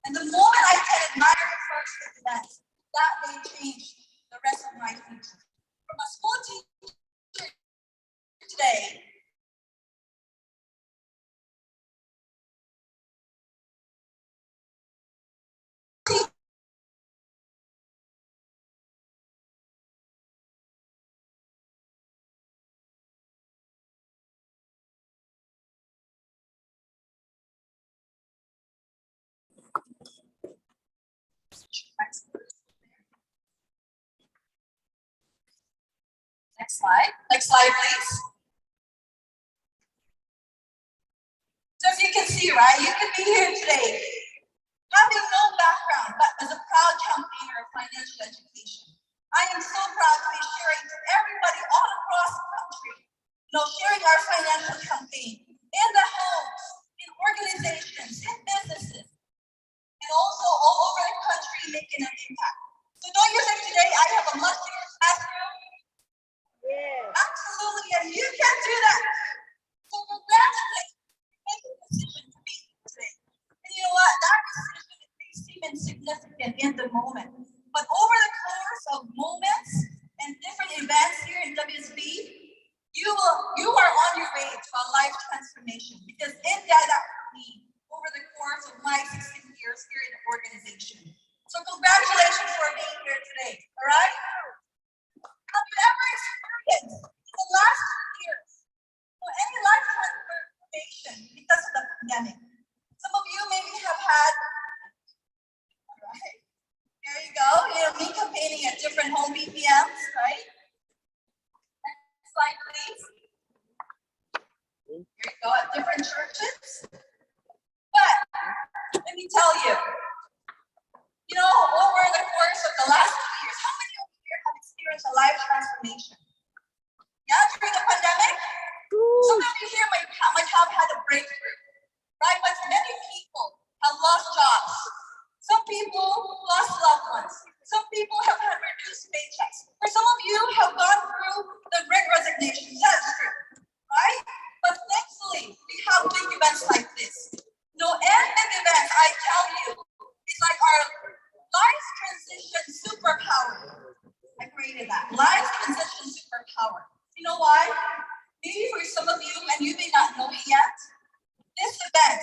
And the moment I can admire the first event, that may change the rest of my future. From a school teacher today, next slide. Next slide, please. So as you can see, right, you could be here today having no background, but as a proud championer of financial education. I am so proud to be sharing to everybody all across the country, sharing our financial campaign in the homes, in organizations, in businesses, and also all over the country making an impact. So don't you think today I have a much bigger classroom? Yes. Absolutely, and you can do that. So congratulations for making the decision to be here today. And you know what? That decision may seem insignificant in the moment, but over the course of moments and different events here in WSB, you are on your way to a life transformation, because it did that for me over the course of my 16 years here in the organization. So congratulations for being here today, all right? Have you ever experienced in the last 2 years any life transformation because of the pandemic? Some of you maybe have had, all right, there you go, me campaigning at different home BPMs, right? Next slide, please. Here you go, at different churches. But let me tell you, over the course of the last 2 years, how many of you here have experienced a life transformation? Yeah, during the pandemic? Some of you here might have had a breakthrough, right? But many people have lost jobs. Some people lost loved ones. Some people have had reduced paychecks. Or some of you have gone through the great resignation. That's true, right? But thankfully, we have big events like this. And big events, I tell you, it's like our life transition superpower. I created that. Life transition superpower. You know why? Maybe for some of you, and you may not know it yet, this event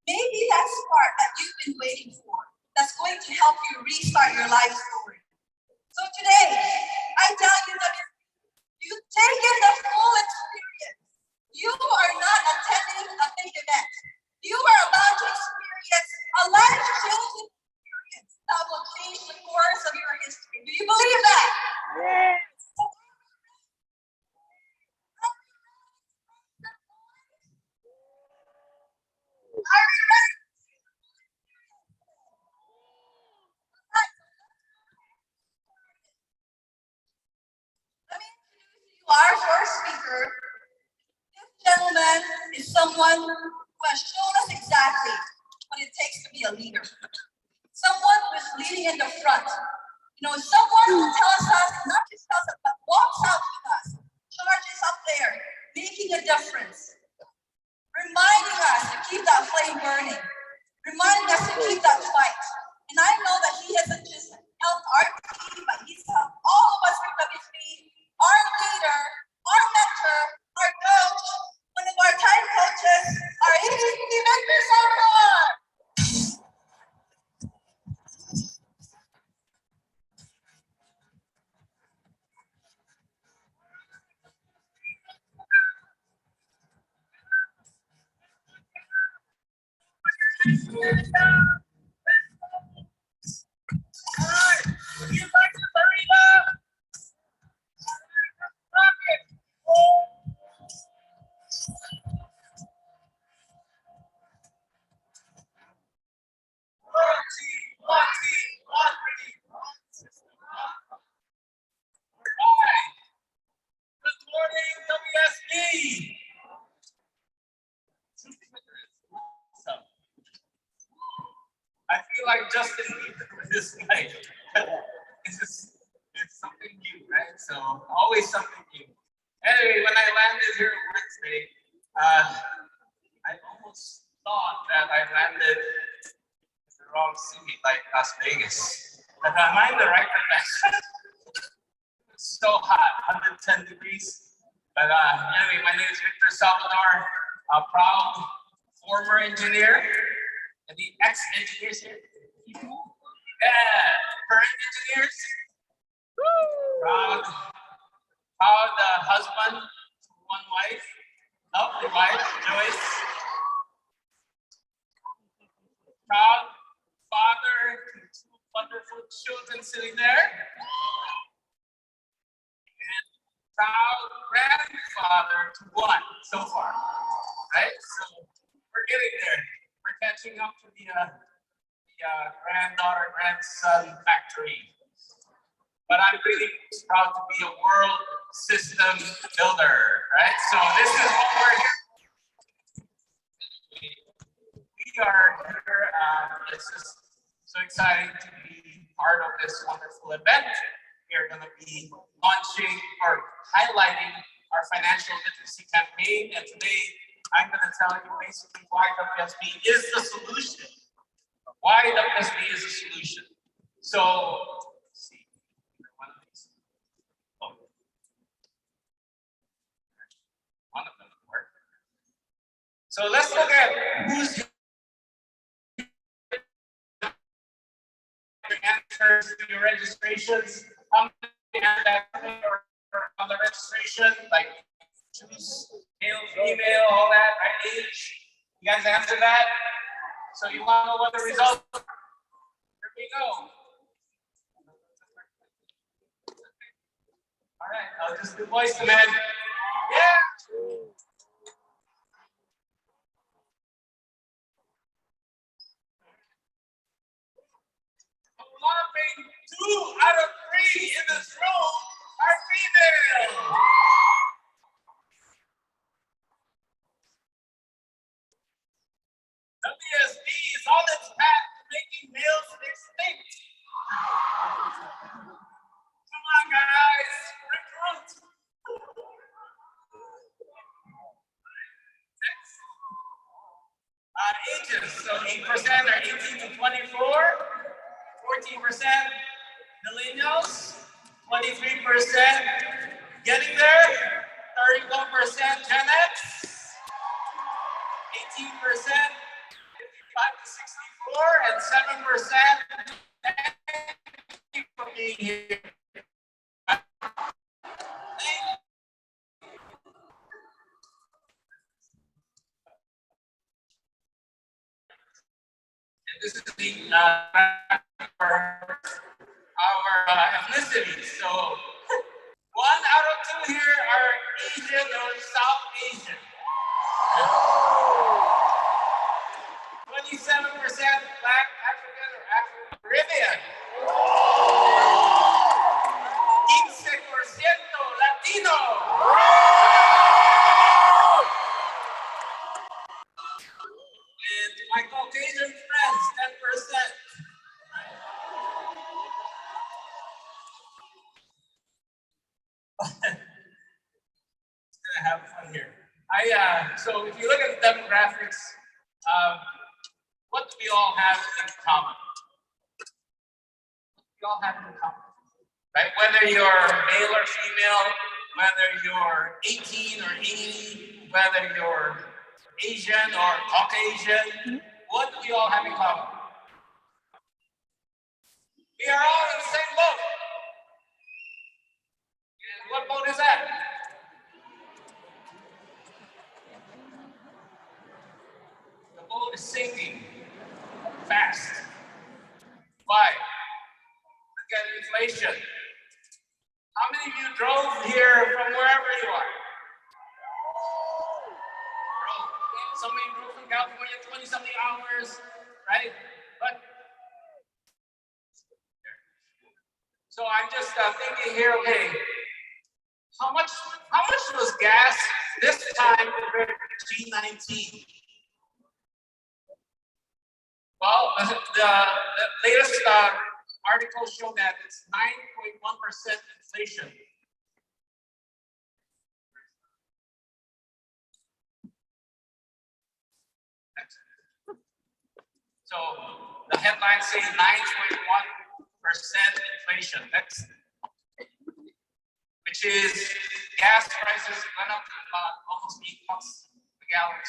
may be that spark that you've been waiting for, that's going to help you restart your life story. So today, I tell you that if you take in the full experience, you are not attending a big event. You are about to experience a life-changing experience that will change the course of your history. Do you believe that? Yes. Are you ready? Let me introduce you our first speaker. This gentleman is someone who has shown us exactly what it takes to be a leader. Someone who is leading in the front. Someone who tells us, not just tells us, but walks out with us, charges up there, making a difference, reminding us to keep that flame burning, reminding us to keep that fight. And I know that he hasn't just helped our team, but he's helped all of us with WSB, our leader, our mentor, our coach, one of our time coaches, our EVP Victor Salvador. I feel like Justin Bieber with this mic. It's something new, right? So always something new. Anyway, when I landed here Wednesday, I almost thought that I landed in the wrong city, like Las Vegas. But am I in the right direction? It's so hot, 110 degrees. But anyway, my name is Victor Salvador, a proud former engineer, and the ex-engineers here. Yeah, current engineers. Proud husband to one wife. Lovely wife, Joyce. Proud father to two wonderful children sitting there. And proud grandfather to one so far. Right? So we're getting there. We're catching up to the granddaughter, grandson factory. But I'm really proud to be a world system builder, right? So this is what we're here. We are here. It's just so exciting to be part of this wonderful event. We are going to be launching or highlighting our financial literacy campaign. And today, I'm going to tell you basically why WSB is the solution. Why WSB is the solution. So, let's see. One of these. Oh. One of them would work. So let's look at who's answers to your registrations. How many have that on the registration? Like choose male, female, all that, right? Age. You guys answer that? So you want to know what the results are? Here we go. All right, I'll just do voice command. Yeah. A whopping 2 out of 3 in this room are female. WSB is on its path to making males extinct. Come on, guys, recruit. Ages, so 8% are 18 to 24, 14% millennials, 23% getting there, 31% Gen X, 18% 55 to 64, and 7% thank you for being here. This is the our ethnicities. So 1 out of 2 here are Asian or South Asian. 27% Black, African, or Afro-Caribbean. 15% Latino. And my Caucasian friends, 10%. Gonna have fun here. So if you look at the demographics, what do we all have in common? We all have in common, right? Whether you're male or female, whether you're 18 or 80, whether you're Asian or Caucasian, what do we all have in common? We are all in the same boat. And what boat is that? The boat is sinking fast. Why? Look at inflation. How many of you drove here from wherever you are? Somebody drove from California 20-something hours, right? But so I'm just thinking here, okay, how much was gas this time compared to G19? Well, the latest article showed that it's 9.1% inflation. So The headlines say 9.1% inflation. That's, which is gas prices went up to about almost $8 a gallon.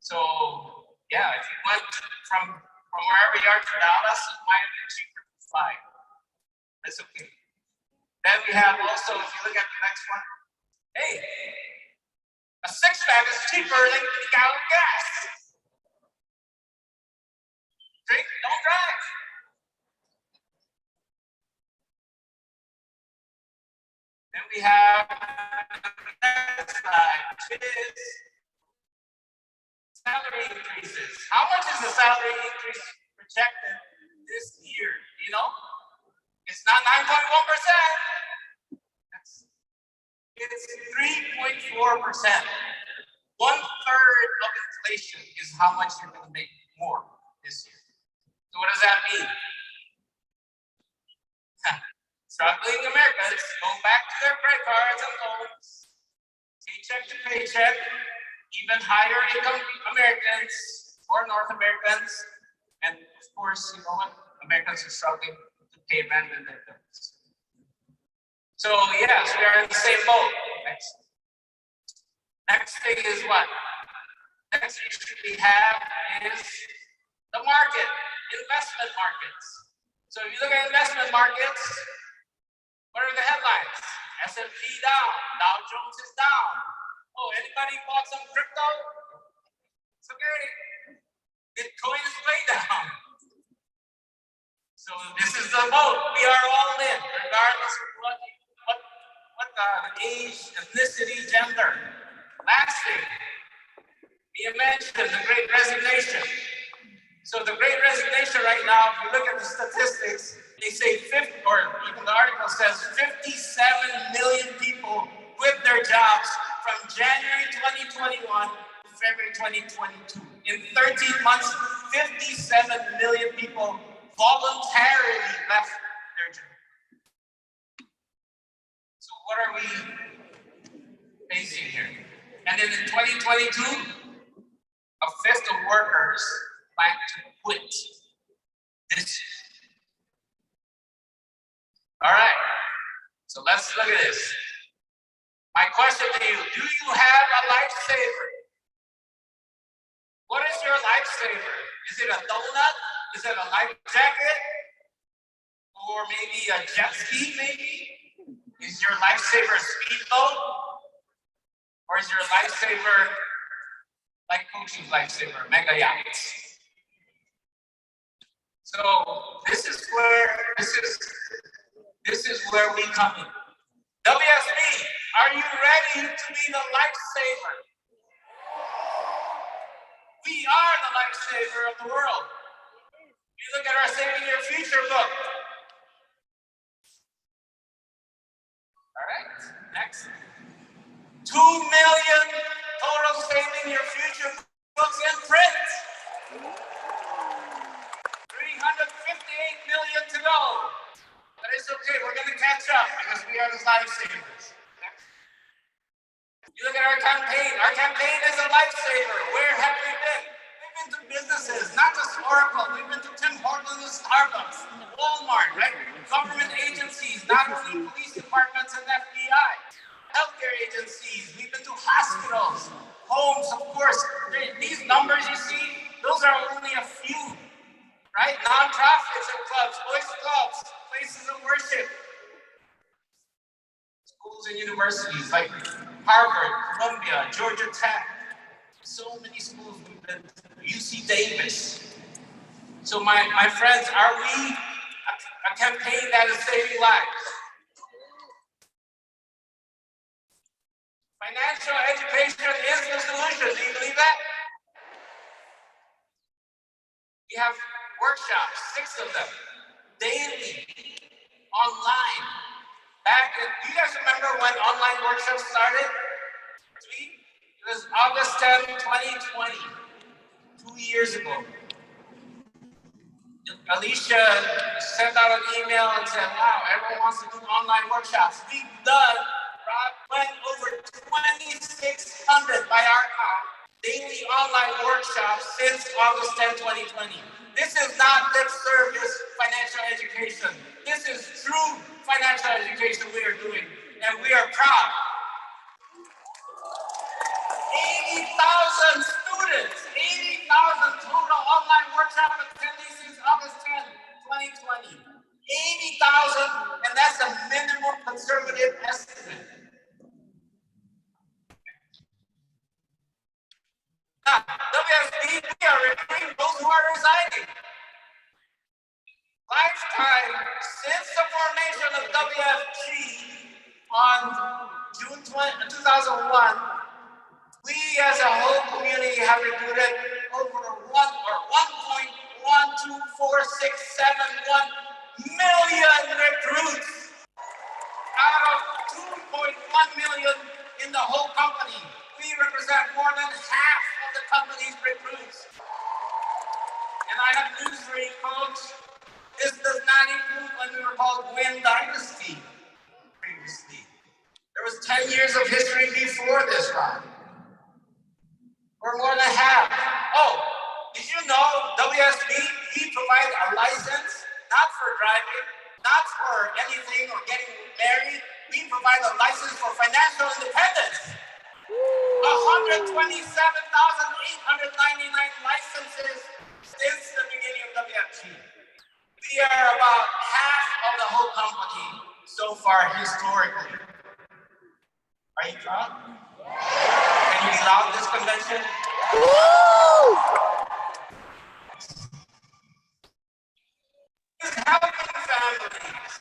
So yeah, if you went from wherever you are to Dallas, it might have been cheaper to fly. That's okay. Then we have also, if you look at the next one, hey, a six-pack is cheaper than a gallon of gas. Drink, don't drive. Then we have the next slide, which is salary increases. How much is the salary increase projected this year? You know, it's not 9.1%. It's 3.4%. 1/3 of inflation is how much you're going to make more this year. So what does that mean? Struggling Americans go back to their credit cards and loans, paycheck to paycheck. Even higher income Americans or North Americans, and of course, you know what? Americans are struggling to pay rent and their bills. So yes, we are in the same boat. Next thing is what? Next issue we have is the market, investment markets. So if you look at investment markets, what are the headlines? S&P down, Dow Jones is down. Oh, anybody bought some crypto? It's okay. Bitcoin is way down. So this is the vote. We are all in, regardless of what age, ethnicity, gender. Last thing, we mentioned the Great Resignation. So the Great Resignation right now, if you look at the statistics, they say or even the article says 57 million people quit their jobs from January 2021 to February 2022. In 13 months, 57 million people voluntarily left their job. So what are we facing here? And then in 2022, a fifth of workers plan to quit this year. All right, so let's look at this. My question to you, do you have a lifesaver? What is your lifesaver? Is it a donut? Is it a life jacket? Or maybe a jet ski, maybe? Is your lifesaver a speedboat? Or is your lifesaver like Coach's lifesaver, mega yachts? So this is where we come in. WSB, are you ready to be the lifesaver? We are the lifesaver of the world. You look at our Saving Your Future book. All right, next. 2 million total Saving Your Future books in print. 358 million to go. But it's okay, we're going to catch up because we are the lifesavers. You look at our campaign. Our campaign is a lifesaver. Where have we been? We've been to businesses, not just Oracle. We've been to Tim Hortons and Starbucks, Walmart, right? Government agencies, not only police departments and FBI. Healthcare agencies. We've been to hospitals, homes, of course. These numbers you see, those are only a few, right? Nonprofits and clubs, boys clubs, places of worship. Schools and universities like Harvard, Columbia, Georgia Tech. So many schools we've been to. UC Davis. So my friends, are we a campaign that is saving lives? Financial education is the solution. Do you believe that? We have workshops, 6 of them, daily, online. Do you guys remember when online workshops started? It was August 10, 2020, 2 years ago. Alicia sent out an email and said, wow, everyone wants to do online workshops. We've done, Rob, went over 2,600 by our count daily online workshops since August 10, 2020. This is not lip service financial education. This is true financial education we are doing, and we are proud. 80,000 students, 80,000 total online workshop attendees since August 10, 2020. 80,000, and that's a minimum conservative estimate. Now, WSB, we are recruiting those who are resigning. Lifetime, since the formation of WFG on June 2001, we as a whole community have recruited over 1.12467 million recruits out of 2.1 million in the whole company. We represent more than half of the company's recruits. And I have news for you, folks. This does not include when we were called Gwen Dynasty previously. There was 10 years of history before this, Ron. We're more than half. Oh, did you know WSB, we provide a license, not for driving, not for anything or getting married. We provide a license for financial independence. 127,899 licenses since the beginning of WFG. We are about half of the whole company so far historically. Are you proud? Can you be loud this convention? This is helping families.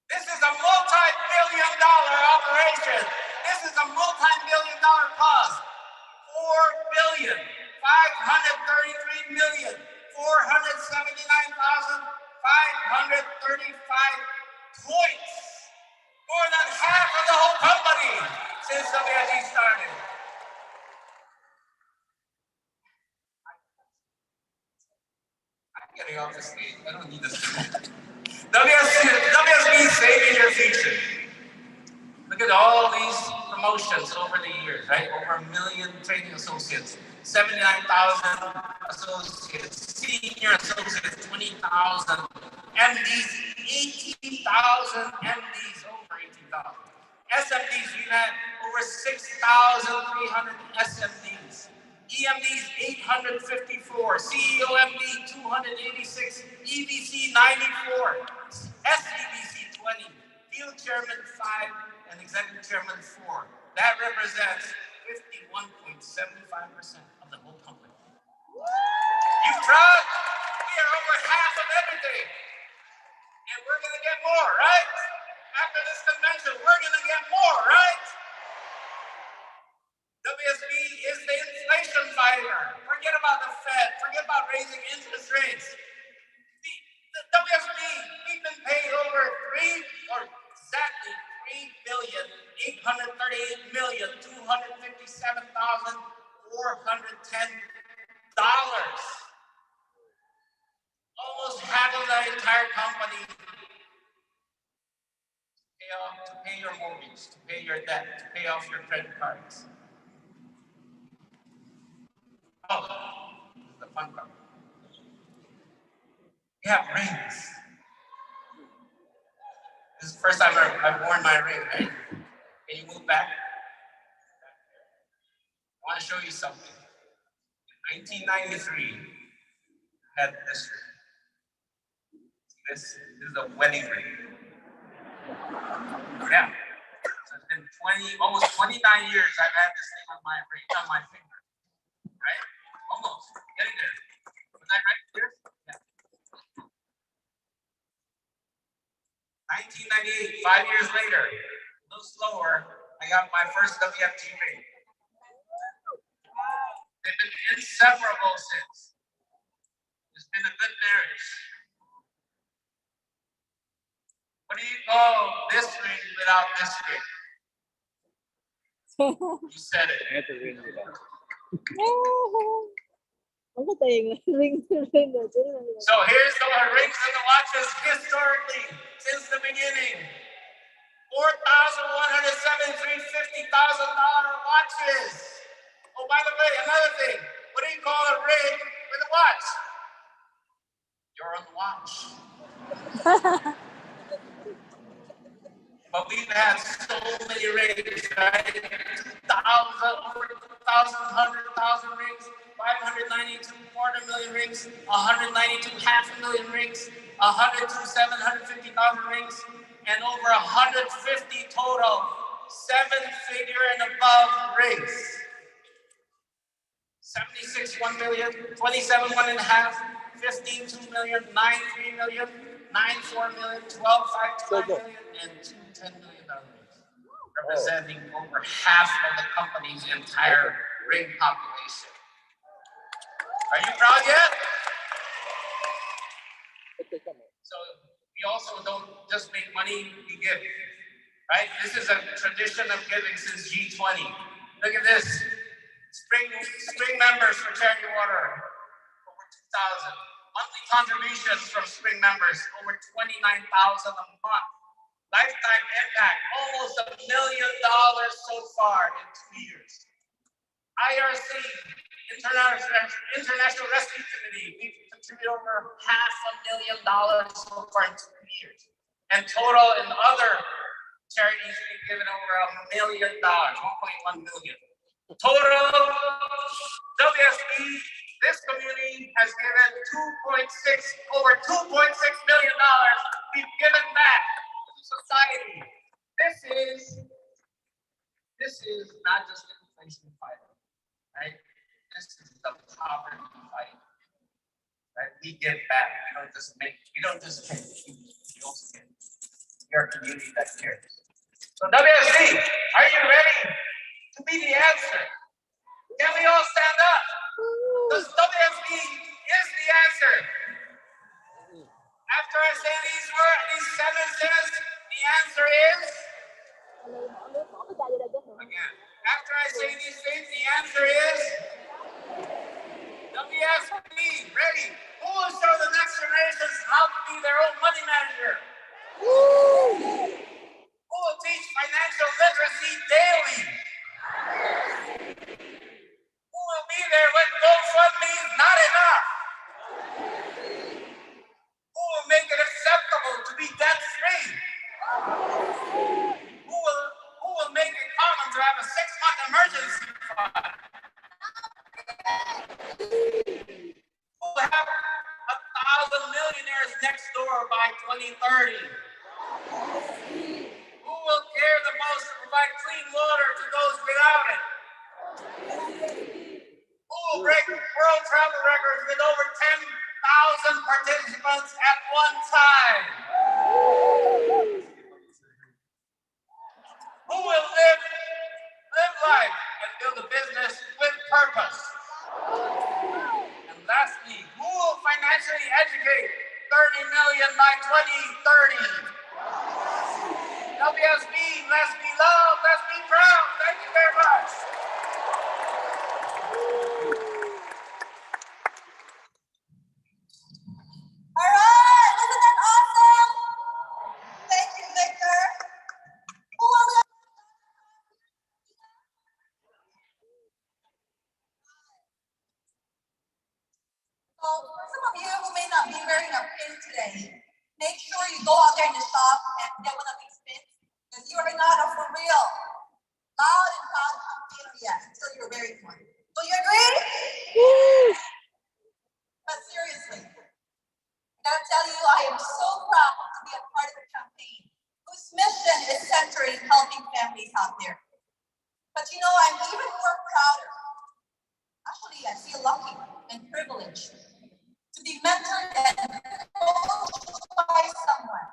This is a multi-billion-dollar operation. This is a multi-billion-dollar cause. 4,533,479,535 points. More than half of the whole company since WFG started. I'm getting off the stage. I don't need this. WSB is saving your future. Look at all these promotions over the years, right? Over 1 million training associates, 79,000 associates, senior associates, 20,000, MDs, 18,000 MDs, over 18,000. SMDs, we've had over 6,300 SMDs. EMDs, 854, CEO MD, 286, EBC, 94, SEBC, 20, field chairman, 5, and executive chairman, 4. That represents 51.75% of the whole company. You proud? We are over half of everything. And we're going to get more, right? After this convention, we're going to get more, right? WSB is the inflation fighter. Forget about the Fed. Forget about raising interest rates. The WSB, we've been paid over $3,837,410. Almost half of the entire company to pay your mortgage, to pay your debt, to pay off your credit cards. Oh, this is the fun part. We have rings. This is the first time I've worn my ring, right? Can you move back? I want to show you something. In 1993, I had this ring. This is a wedding ring. Yeah. So it's been almost 29 years I've had this thing on my ring, on my finger. Right? Almost. Getting there. Was I right here? Yeah. 1998, 5 years later, a little slower, I got my first WFG ring. They've been inseparable since. It's been a good marriage. What do you call this ring without this ring? You said it. So here's the rings and the watches historically since the beginning. $4,173 $50,000 watches. Oh, by the way, another thing. What do you call a ring with a watch? You're on the watch. But we've had so many rings, right? 2,000, over 2,000, 100,000 rings, 592 quarter-million rings, 192 half-a-million rings, 102 750,000 rings, and over 150 total seven-figure and above rings. 76 1 million, 27 1 and a half, 15 2 million, 9 3 million, 9 4 million, 12 5 2 million, and 2 $10 million rings, representing over half of the company's entire ring population. Are you proud yet? So we also don't just make money, we give, right? This is a tradition of giving since G20. Look at this. Spring members for Charity Water, over 2,000. Monthly contributions from spring members, over 29,000 a month. Lifetime impact, almost $1 million so far in 2 years. IRC, International Rescue Committee, we've contributed over $500,000 so far in 2 years. And total in other charities, we've given over $1 million, 1.1 million. Total WSB, this community has given over $2.6 million we've given back to society. This is not just an inflation fight, right? This is the poverty fight, right? We give back. We don't just take, we also give. We are a community that cares. So WSB, are you ready to be the answer? Can we all stand up? Because WSB is the answer. After I say these words, these sentences, the answer is? Again, after I say these things, the answer is? WSB, ready? Who will show the next generations how to be their own money manager? Who will teach financial literacy daily? Who will be there when GoFundMe is not enough? Who will make it acceptable to be debt-free? Who will make it common to have a 6-month emergency fund? Who will have 1,000 millionaires next door by 2030? Who will care the most to provide clean water to those without it? Who will break world travel records with over 10,000 participants at one time? Who will live life and build a business with purpose? And lastly, who will financially educate 30 million by 2030? WSB, let's be loved, let's be proud. Thank you very much. All right, isn't that awesome? Thank you, Victor. Who else? So for some of you who may not be wearing a pin today, make sure you go out there in the shop and get one of these pins, because you are not a for real, loud and proud campaigner yet until you're wearing one. Do you agree? But seriously, I gotta tell you, I am so proud to be a part of a campaign whose mission is centered in helping families out there. But you know, I'm even more prouder. Actually, I feel lucky and privileged to be mentored and coached by someone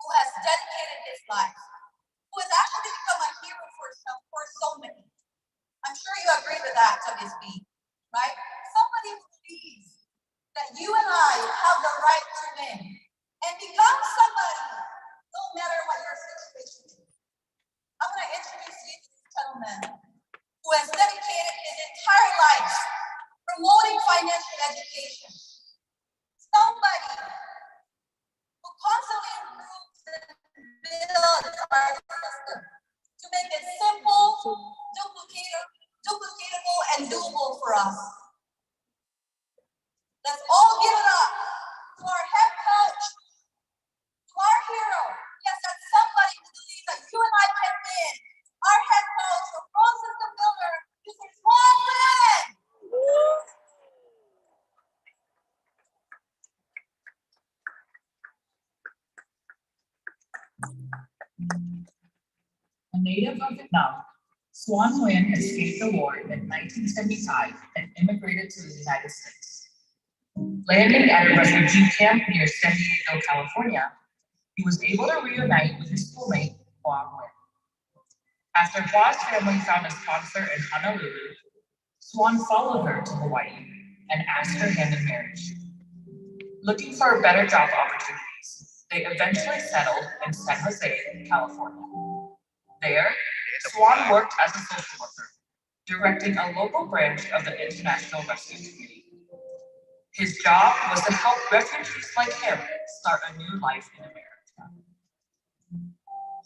who has dedicated his life, who has actually become a hero for so many. I'm sure you agree with that, WSB, right? Somebody who believes that you and I have the right to win and become somebody, no matter what your situation is. I'm going to introduce you to this gentleman who has dedicated his entire life promoting financial education. Somebody who constantly improves and builds our system to make it simple, duplicatable, and doable for us. Let's all give it up to our head coach, to our hero. Yes, that's somebody who believes that you and I can win. Our head coach, the World System Builder, Mr. Swan Win. A native of Vietnam, Swan Nguyen escaped the war in 1975 and immigrated to the United States. Landing at a refugee camp near San Diego, California, he was able to reunite with his schoolmate, Hoa Nguyen. After Hua's family found a sponsor in Honolulu, Swan followed her to Hawaii and asked her hand in marriage. Looking for better job opportunities, they eventually settled in San Jose, California. There, Swan worked as a social worker, directing a local branch of the International Rescue Committee. His job was to help refugees like him start a new life in America.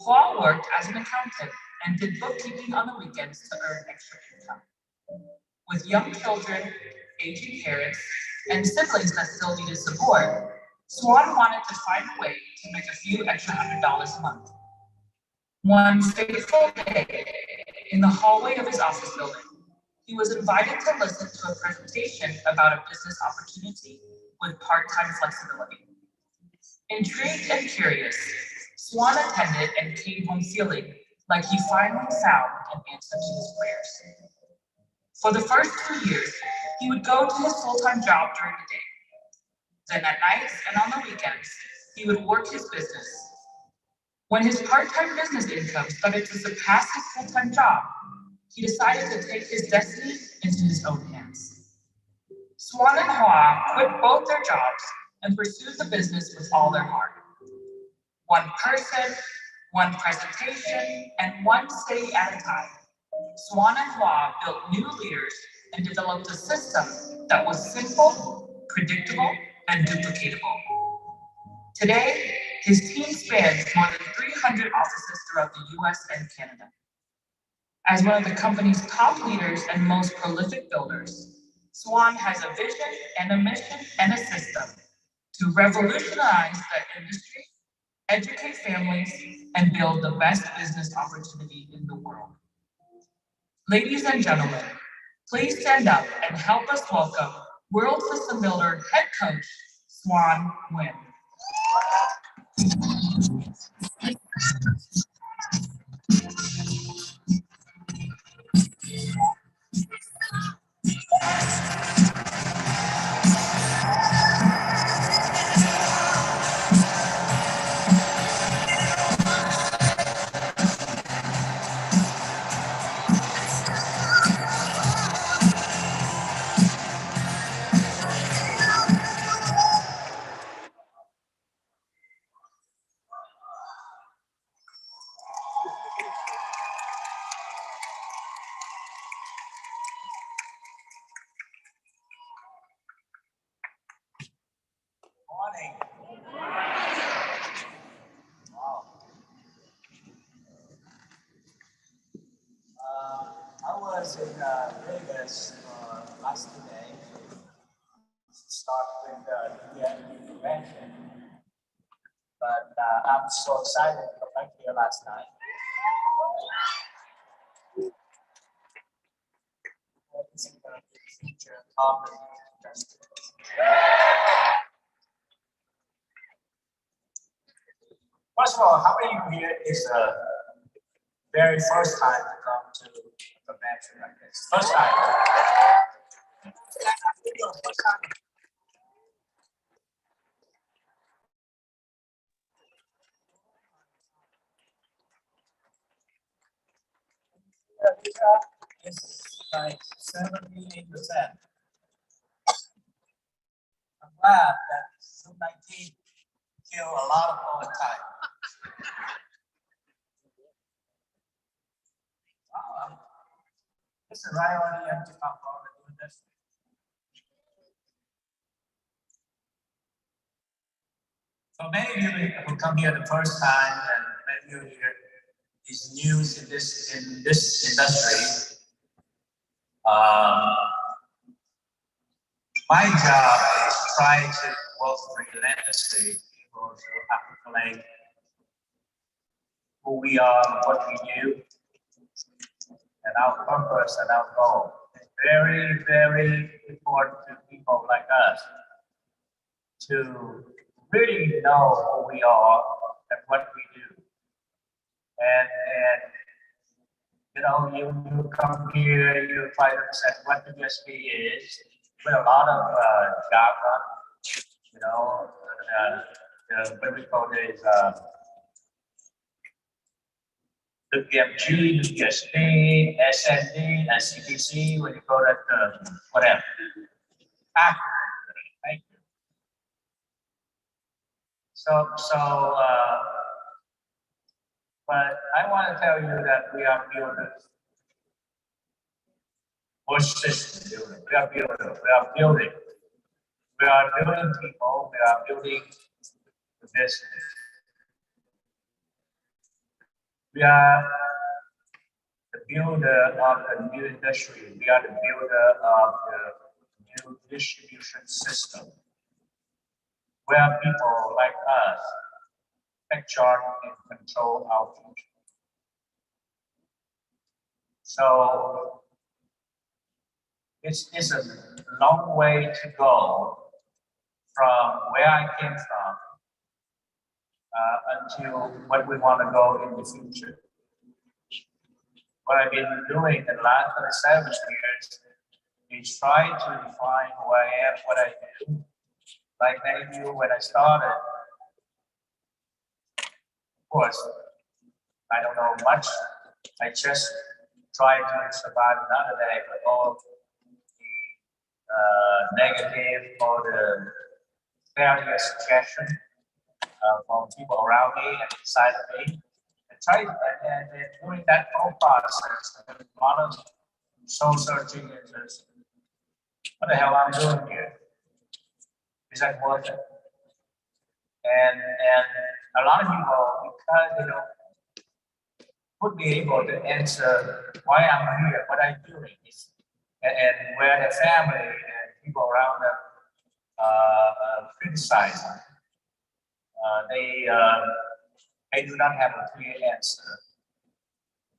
Hua worked as an accountant and did bookkeeping on the weekends to earn extra income. With young children, aging parents, and siblings that still needed support, Swan wanted to find a way to make a few extra $100 a month. One fateful day, in the hallway of his office building, he was invited to listen to a presentation about a business opportunity with part-time flexibility. Intrigued and curious, Swan attended and came home feeling like he finally found an answer to his prayers. For the first 2 years, he would go to his full-time job during the day. Then at nights and on the weekends, he would work his business. When his part-time business income started to surpass his full-time job, he decided to take his destiny into his own hands. Swan and Hoa quit both their jobs and pursued the business with all their heart. One person, one presentation, and one city at a time, Swan and Hoa built new leaders and developed a system that was simple, predictable, and duplicatable. Today, his team spans more than 300 offices throughout the US and Canada. As one of the company's top leaders and most prolific builders, Swan has a vision and a mission and a system to revolutionize the industry, educate families, and build the best business opportunity in the world. Ladies and gentlemen, please stand up and help us welcome World System Builder Head Coach, Swan Nguyen. Morning. Wow. I was in Vegas last day to start with the END convention, but I'm so excited to come back here last night. This is going to be a feature conference. First of all, how many of you here is the very first time to come to a convention like this? First time. First time. It's like 78%. I'm glad that COVID-19 killed a lot of our time. This is right on the empty cup of doing this. So many of you who come here the first time, and many of you here is new in this industry. My job is try to work relentlessly to articulate who we are, what we do, and our purpose and our goal. It's very, very important to people like us to really know who we are and what we do. And you know, you come here, you try to understand what the USB is with a lot of Java, you know, what we call it is the PMG, the USB, SND, and CPC, when you call it whatever. Thank you. But I want to tell you that we are builders. What system building? We are builders. We are building. We are building people. We are building the business. We are the builder of the new industry. We are the builder of the new distribution system, where people like us take charge and control our future. So it's a long way to go from where I came from until what we want to go in the future. What I've been doing in the last 37 years is try to define who I am, what I do. Like many of you, when I started, of course, I don't know much. I just try to survive another day, but all the negative or the failure suggestion from people around me and inside of me. And during that whole process, a lot of soul searching and just, what the hell I'm doing here? Is that worth it? And a lot of people, because they don't would be able to answer why I'm here, what I'm doing, and where their family and people around them criticize them. They do not have a clear answer.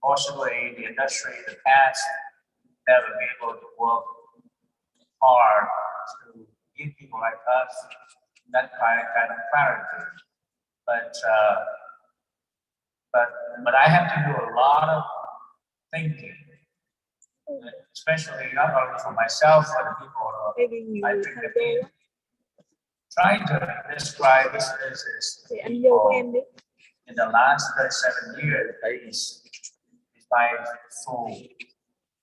Unfortunately, the industry in the past never been able to work hard to give people like us that kind of clarity. But I have to do a lot of thinking, especially not only for myself, but the people I bring with me. Trying to describe this business in the last 37 years is my full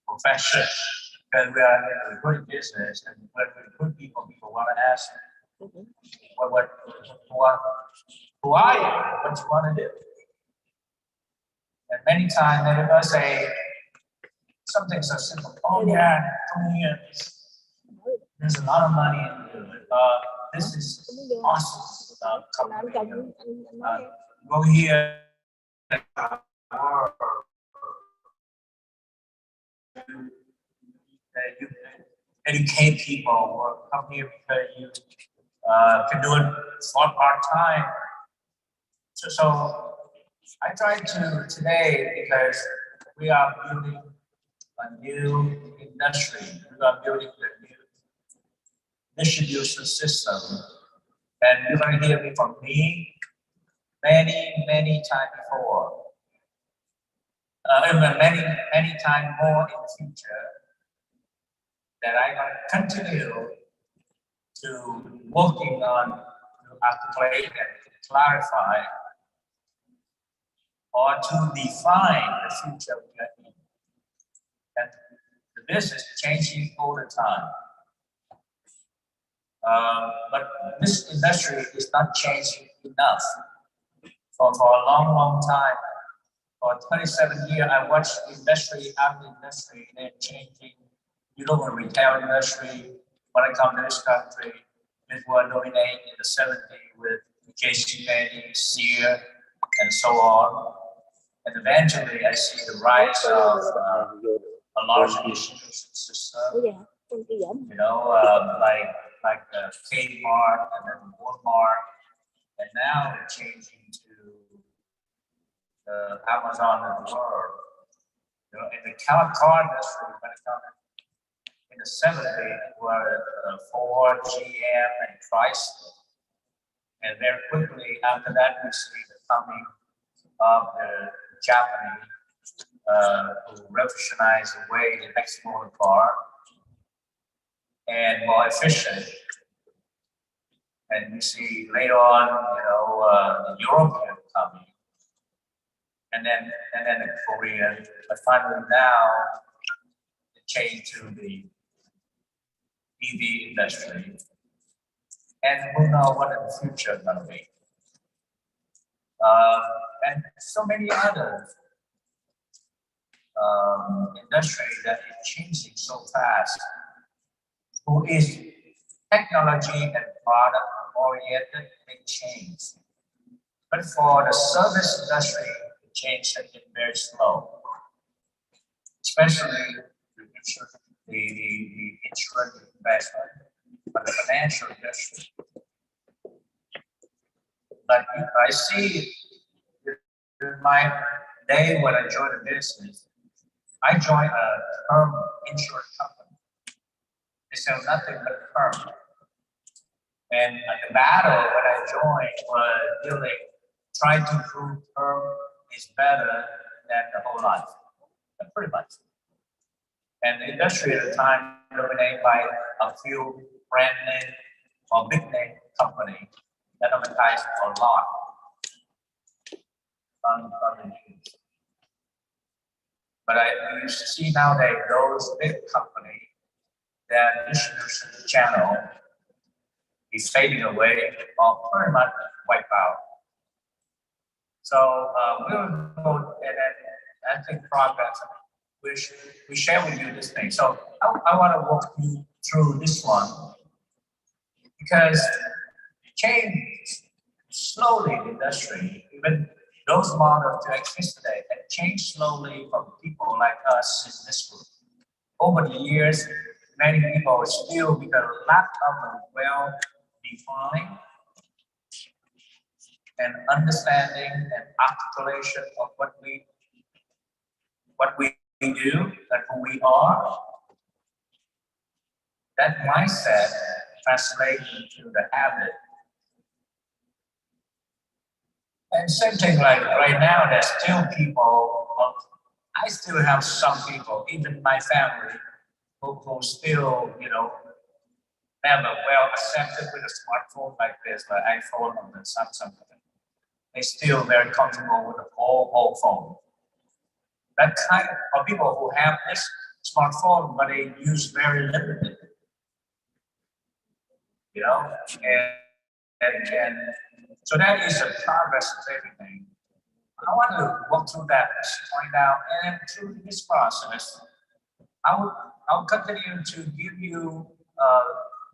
profession. Because we are in a good business, and when we good people want to ask, who are you? What you want to do? And many times they will say something so simple. Oh yeah, come here. There's a lot of money in it. This is awesome. Go here. You educate people, or come here because you can do it for part-time. So I try to today, because we are building a new industry, we are building a new distribution system, and you're going to hear me from me many times before. Many times more in the future, that I'm going to continue to working on to articulate and clarify or to define the future we are in. And the business is changing all the time. But this industry is not changing enough. For a long time, for 27 years, I watched industry after industry, they're changing. You look at retail industry, when I come to this country, it was dominated in the 70s with JCPenney, Sears, and so on. And eventually I see the rise of a large distribution system, you know, like Kmart and then Walmart, and now it's changing to the Amazon of the world. You know, in the car industry, when it comes in the 70s, it was Ford, GM, and Chrysler. And very quickly after that, we see the coming of the Japanese who revolutionized the way the next motor car and more efficient. And we see later on, you know, the European coming, and then the Korean, but finally now it changed to the EV industry. And who knows what in the future is going to be. And so many other industry that is changing so fast, who is technology and product oriented, they change. But for the service industry, the change has been very slow, especially the insurance investment, but the financial industry. But I see in my day when I joined the business, I joined a term insurance company. They sell nothing but term. And the battle when I joined was really trying to prove term is better than the whole life, pretty much. And the industry at the time dominated by a few brand name or big name company that advertised a lot on the news. But you see nowadays those big companies, their distribution channel is fading away or pretty much wiped out. So we'll go and then I think progress. We share with you this thing. So I want to walk you through this one because change slowly in the industry, even those models that exist today, have changed slowly from people like us in this group. Over the years, many people still, because of lack of a well-defined and understanding and articulation of what we do and who we are, that mindset translates into the habit. And same thing like right now, there's still people, I still have some people, even my family, who still, you know, never well accepted with a smartphone like this, like iPhone or the Samsung. They're still very comfortable with the whole phone. That kind of people who have this smartphone, but they use very limited, you know, and so that is a progress of everything. I want to walk through that, point out, and through this process, I'll continue to give you a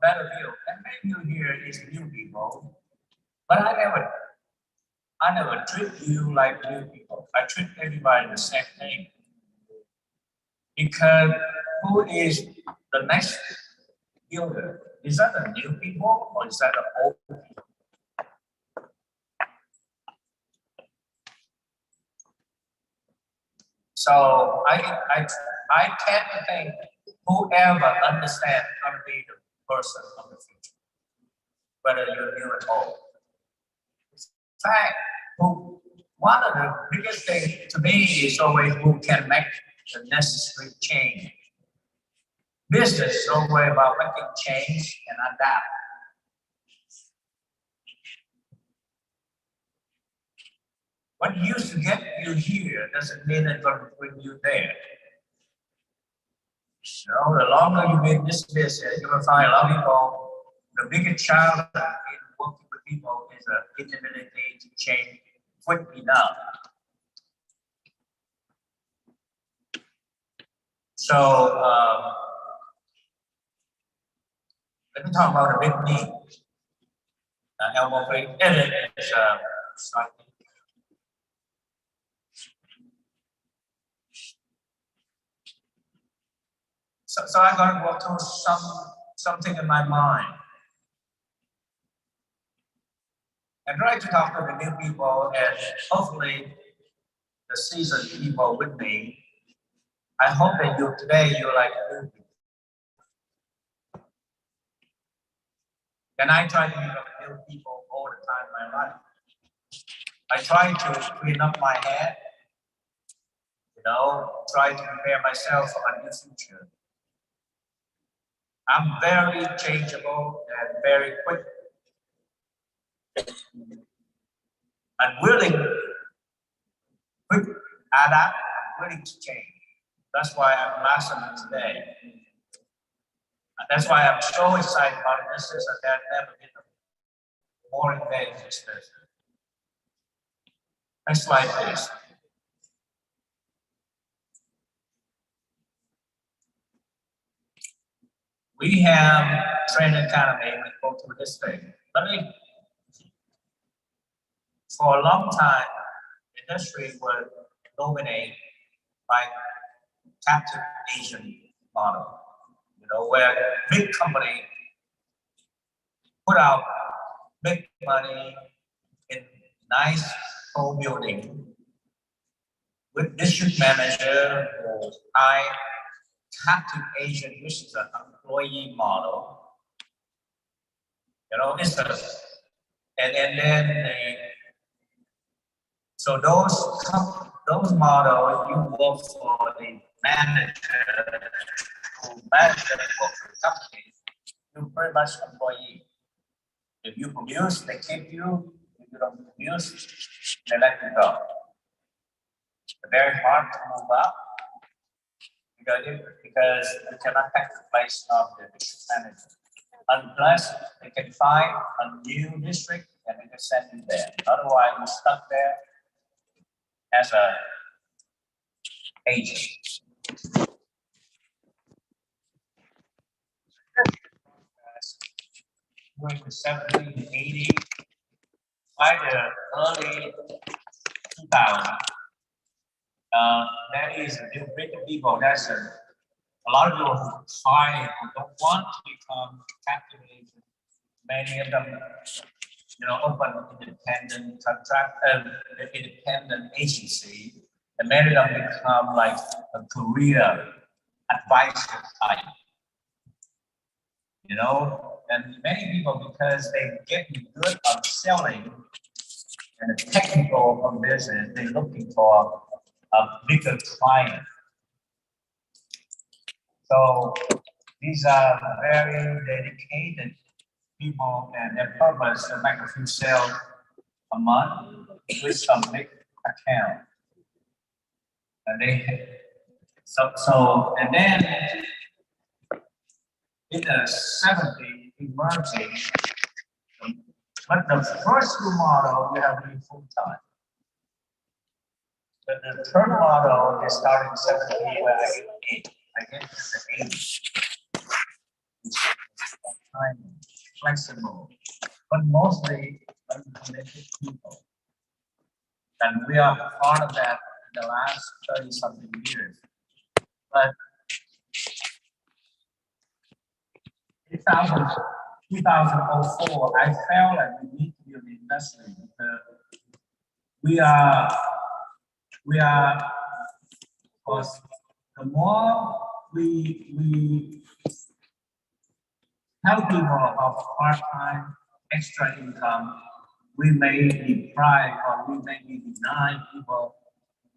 better view. And many of you here is new people, but I never treat you like new people. I treat everybody the same thing. Because who is the next builder? Is that the new people or is that the old people? So I tend to think whoever understands how to be the person of the future, whether you're new or old. In fact, one of the biggest things to me is always who can make the necessary change. Business is always about making change and adapt. What used to get you here doesn't mean it's going to bring you there. So the longer you've been in this business, you will find a lot of people, the biggest challenge in working with people is the inability to change quick enough. So let me talk about the big need. Elbow break. Edit is So I'm going to go through something in my mind. And try to talk to the new people, and hopefully the seasoned people with me. I hope that you're like new people. And I try to meet up new people all the time in my life. I try to clean up my head, try to prepare myself for a new future. I'm very changeable and very quick and quick adapt, willing to change. That's why I'm listening today. And that's why I'm so excited about this. Is that there's never been a more engaged business. Next slide, please. We have training academy. We go through this thing. For a long time, the industry was dominated by captive Asian model. Where big company put out big money in nice home building with district manager or high captive Asian, which is an employee model. It's and then so those models, you work for the manager who manages the company, you're pretty much employee. If you produce, they keep you. If you don't produce, they let you go. It's very hard to move up because you cannot take the place of the district manager unless they can find a new district and they can send you there. Otherwise, you're stuck there as a agent. During the 70s and 80s, by the early 2000s, there is a new breed of people. That's a lot of people who try who don't want to become captive agents. Many of them, open independent contract, independent agency, and many of them become like a career advisor type. And many people, because they get good on selling and the technical of business, they're looking for a bigger client. So these are very dedicated people, and their purpose is to make a few sales a month with some big account. And and then in the 70s, emerging, but the first two model you have to be full time. But the third model is starting in 70 where I get to the 80s. Time, flexible, but mostly uncommitted people. And we are part of that in the last 30-something years. But 2004, I felt like we need to be in the industry because because the more we help people of part-time extra income, we may deprive or we may be denying people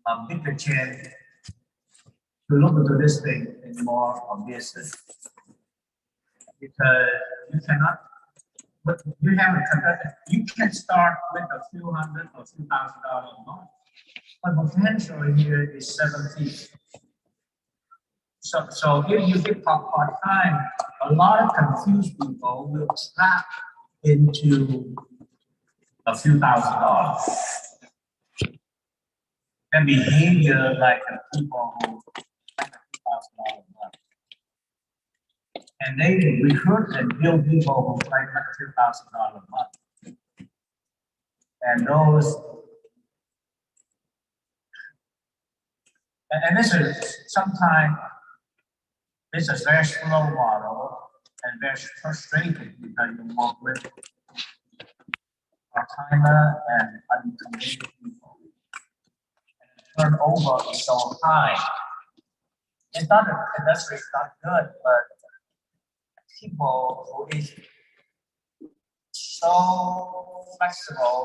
a bigger chance to look into this thing in more of business. Because you cannot, but you have you can start with a few hundred or few $1,000 a month, but potential here is 7 feet. So if you get part-time, a lot of confused people will trap into a few $1,000. And behavior like people who make a few $1,000 a month. And they recruit and build people who make a few $1,000 a month. And those, and this is sometimes This is a very slow model and very frustrating because you work with part-timer and uncommitted people. And the turnover is so high. It's not the industry is not good, but people who is so flexible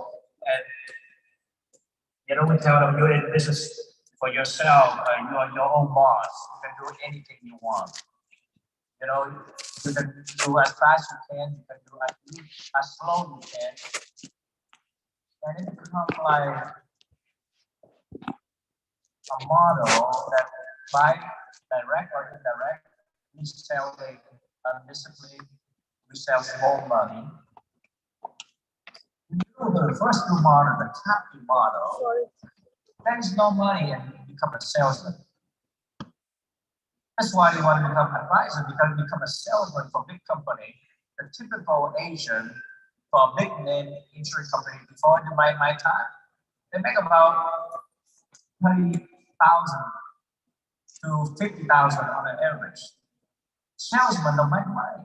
and we tell them you're in business for yourself, you are your own boss, you can do anything you want. You can do as fast as you can, you can do as slow as you can. And it becomes like a model that by direct or indirect, we sell undisciplined, we sell more money. The first two model, the captive model, there is no money and you become a salesman. That's why you want to become an advisor, because you become a salesman for a big company. The typical Asian for a big name insurance company before my time, they make about 30,000 to 50,000 on an average. Salesmen don't make money.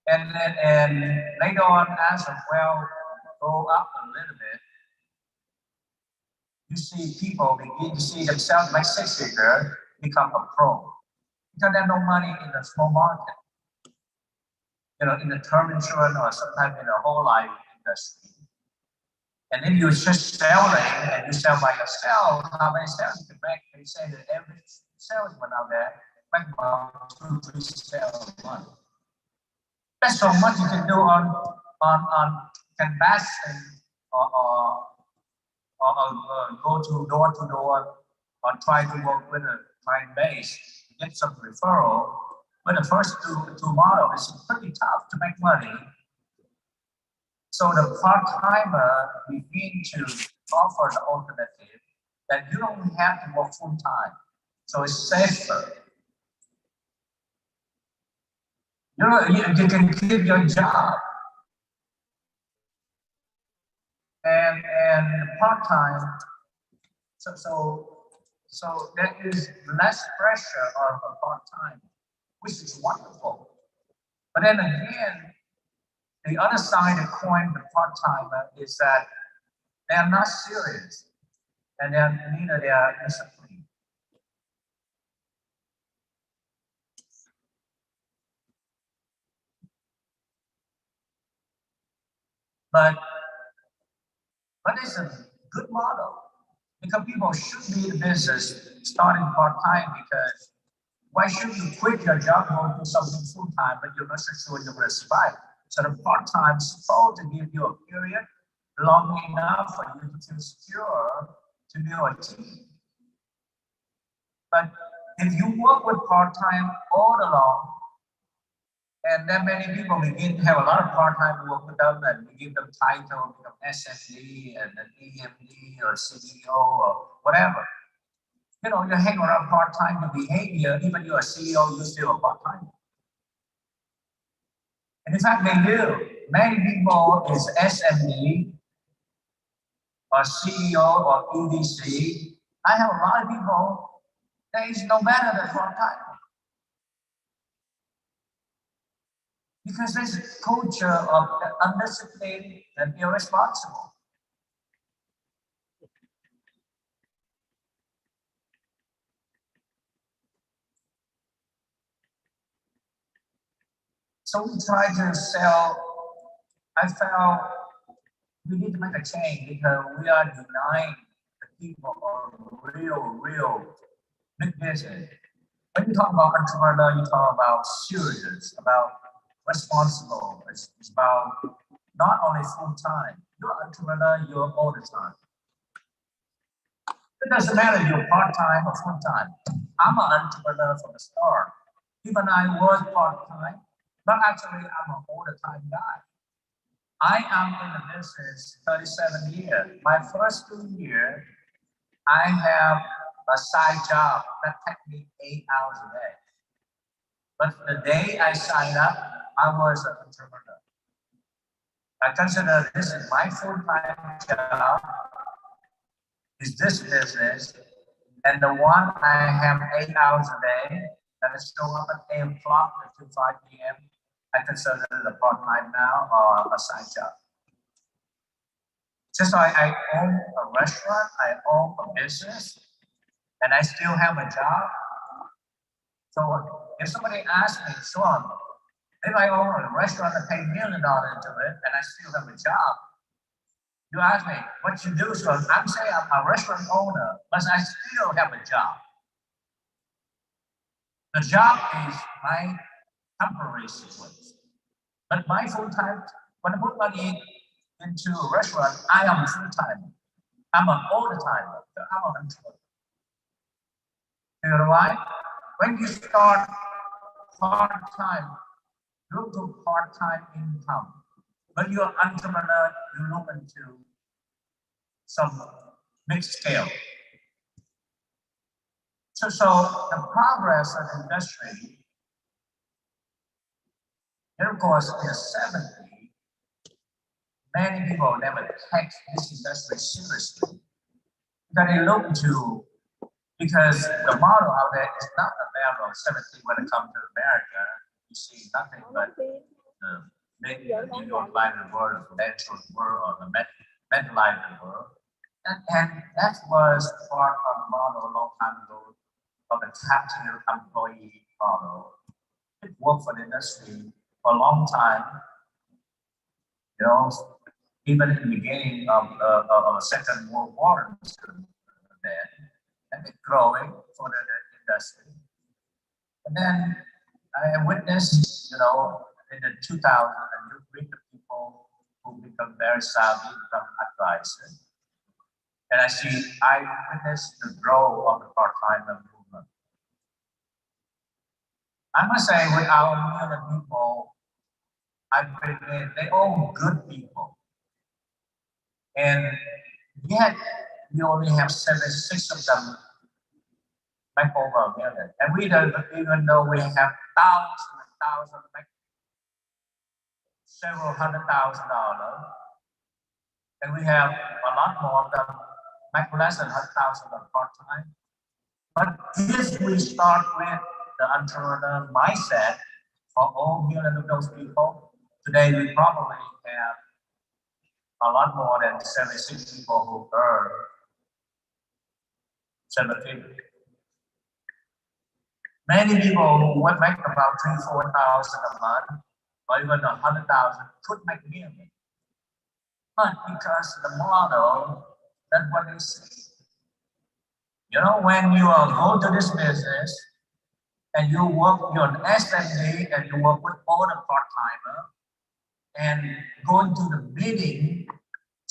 And later on, ask them, well, go up a little bit. You see people begin to see themselves like six-figure, become a pro. Because there's no money in the small market. In the term insurance or sometimes in the whole life industry. And then you're just selling and you sell by yourself, how many sales you can make? They say the average salesman out there make about 2-3 sales a month. That's so much you can do on canvassing or go to door or try to work with a client base, get some referral. But the first two models is pretty tough to make money. So the part-timer begin to offer the alternative that you don't have to work full-time. So it's safer. You can keep your job. And part-time, so there is less pressure on a part-time, which is wonderful. But then again, the other side of the coin, the part-timer, is that they are not serious, and neither they are disciplined. But it's a good model because people should be in business starting part-time, because why should you quit your job and go do something full-time, but you're not so sure you're going to survive? So the part-time is supposed to give you a period long enough for you to feel secure to build a team. But if you work with part-time all along, and then many people begin to have a lot of part-time work with them, and we give them title, become SMD and an EMD or CEO or whatever. You hang around part-time, your behavior, even you're a CEO, you're still a part-time. And in fact, they do. Many people is SMD or CEO or EDC. I have a lot of people that is no better than part-time. Because there's a culture of undisciplined and irresponsible. So we try to sell. I felt we need to make a change because we are denying the people of real big business. When you talk about entrepreneur, you talk about serious, about responsible. It's about not only full time. You're an entrepreneur, you're all the time. It doesn't matter you're part time or full time. I'm an entrepreneur from the start. Even I was part time, but actually I'm an all the time guy. I am in the business 37 years. My first 2 years, I have a side job that takes me 8 hours a day. But the day I signed up, I was an entrepreneur. I consider this is my full-time job, is this business, And the one I have 8 hours a day that is show up at 8 o'clock to 5 p.m. I consider it a part-time now or a side job. Just like I own a restaurant, I own a business, and I still have a job. So if somebody asks me, Sean, if I own a restaurant and pay $1 million into it, and I still have a job, you ask me, what you do, Sean? I'm saying I'm a restaurant owner, but I still have a job. The job is my temporary situation. But my full-time, when I put money into a restaurant, I am full-time. I'm an all-the-time. I'm an entrepreneur. You know why? When you start part-time, look to part-time income. When you're an entrepreneur, you look into some mixed scale. So the progress of the industry, and of course, in the 70s, many people never take this industry seriously. Because they look into, because the model out there is not a matter of 70 when it comes to America. You see nothing but maybe the New York line of the world, the financial world, or the mental line of the world. And that was part of the model a long time ago of the captive employee model. It worked for the industry for a long time. You know, even in the beginning of the Second World War, and it's growing for the industry. And then I witnessed, you know, in the 2000s, and you meet the people who become very savvy, become advisors. And I witnessed the growth of the part-time movement. I must say, with our million people, they're all good people. And yet, we only have 76 of them back over $1 million. And we don't even know we have thousands and thousands, like several $100,000. And we have a lot more of them, like less than 100,000 part-time. But if we start with the entrepreneur mindset for all million of those people, today we probably have a lot more than 76 people who earn 7 figures. Many people who would make about 3,000 to 4,000 a month, or even 100,000, could make $1 million. But because the model, that's what they see. You know, when you go to this business and you work, you're an SMD and you work with all the part-timer and going to the meeting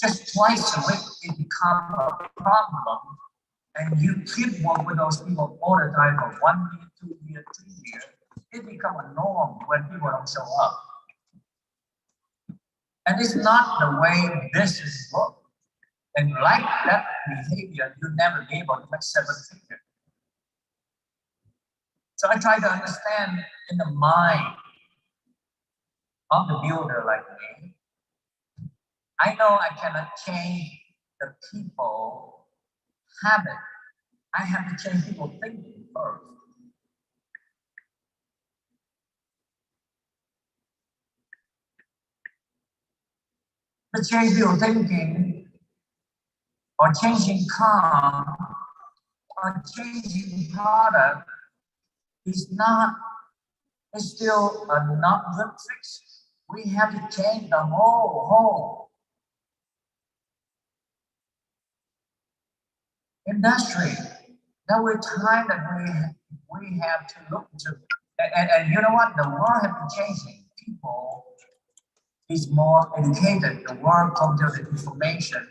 just twice a week, it becomes a problem. And you keep working with those people all the time for 1 year, 2 years, 3 years, it becomes a norm when people don't show up. And it's not the way business works. And like that behavior, you'll never be able to make 7 figures. So I try to understand in the mind of the builder like me. I know I cannot change the people habit. I have to change people thinking first. To change people thinking, or changing calm, or changing product is still a not good fix. We have to change the whole industry. There were times that we have to look to, and you know what? The world has been changing. People is more educated. The world comes to the information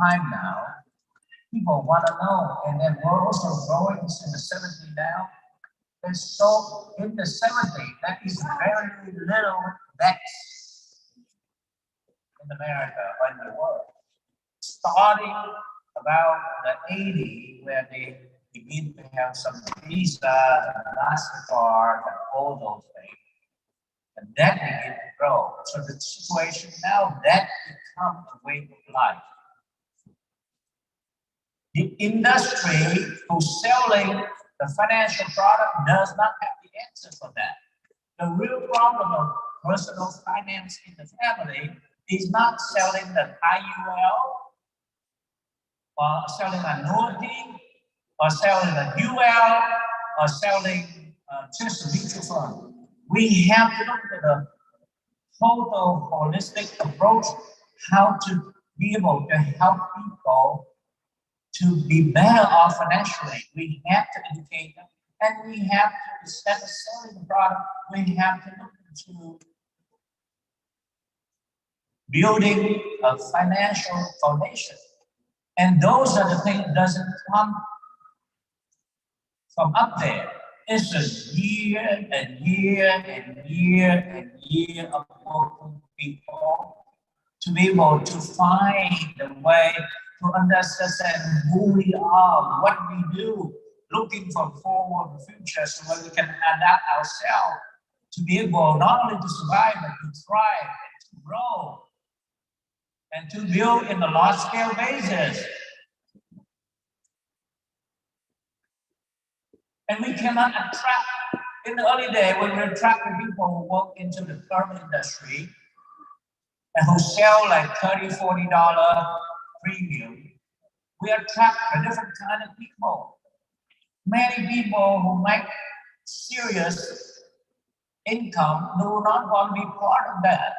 time now. People want to know, and then we're also growing in the 70s now. And so in the 70s, that is very little debts in America or in the world. Starting about the 80s, where they begin to have some Visa, MasterCard, and all those things. And that begin to grow. So the situation now, that becomes a way of life. The industry who's selling the financial product does not have the answer for that. The real problem of personal finance in the family is not selling the IUL or selling annuity or selling a UL or selling just a mutual fund. We have to look at the total holistic approach, how to be able to help people to be better off financially. We have to educate them, and we have to, instead of selling the product, we have to look into building a financial foundation. And those are the things that doesn't come from up there. It's just year and year and year and year of working people to be able to find a way to understand who we are, what we do, looking for forward future so that we can adapt ourselves to be able not only to survive but to thrive and to grow and to build in a large scale basis. And we cannot attract, in the early day, when we attract the people who work into the firm industry and who sell like $30, $40 premium, we attract a different kind of people. Many people who make serious income do not want to be part of that.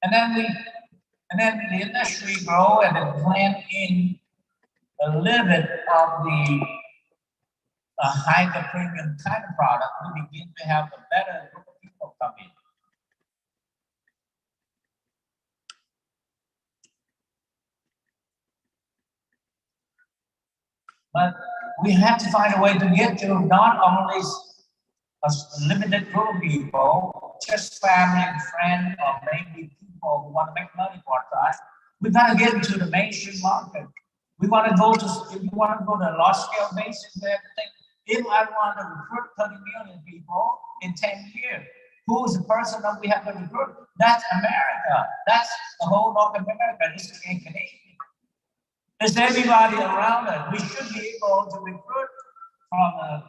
And then the industry grow and then plant in a little bit of the higher premium kind of product, we begin to have a better group of people come in. But we have to find a way to get to not only a limited group of people, just family and friends, or maybe people who want to make money part-time. We got to get into the mainstream market. We want to go to, if you want to go to a large scale basis, we have to think, if I want to recruit 30 million people in 10 years, who's the person that we have to recruit? That's America. That's the whole North America. This is Canadian. It's everybody around us. We should be able to recruit from the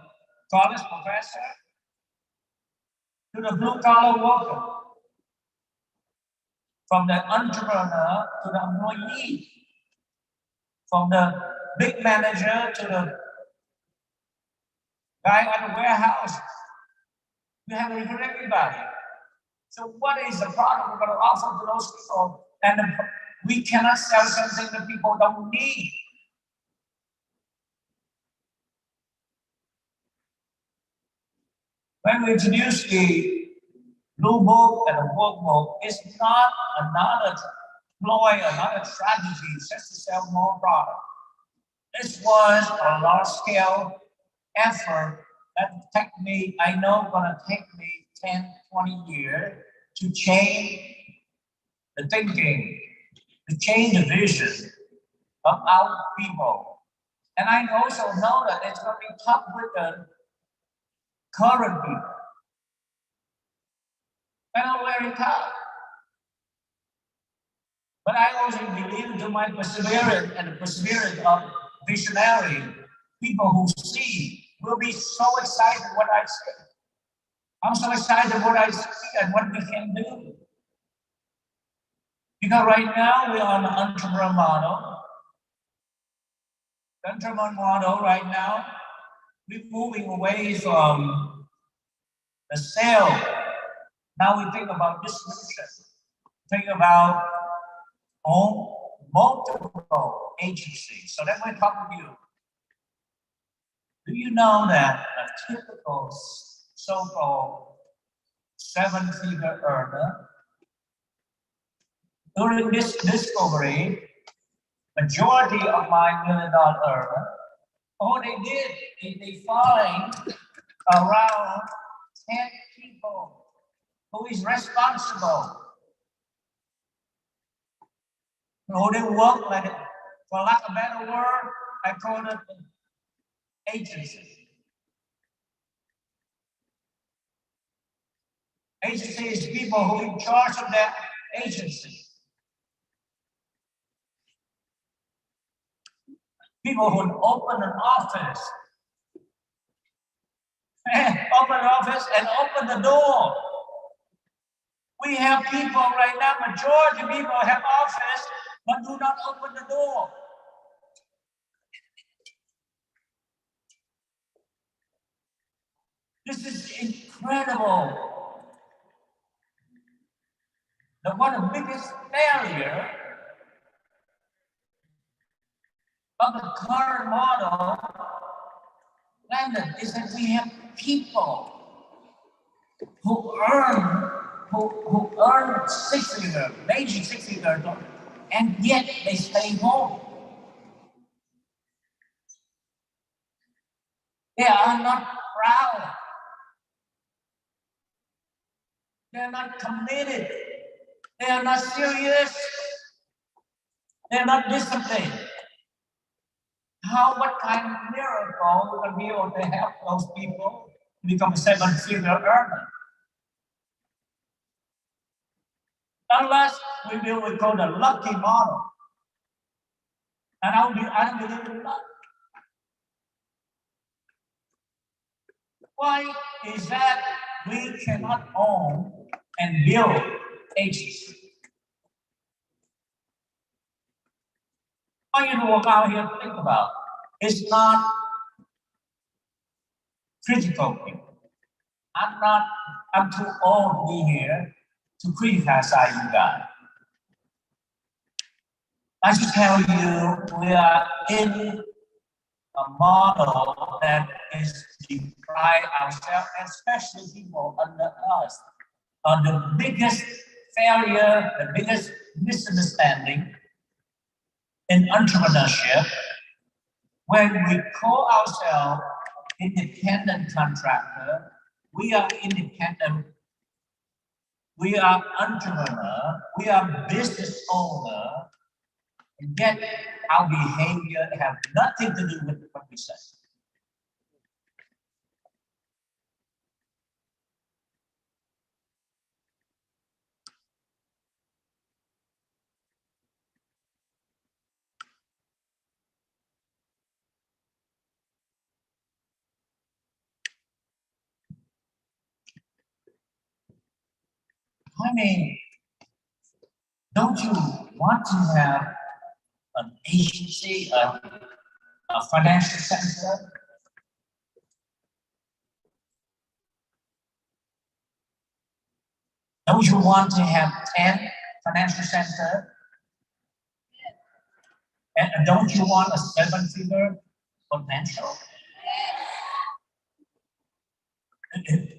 college professor to the blue collar worker, from the entrepreneur to the employee, from the big manager to the guy at the warehouse. We have to recruit everybody. So what is the product we're going to offer to those people? And we cannot sell something that people don't need. When we introduce the blue book and the workbook, it's not another ploy, another strategy just to sell more product. This was a large scale effort that take me, I know gonna take me 10, 20 years to change the thinking, to change the vision of our people. And I also know that it's gonna be tough with the current people. And I'm very tough. But I also believe to my perseverance and the perseverance of visionary people who see will be so excited what I see. I'm so excited what I see and what we can do. Because right now we're on the entrepreneur model. The entrepreneur model right now, we're moving away from the sale. Now we think about distribution. Think about multiple agencies. So then we're talking to you. Do you know that a typical so-called seven-figure earner, during this discovery, majority of my million-dollar earner, all they did is they find around 10 people who is responsible. So they work like, for lack of a better word, I call it an agency. Agency is people who are in charge of that agency. People who open an office, and open the door. We have people right now, majority of people have office, but do not open the door. This is incredible. One of the biggest failure of the current model, Landon, is that we have people who earn six-figure, major six-figure, and yet they stay home. They are not proud. They are not committed. They are not serious. They are not disciplined. What kind of miracle will be able to help those people to become a seven-figure earner? Unless we will call the lucky model. And I don't believe in luck. Why is that we cannot own and build agency? I want you to walk out here and think about it. It's not critical people. I'm too old to be here to criticize you guys. I should tell you, we are in a model that is deprive ourselves, especially people under us, on the biggest failure, the biggest misunderstanding in entrepreneurship, when we call ourselves independent contractor, we are independent, we are entrepreneur, we are business owner, and yet our behavior have nothing to do with what we say. I mean, don't you want to have an agency, a financial center? Don't you want to have 10 financial centers? And don't you want a seven-figure potential?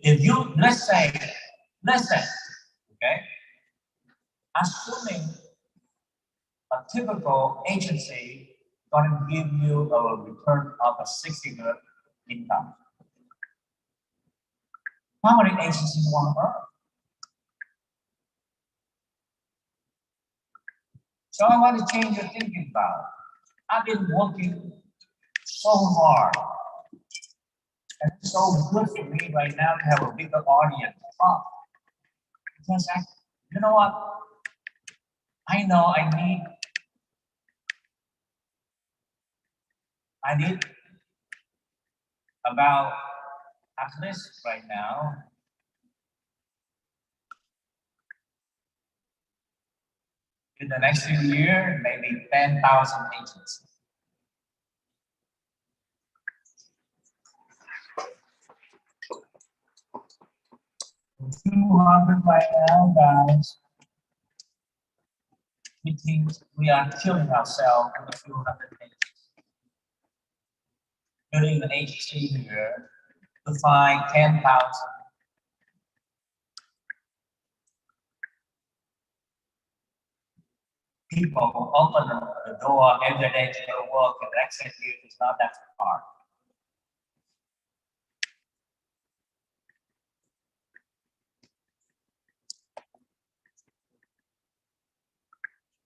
If you, let's say, okay, assuming a typical agency going to give you a return of a six-figure income, how many agencies you want to earn? So I want to change your thinking about it. I've been working so hard, and it's so good for me right now to have a bigger audience. Because you know what? I know I need about, at least right now, in the next few years, maybe 10,000 agents. A few hundred right now, guys. We think we are killing ourselves with a few hundred agents. Building an agency here to find 10,000. People who open the door every day to go to work and execute is not that hard.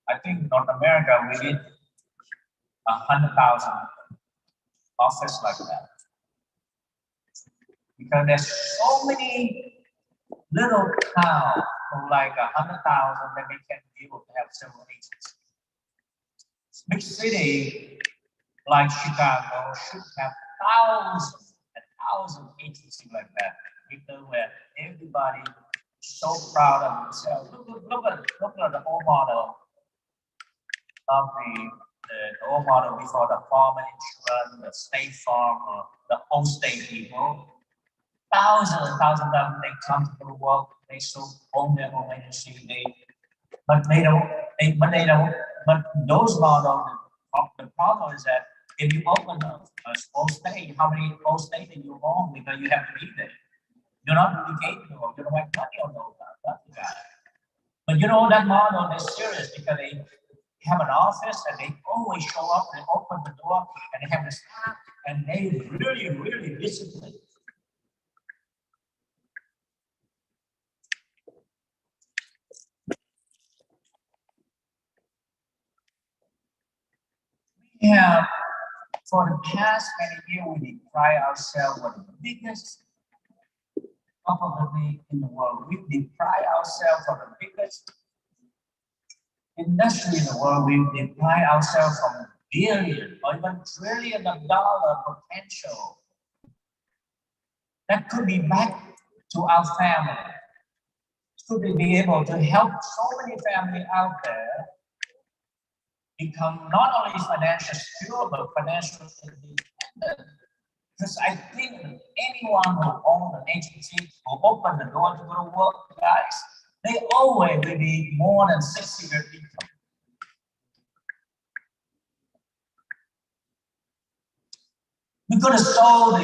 I think North America, we need 100,000 offices like that. Because there's so many little towns from like 100,000 that they can be able to have several agencies. Big city, like Chicago should have thousands and thousands of agencies like that. Because where everybody is so proud of themselves. Look at the old model of the old model before the farm insurance, the state farm, or the home state people. Thousands and thousands of them, they come to work, they still own their own agency, but they don't, but those models, the problem is that if you open a small state, how many small states do you own? Because you have to be there. You're not really capable, you don't have money on those, that's but you know that model is serious because they have an office and they always show up and open the door and they have the staff and they really disciplined. We have, for the past many years, we deprive ourselves of the biggest opportunity in the world. We deprive ourselves of the biggest industry in the world. We deprive ourselves from billion or even trillion of dollar potential that could be back to our family. Could be able to help so many families out there become not only financially secure but financially independent. Because I think anyone who owns an agency who open the door to go to work, guys, they always will be more than 6 figure income. We're going to solve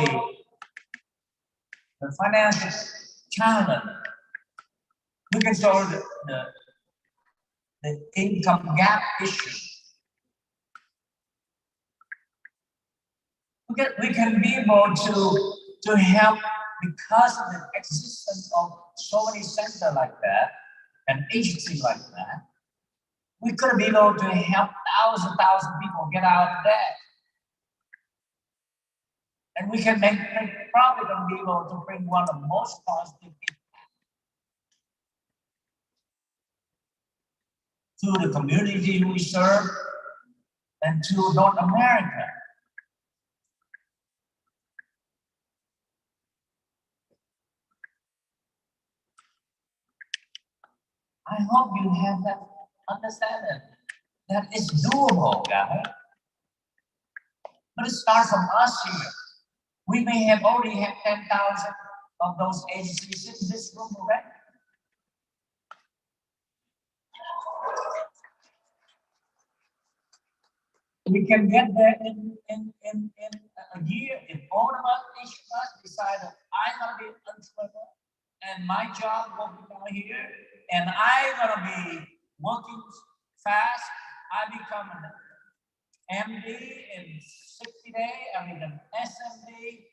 the financial challenge. We can solve the income gap issue. We can be able to help because of the existence of so many centers like that and agencies like that. We could be able to help thousands people get out of debt. And we can probably going to be able to bring one of the most positive to the community we serve and to North America. I hope you have that understanding that it's doable, guys. But it starts from us here. We may have already had 10,000 of those agencies in this room already. We can get there in a year if all of us, each of us decide that I'm gonna be an entrepreneur and my job will be down here and I'm gonna be working fast. I become an MD in 60 days, I mean an SMD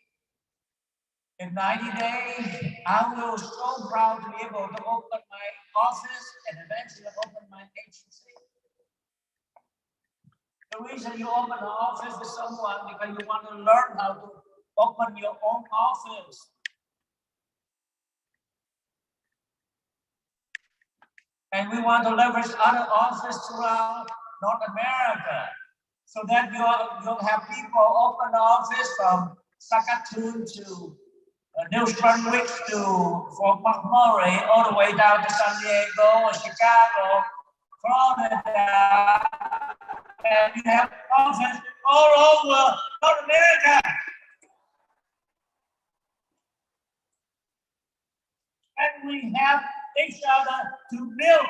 in 90 days. I will so proud to be able to open my office and eventually open my agency. The reason you open an office with someone because you want to learn how to open your own office. And we want to leverage other offices throughout North America so that you'll have people open the office from Saskatoon to New Brunswick to Fort McMurray, all the way down to San Diego or Chicago, Florida. And we have offices all over North America. And we have each other to build.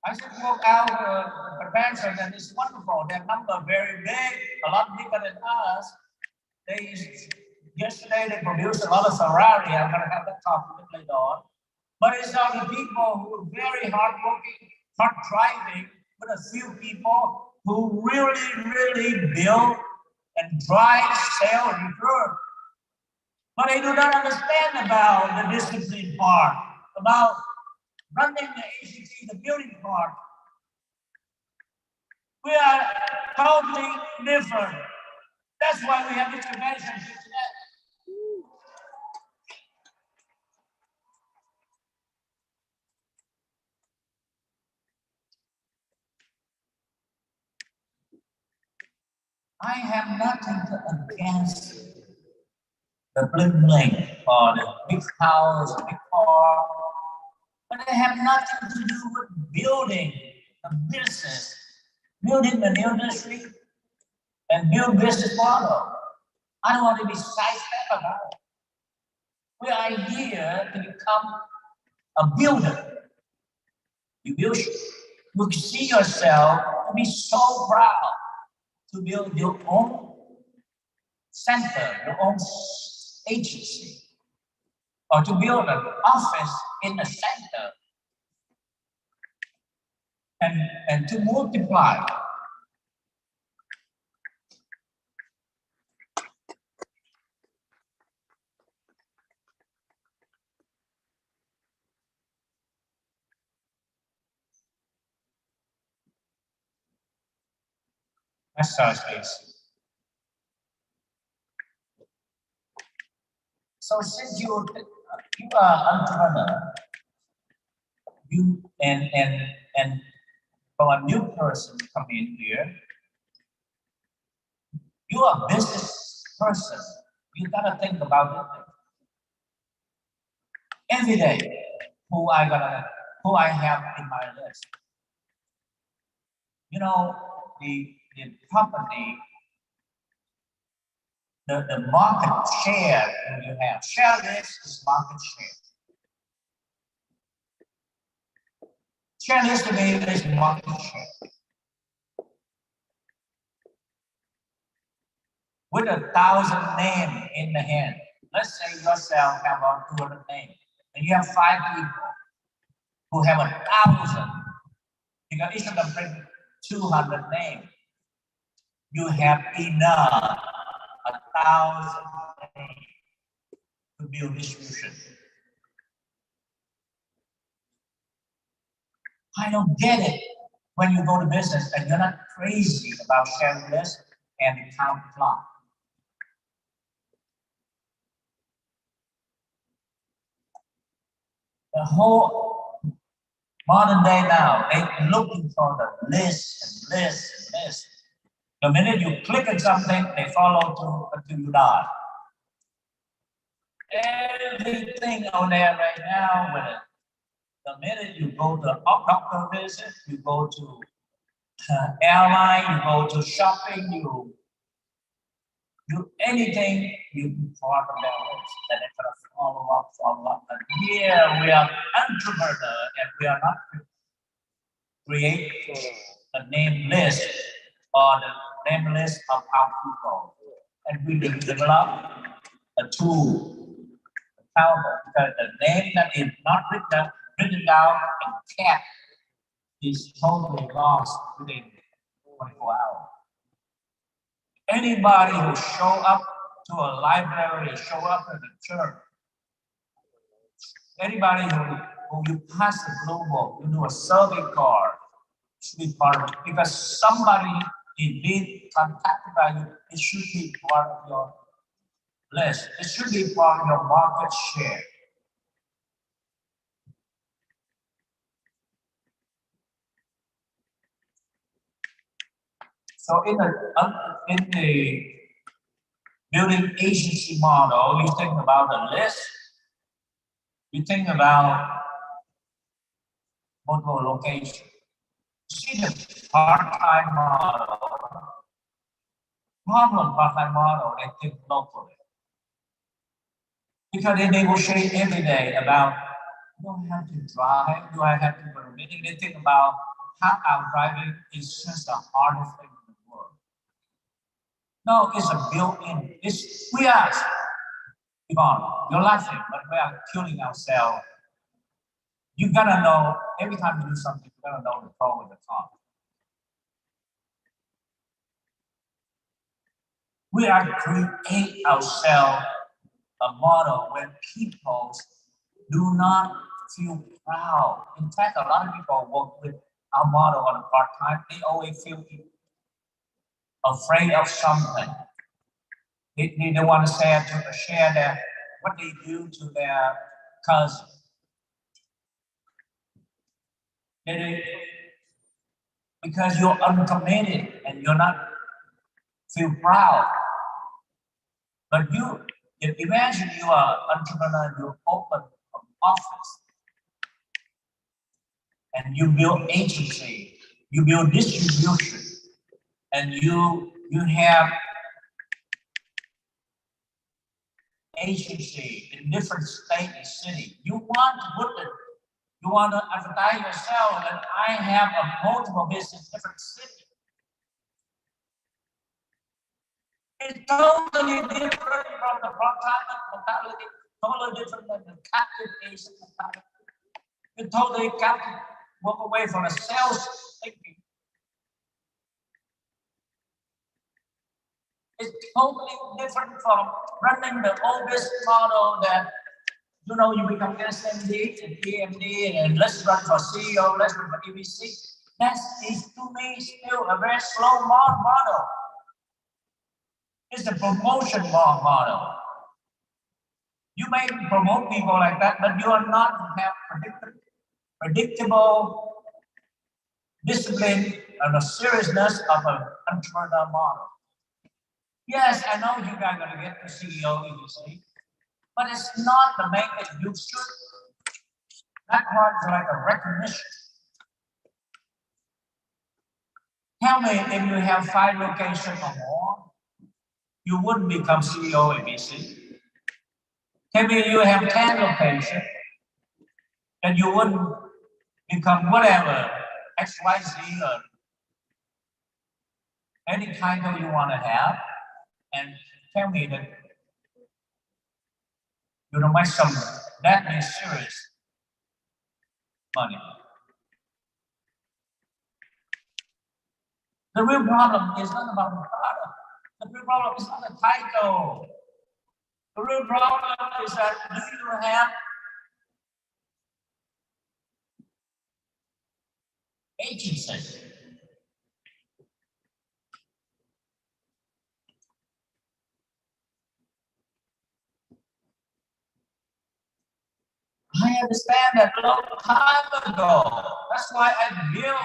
I should work out the prevention, and it's wonderful. Their number very big, a lot bigger than us. Yesterday they produced a lot of Ferrari. I'm gonna have that talk later on. But it's all the people who are very hardworking, hard driving, but a few people who really build and drive, sell, and return. But they do not understand about the discipline part, about running the agency, the building part. We are totally different. That's why we have this convention today. I have nothing against the bling bling or the big house, big car, but they have nothing to do with building a business, building an industry, and build business model. I don't want to be sidestepped about it. We are here to become a builder. You can see yourself to be so proud to build your own center, your own agency, or to build an office in a center and to multiply. Next slide, please. So since you are entrepreneur, you and for a new person come in here, you are a business person. You gotta think about it every day. Who I have in my list. You know, the company, the market share that you have. Share list is market share. Share list to me is market share. With 1,000 names in the hand, let's say yourself have about 200 names, and you have 5 people who have 1,000. Because each of them bring 200 names. You have enough 1,000 names to build distribution. I don't get it when you go to business and you're not crazy about sharing list and count clock. The whole modern day now, they're looking for the list and list and list. The minute you click on something, they follow through until you die. Everything on there right now, with the minute you go to a doctor visit, you go to airline, you go to shopping, you do anything, you be part of that list. And it's going to follow up. And here we are entrepreneur, and we are not create a name list or the name list of our people. And we develop a tool, a counter, because the name that is not written down and kept is totally lost within 24 hours. Anybody who show up to a library, show up at a church, anybody who you pass the blue book, you do a survey card, should be part of it. Because somebody is being contacted by you, it should be part of your list. It should be part of your market share. So in the building agency model, you think about a list, you think about multiple locations. See the part-time model, part-time model, they think locally. Because they negotiate every day about, do I have to drive? Do I have to go to a meeting? They think about how our driving is just the hardest thing in the world. No, it's a built-in. We are, Yvonne, you're laughing, but we are killing ourselves. You gotta know, every time you do something, you gotta know the pro and the con. We are create ourselves a model where people do not feel proud. In fact, a lot of people work with our model on a part-time, they always feel afraid of something. They don't want to share their, what they do to their cousin. Because you're uncommitted and you're not feel proud. But imagine you are an entrepreneur, you open an office, and you build agency, you build distribution, and you have agency in different state and city. You want to put it, you want to advertise yourself that I have a multiple business in different cities. It's totally different from the part-time mentality, totally different than the captive agent mentality. It's totally captive, walk away from the sales thinking. It's totally different from running the old business model that, you become SMD and PMD and let's run for CEO, let's run for EVC. That is to me still a very slow model. It's a promotion model. You may promote people like that, but you are not have predictable discipline and the seriousness of an entrepreneur model. Yes, I know you guys are going to get the CEO easily, but it's not the main thing. You should, that part is like a recognition. Tell me if you have 5 locations or more, you wouldn't become CEO ABC. Tell me you have 10 locations, and you wouldn't become whatever, XYZ or any title you want to have, and tell me that you don't make some that means serious money. The real problem is not about the product. The real problem is not the title. The real problem is that do you have agency? I understand that a long time ago. That's why I built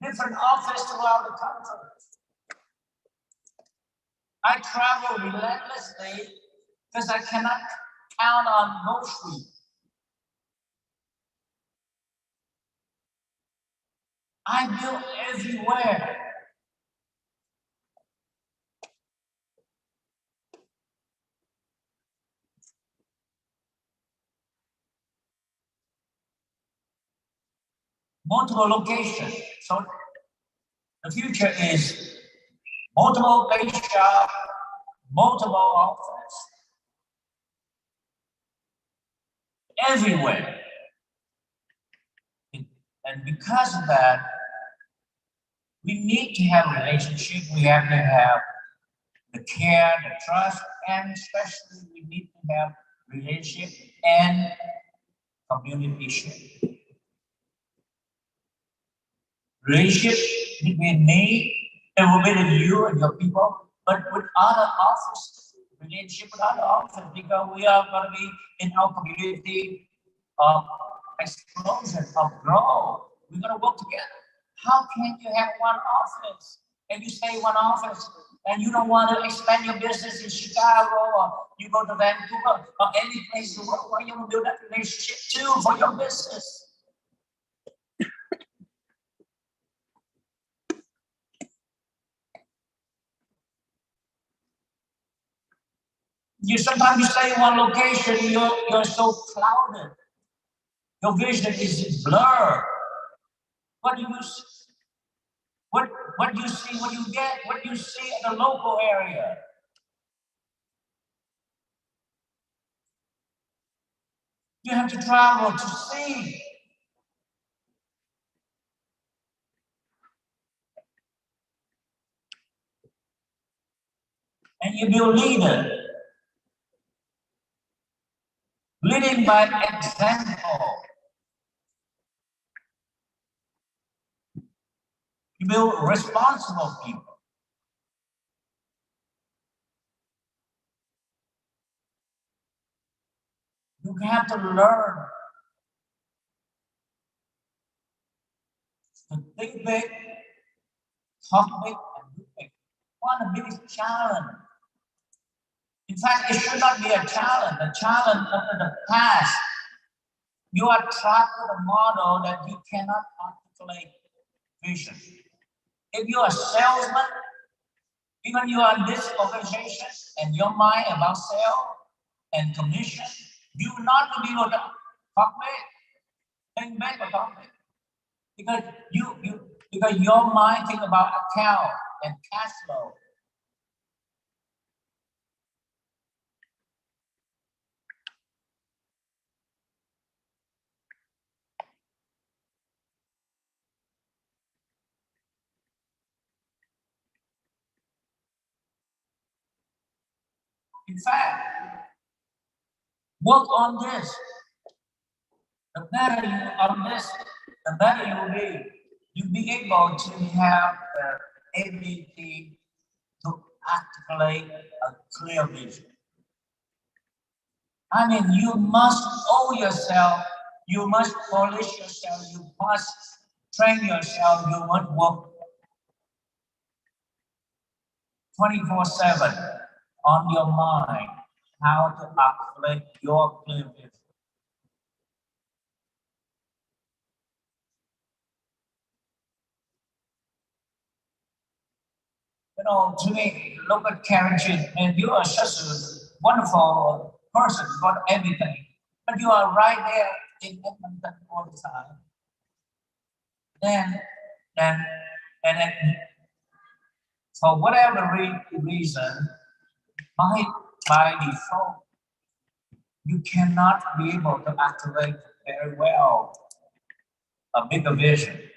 different offices throughout the country. I travel relentlessly because I cannot count on grocery. I built everywhere. Multiple locations. So the future is multiple base shop, multiple office, everywhere. And because of that, we need to have a relationship. We have to have the care, the trust, and especially we need to have relationship and communication. Relationship between me and between you and your people, but with other offices, relationship with other offices, because we are going to be in our community of explosion, of growth. We're going to work together. How can you have one office and you stay one office and you don't want to expand your business in Chicago or you go to Vancouver or any place in the world? Why you want to build that relationship too for your business? Sometimes you stay in one location, you're so clouded. Your vision is blurred. What do you see? What do you see? What do you get? What do you see in the local area? You have to travel to see. And you be a leader. Leading by example. You build responsible people. You have to learn to think big, talk big, and One of the biggest challenge. In fact, it should not be a challenge. The challenge of the past. You are trapped with a model that you cannot articulate vision. If you are a salesman, even you are in this organization and your mind about sale and commission, you will not be able to talk back, think back or talk back. Because because your mind think about account and cash flow. In fact, work on this. The better you on this, the better you will be. You'll be able to have the ability to articulate a clear vision. I mean, you must owe yourself, you must polish yourself, you must train yourself, you must work 24/7 on your mind, how to articulate your clear vision. You know, to me, look at Karen Chin, and you are such a wonderful person, got everything. But you are right there in Edmonton all the time. Then, and then, for whatever reason, by default, you cannot be able to activate very well a bigger vision.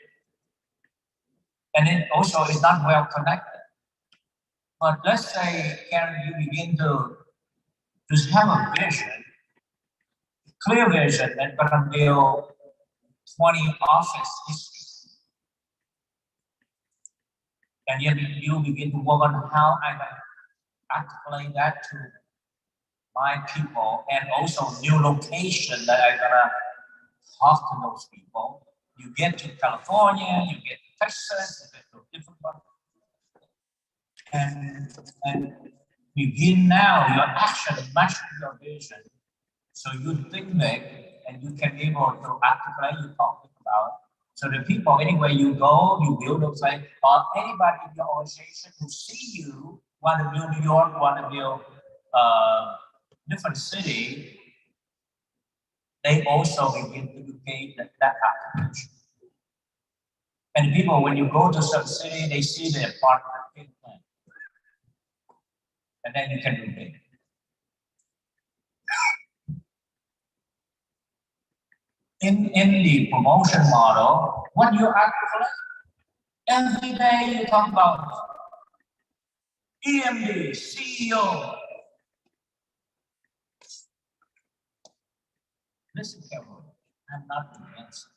And it also is not well connected. But let's say, Karen, you begin to have a vision, clear vision that gonna build 20 offices. And yet you begin to work on how I can articulate that to my people and also new location that I'm gonna talk to those people. You get to California, you get to Texas, you get to different ones. And begin now your action match your vision. So you think big and you can be able to articulate you talking about. So the people, anywhere you go, you build those things, or anybody in your organization who see you, want to build New York, want to build different city, they also begin to educate that application. And people, when you go to some city, they see the apartment plan. And then you can do it. In the promotion model, what you articulate, every day you talk about EMD, CEO. Listen carefully, I'm not against it.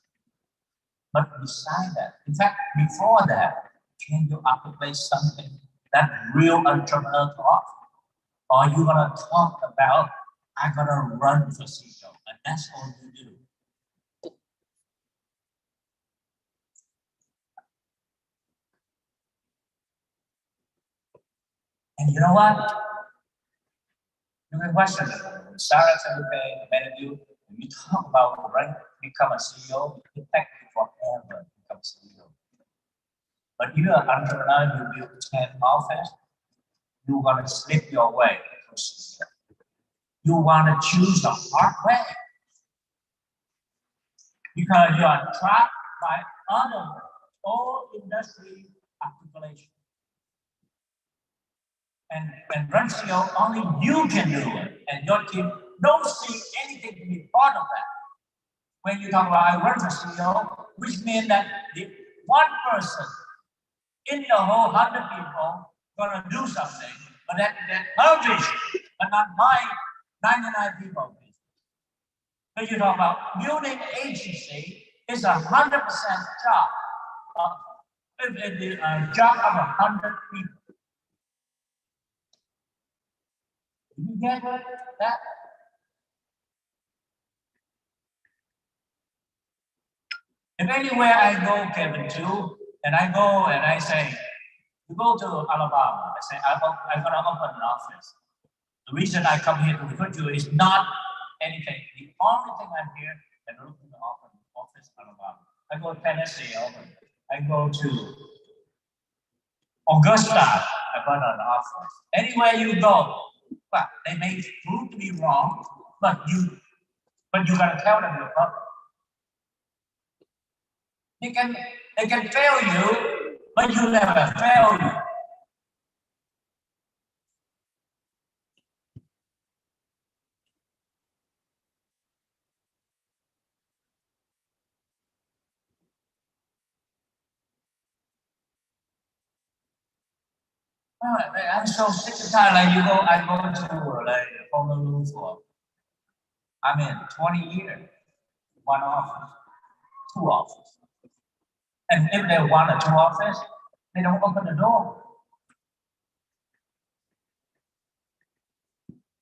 But beside that, in fact, before that, can you articulate something that real entrepreneur talk? Or you gonna talk about, I'm gonna run for CEO, and that's all you do. And you know what? You can question it. Sarah said, okay, many of you, when you talk about right, become a CEO, it takes you forever to become CEO. But you're an entrepreneur, you build 10 office, you're gonna slip your way to CEO. You wanna choose the hard way because you are trapped by other all industry articulation. And run CEO, only you can do it, and your team don't see anything to be part of that. When you talk about I run for CEO, which means that the one person in the whole 100 people gonna do something, but that her vision, but not my 99 people vision. When you talk about building agency, is 100% job, the job of 100 people. You get that? If anywhere I go, Kevin, too, and I go and I say, You go to Alabama, I say, I'm going to open an office. The reason I come here to recruit you is not anything. The only thing I'm here and looking to open an office in Alabama. I go to Tennessee, open. I go to Augusta, I open an office. Anywhere you go, but they may prove to be wrong, but you gotta tell them your problem. They can fail you, but you never fail you. I'm so sick and tired. Like I go to like Honolulu for, 20 years, one office, two offices. And if they want a two office, they don't open the door.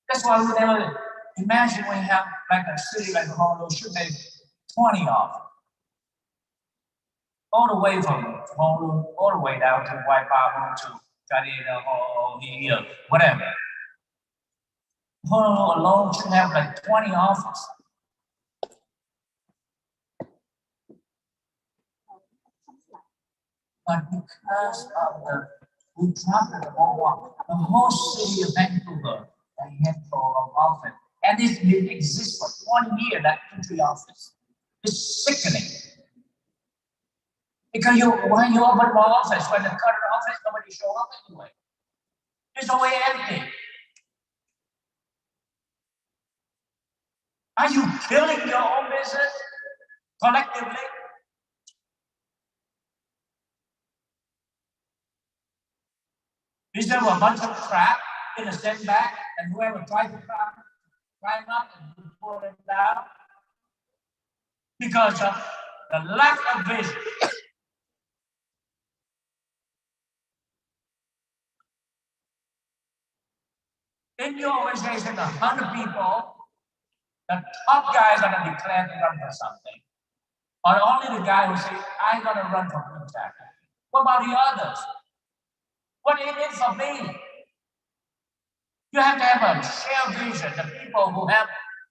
That's why we never imagine we have like a city like Honolulu should have 20 offices. All the way from Honolulu, all the way down to Waipahu to Gardena or here, whatever. Honolulu alone should have like 20 offices. But because of the we traveled the whole city of Vancouver, a handful of office, and it's been exist for 20 years, that entry office. It's sickening. Because when you open one office, when the current office, nobody show up anyway. It's always empty. Are you killing your own business collectively? Is there a bunch of crap in a sandbag and whoever tries to climb up and pull it down? Because of the lack of vision. In your organization, 100 people, the top guy is going to declare to run for something. Or only the guy who says, I'm going to run for Quintac. What about the others? What is it for me? You have to have a shared vision. The people who have,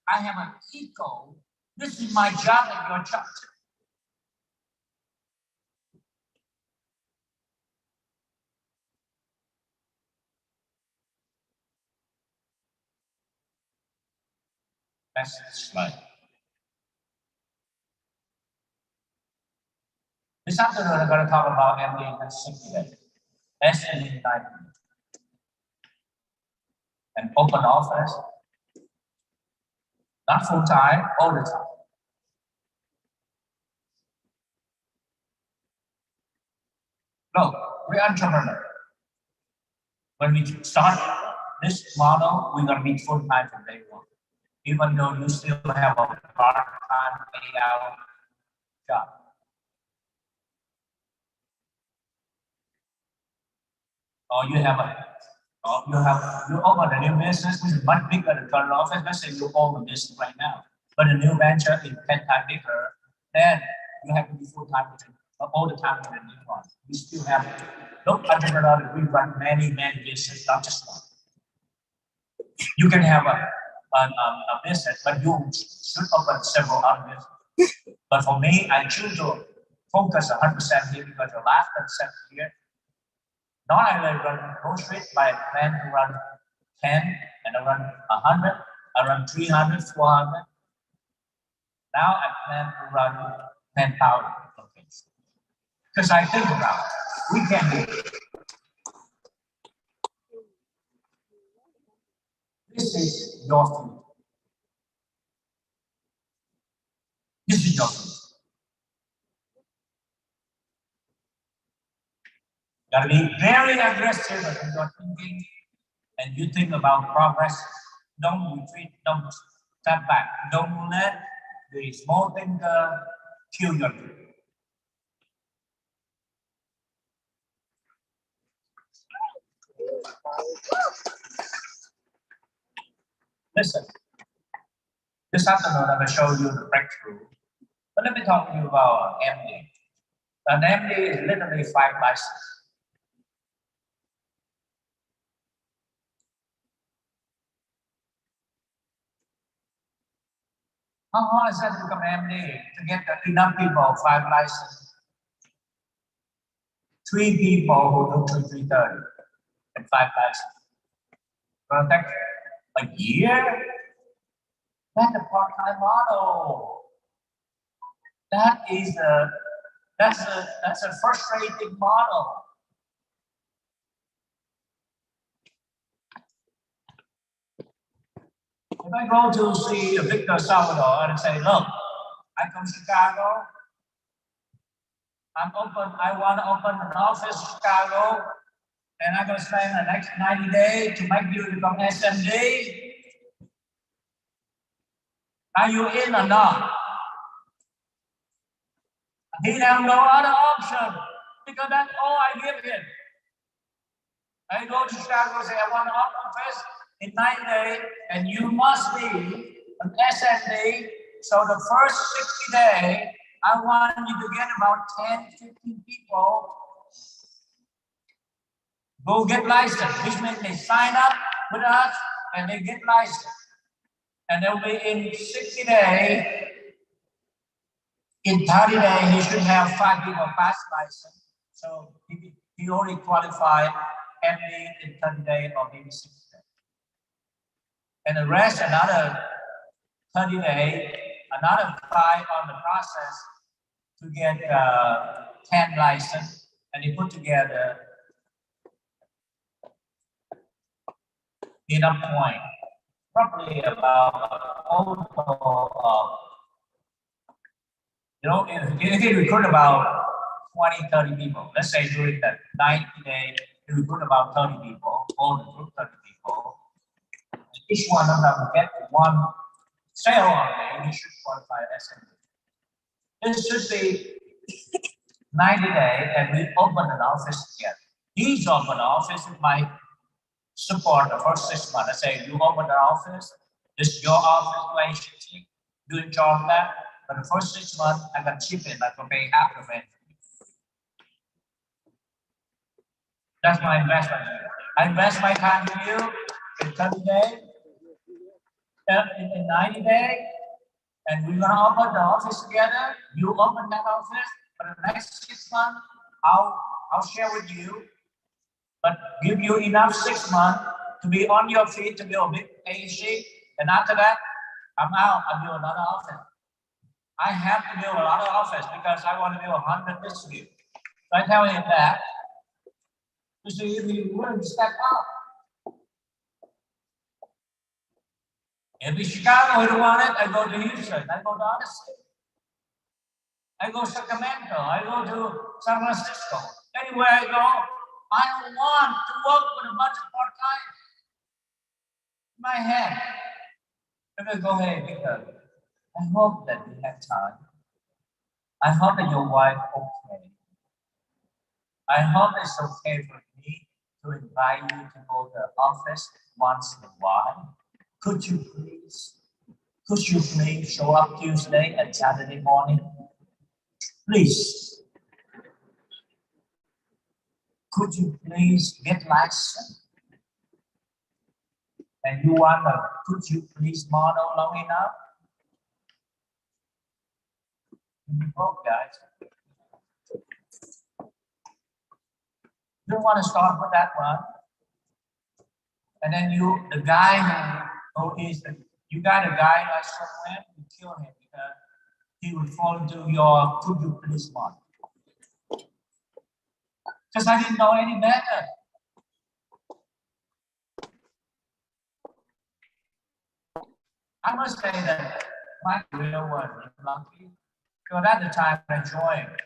I have an ego. This is my job and your job. That's the slide. This afternoon, I'm going to talk about MD and simulation. That's an enlightenment. An open office, not full time, all the time. Look, we're entrepreneurs. When we start this model, we're going to be full time from day one, even though you still have a part-time payout job. Or you open a new business which is much bigger than the current office. Let's say you own a business right now, but a new venture is 10 times bigger. Then you have to be full time all the time with a new one. You still have look entrepreneurs. We run many businesses, not just one. You can have a business, but you should open several other businesses. But for me, I choose to focus 100% here because the last 10% here. Not I run groceries, but I plan to run 10 and I run 100, I run 300, 400. Now I plan to run 10,000 locations. Because I think about it, we can do it. This is your future. This is your future. You gotta be very aggressive in your thinking, and you think about progress. Don't retreat, don't step back. Don't let the small thing kill your dream. Listen, this afternoon I'm going to show you the breakthrough. But let me talk to you about MD. An MD is literally 5 licenses. How hard is that to become MD? To get enough people, 5 licenses. 3 people who do 330 and 5 licenses. Gonna take a year? That's a part-time model. That's a frustrating model. If I go to see Victor Salvador and say, look, I come to Chicago, I want to open an office in Chicago, and I'm going to spend the next 90 days to make you become SMD. Are you in or not? He have no other option because that's all I give him. I go to Chicago and say, I want an office in 90 days, and you must be an SMD. So the first 60 days, I want you to get about 10, 15 people who get licensed, which means they sign up with us and they get licensed. And they'll be in 60 days. In 30 days, he should have 5 people pass license. So he only qualified MD in 30 days or maybe 60 days. And the rest, another 30 days, another 5 on the process to get 10 license. And he put together enough point, probably about total of, if you recruit about 20, 30 people, let's say during that 90 days, you recruit about 30 people, or recruit 30 people, each one of them get one sale on day, you should qualify as SMD. This should be 90 days, and we open an office together. Each open office with my support the first 6 months. I say, you open the office, this is your office relationship, you enjoy that. For the first 6 months, I can chip in, I can pay half of it. That's my investment. I invest my time in you in 30 days, in 90 days, and we're gonna open the office together. You open that office for the next 6 months. I'll share with you, but give you enough 6 months to be on your feet to build a big AC, and after that, I'm out. I build another office. I have to build a lot of office because I want to build 100 this year. So I tell him that. You see, if he wouldn't step up. If it's Chicago, he don't want it, I go to Houston, I go to other states. I go to Sacramento, I go to San Francisco. Anywhere I go, I don't want to work with a bunch of part-time. My head. If I go, hey, Victor, I hope that you have time. I hope that your wife okay. I hope it's okay for me to invite you to go to the office once in a while. Could you please show up Tuesday and Saturday morning? Please. Could you please get licensed? And you want a could you please model long enough? You broke, guys. You don't want to start with that one. And then the guy you got a guy like somewhere, you kill him because he would fall into your could you please model. Because I didn't know any better. I must say that my career was lucky because at the time I joined.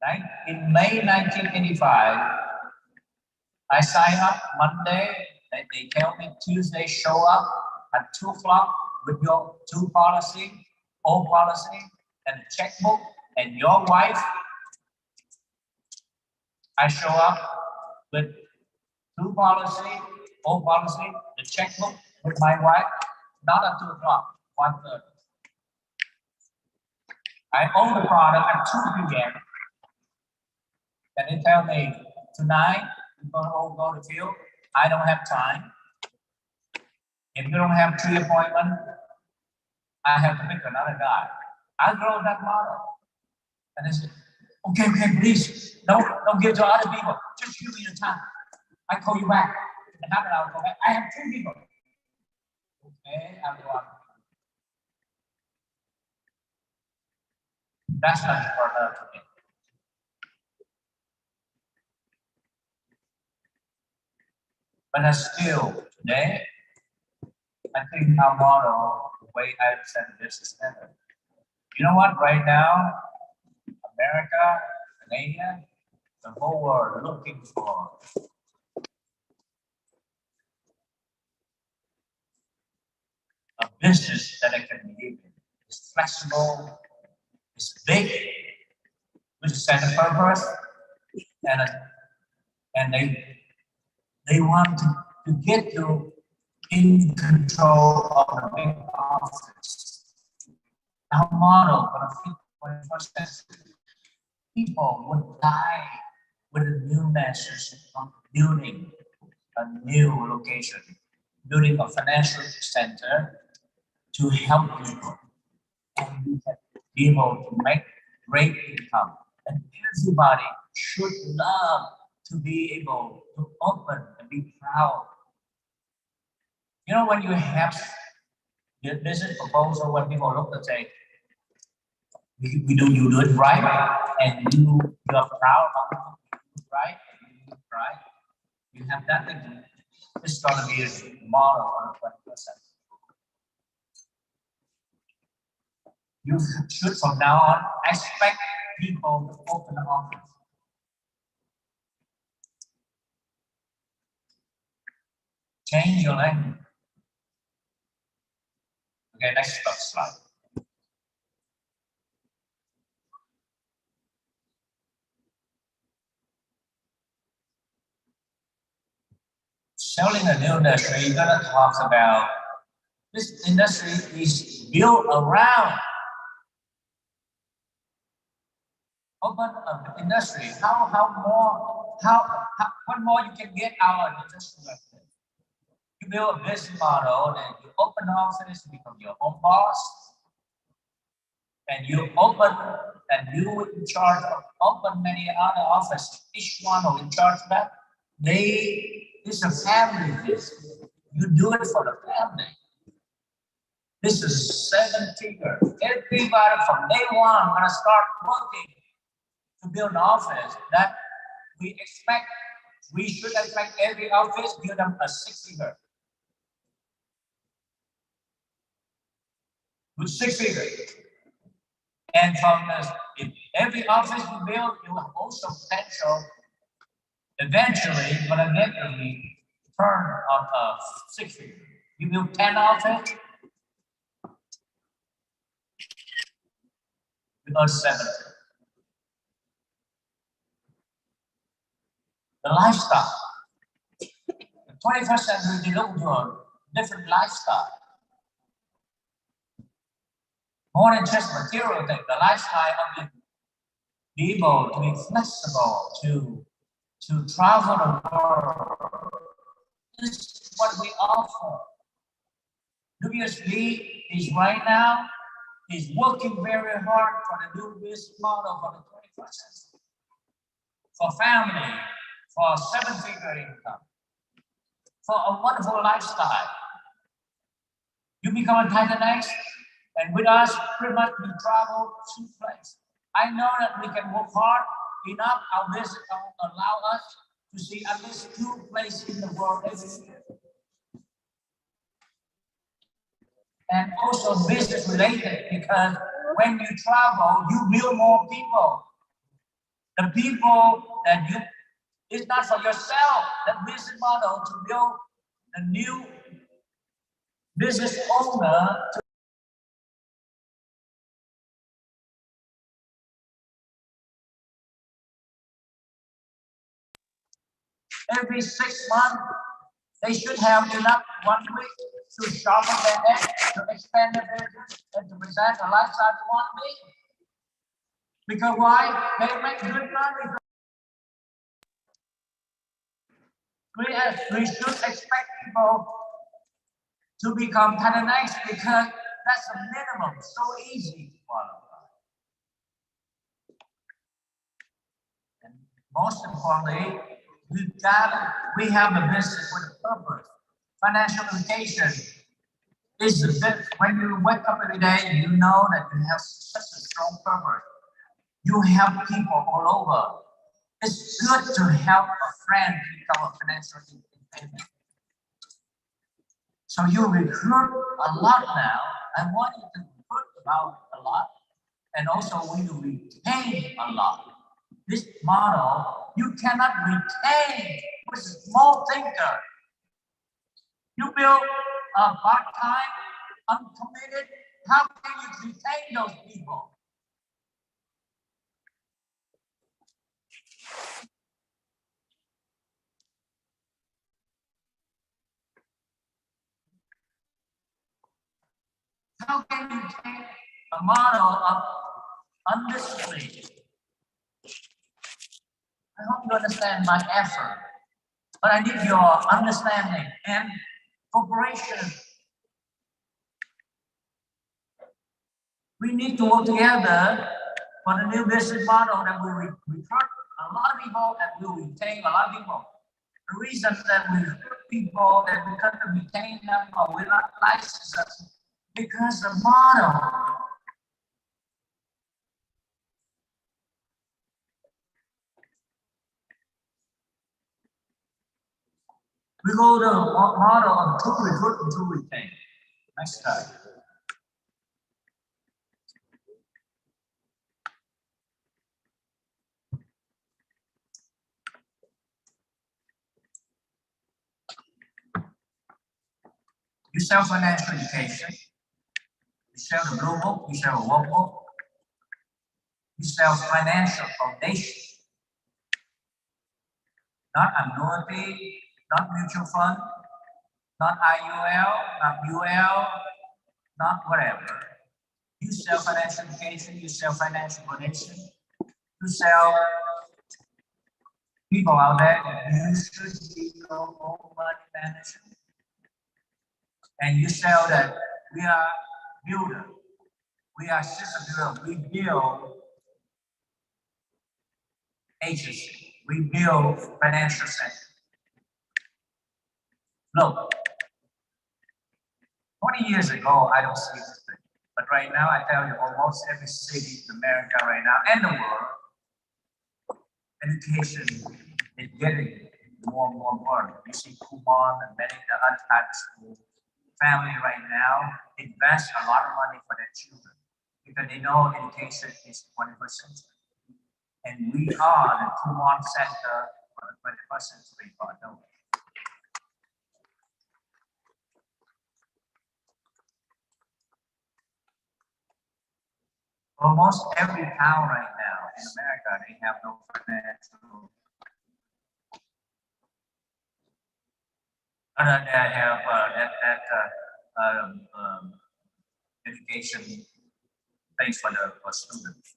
Right? In May 1985, I signed up Monday, and they tell me Tuesday show up at 2 o'clock with your 2 policy, old policy, and a checkbook, and your wife. I show up with 2 policy, old policy, the checkbook with my wife, not at 2 o'clock, 1:30. I own the product at 2 p.m. And they tell me, tonight, we're going to all go to field. I don't have time. If you don't have 3 appointments, I have to pick another guy. I grow that model. And I said, okay, please, don't give to other people. Just give me the time. I call you back. In half an hour, go back. I have 2 people. Okay, I'm going. That's not for her to me. But I still, today, I think our model, the way I understand this is better. You know what? Right now, America, Canada, the whole world are looking for a business that I can believe in. It's flexible, it's big, with a sense of purpose, and they want to get you in control of the big office. Our model for the 21st century, people would die with a new message of building a new location, building a financial center to help people and be able to make great income. And everybody should love to be able to open and be proud. You know, when you have the business proposal, when people look and say, you do it right, and you are proud of it, right? You do it right. You have that thing. It's going to be a model on 20%. You should from now on expect people to open the office. Change your language. Okay, next slide. Selling a new industry, you're gonna talk about this industry is built around open industry. What more you can get out of industry like this? You build a business model and you open the office, you become your own boss, and you open and you in charge of open many other offices. Each one who in charge of that, it's a family business. You do it for the family. This is 7-figure. Everybody from day one gonna start working to build an office that we should expect every office build them a 6-figure. With 6-figure. And from this, if every office you build, you will also potential eventually gonna get a return of a 6-figure. You build 10 offices, you earn 7. The lifestyle. The 21st century, they look to a different lifestyle. More than just material thing, the lifestyle of be able to be flexible, to travel the world. This is what we offer. WSB is right now working very hard for the new business model for the 21st century. For family, for 7-figure income, for a wonderful lifestyle. You become a Titanite, and with us, pretty much we travel to places. I know that we can work hard enough. Our business will allow us to see at least 2 places in the world every year. And also business related, because when you travel, you build more people. The people that it's not for yourself, the business model to build a new business owner to every 6 months, they should have enough 1 week to sharpen their head, to expand their business, and to present a lifestyle to 1 week. Because why? They make good money. We should expect people to become Titanites because That's a minimum, so easy to qualify. And most importantly, we have a business with a purpose. Financial education is the best. When you wake up every day, you know that you have such a strong purpose. You help people all over. It's good to help a friend become a financial independent. So you recruit a lot now. I want you to recruit about a lot, and also we retain a lot. This model, you cannot retain with a small thinker. You build a part-time, uncommitted, how can you retain those people? How can you take a model of undisciplined? I hope you understand my effort, but I need your understanding and cooperation. We need to work together for the new business model that will recruit a lot of people and will retain a lot of people. The reason that we recruit people that we can't retain them or we're not licensed because the model we go to the model of to recruit and to retain. Next time. You sell financial education, you sell the blue book, you sell a workbook, you sell financial foundation, not annuity, not mutual fund, not IUL, not UL, not whatever. You sell financial education, you sell financial foundation, you sell people out there that you should be your own money manager. And you sell that we are builder, we are system builder, we build agency, we build financial center. Look, 20 years ago, I don't see this thing. But right now, I tell you, almost every city in America right now and the world, education is getting more and more important. You see Kumon and many other types of schools. Family right now invest a lot of money for their children because they know education is 21st century. And we are the Kumon Center for the 21st century, God knows. Almost every town right now in America, they have no financial. Other than they have education things for the students.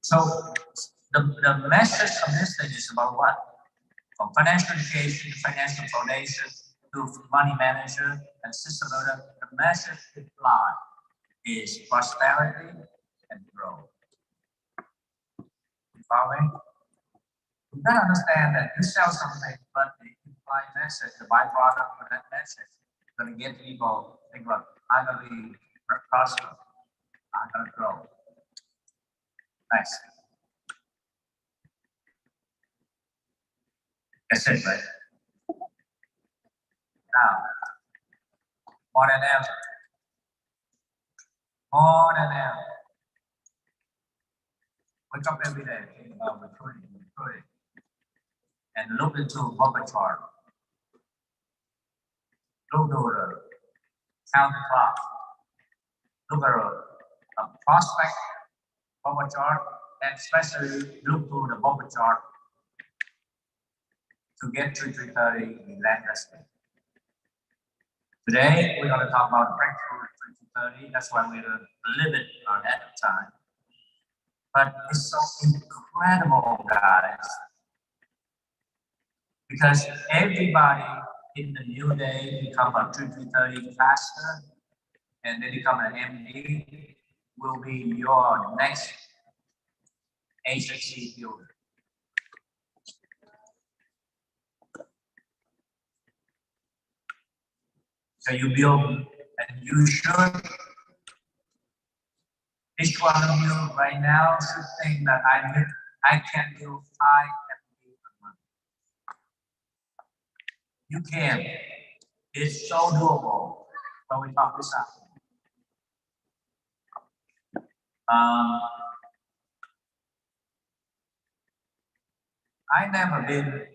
So the message of this thing is about what? From financial education to financial foundation to money manager and system owner, the message implied is prosperity and growth. You follow me? You gotta understand that you sell something, but the implied message, the byproduct of that message, is gonna get people think about, I'm gonna be prosperous, I'm gonna grow. Nice. That's it, right? Now, more than ever, wake up every day thinking about recruiting, and look into a bubble chart. Look to the count clock. Look at a prospect bubble chart, and especially look to the bubble chart to get to 330 relentlessly. Today, we're going to talk about breakthrough at 330. That's why we're a little bit ahead of time. But it's so incredible, guys, because everybody in the new day become a 330 faster and then become an MD will be your next agency builder. So you build, and you should, each one of you right now should think that I can build 5 MD a month. You can. It's so doable when we talk this out. I never been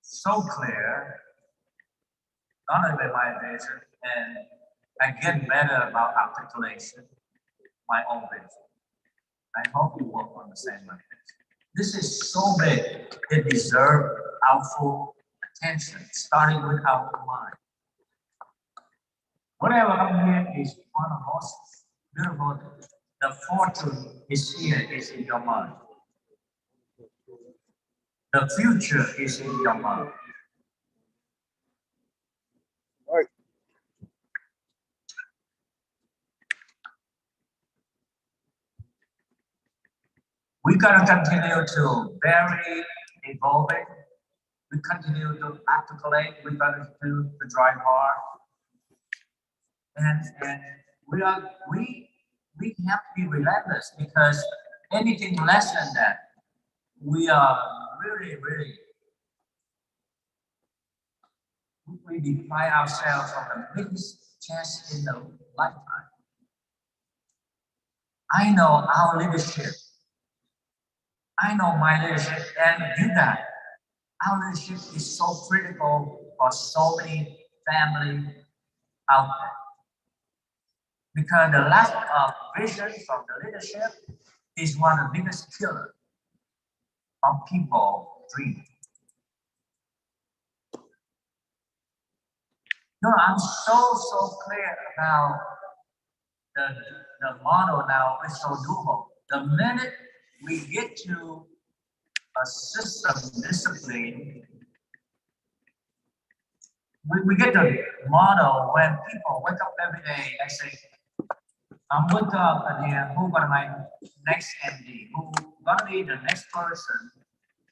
so clear, not only my vision, and I get better about articulation, my own vision. I hope you will understand my vision. This is so big, it deserves our full attention, starting with our mind. Whatever I'm here is one of the most beautiful. The fortune is here, is in your mind. The future is in your mind. Right. We gotta continue to very evolving. We continue to articulate. We gotta do the drive hard. And we have to be relentless, because anything less than that, we are really we define ourselves from the biggest chance in the lifetime. I know our leadership. I know my leadership, and you guys, our leadership is so critical for so many families out there. Because the lack of vision from the leadership is one of the biggest killers of people's dreams. You know, I'm so clear about the model now is so doable. The minute we get to a system discipline, we get the model when people wake up every day and say, I'm wake up and then who's gonna my next MD, who's gonna be the next person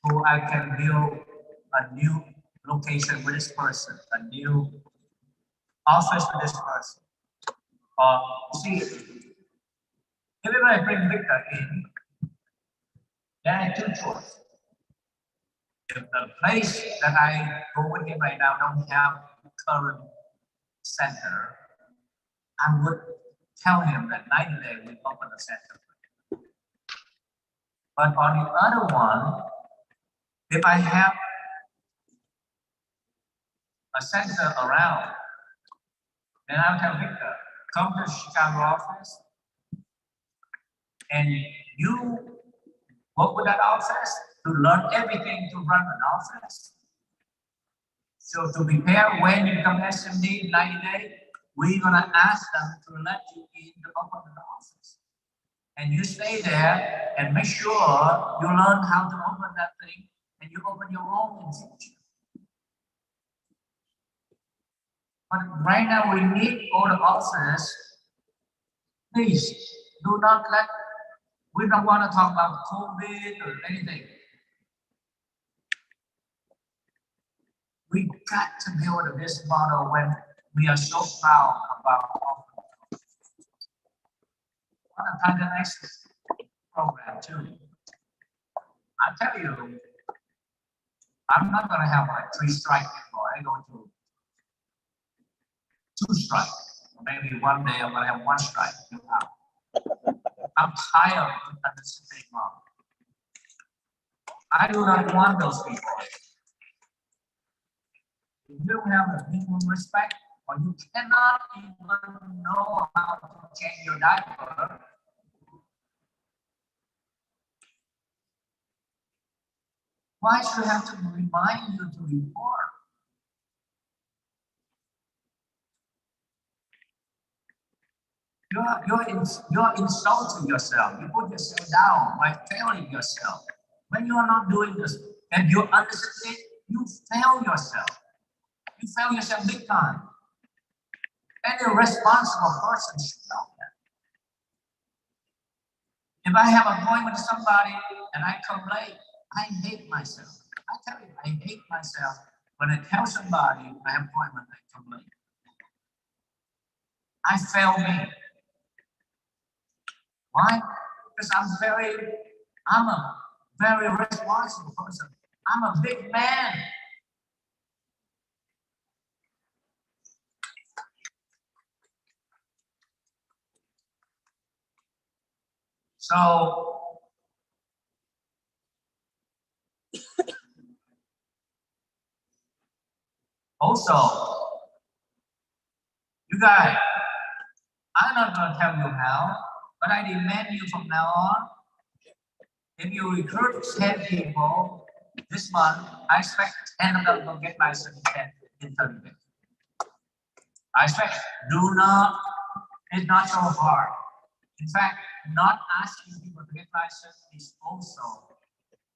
who I can build a new location with this person, a new office with this person. See, even when I bring Victor in, there are 2 choices. If the place that I go with him right now don't have current center, I would tell him that 90 days we open the center. But on the other one, if I have a center around, then I'll tell Victor, come to the Chicago office and you work with that office to learn everything to run an office. So to prepare when you become SMD in 90 days, we're gonna ask them to let you in to open the office. And you stay there and make sure you learn how to open that thing, and you open your own in future. But right now we need all the offices. Please do not let, we don't want to talk about COVID or anything. We got to build a business model when we are so proud about our on the next program too. I tell you, I'm not gonna have like 3 strikes anymore. I'm going to 2 strikes. Maybe one day I'm gonna have 1 strike. I'm tired of the same model. I do not want those people. If you don't have a minimum respect, or you cannot even know how to change your diaper, why should I have to remind you to report? You're insulting yourself. You put yourself down by failing yourself. When you are not doing this and you're undisciplined, you fail yourself. You fail yourself big time. Any responsible person should know that. If I have an appointment with somebody and I come late, I hate myself. I tell you, I hate myself when I tell somebody I have an appointment, I come late. I fail me. Why? Because I'm a very responsible person. I'm a big man. So also, you guys, I'm not going to tell you how, but I demand you from now on. If you recruit 10 people this month, I expect 10 of them will get license in 30 days. I expect it's not so hard. In fact, not asking people to get license is also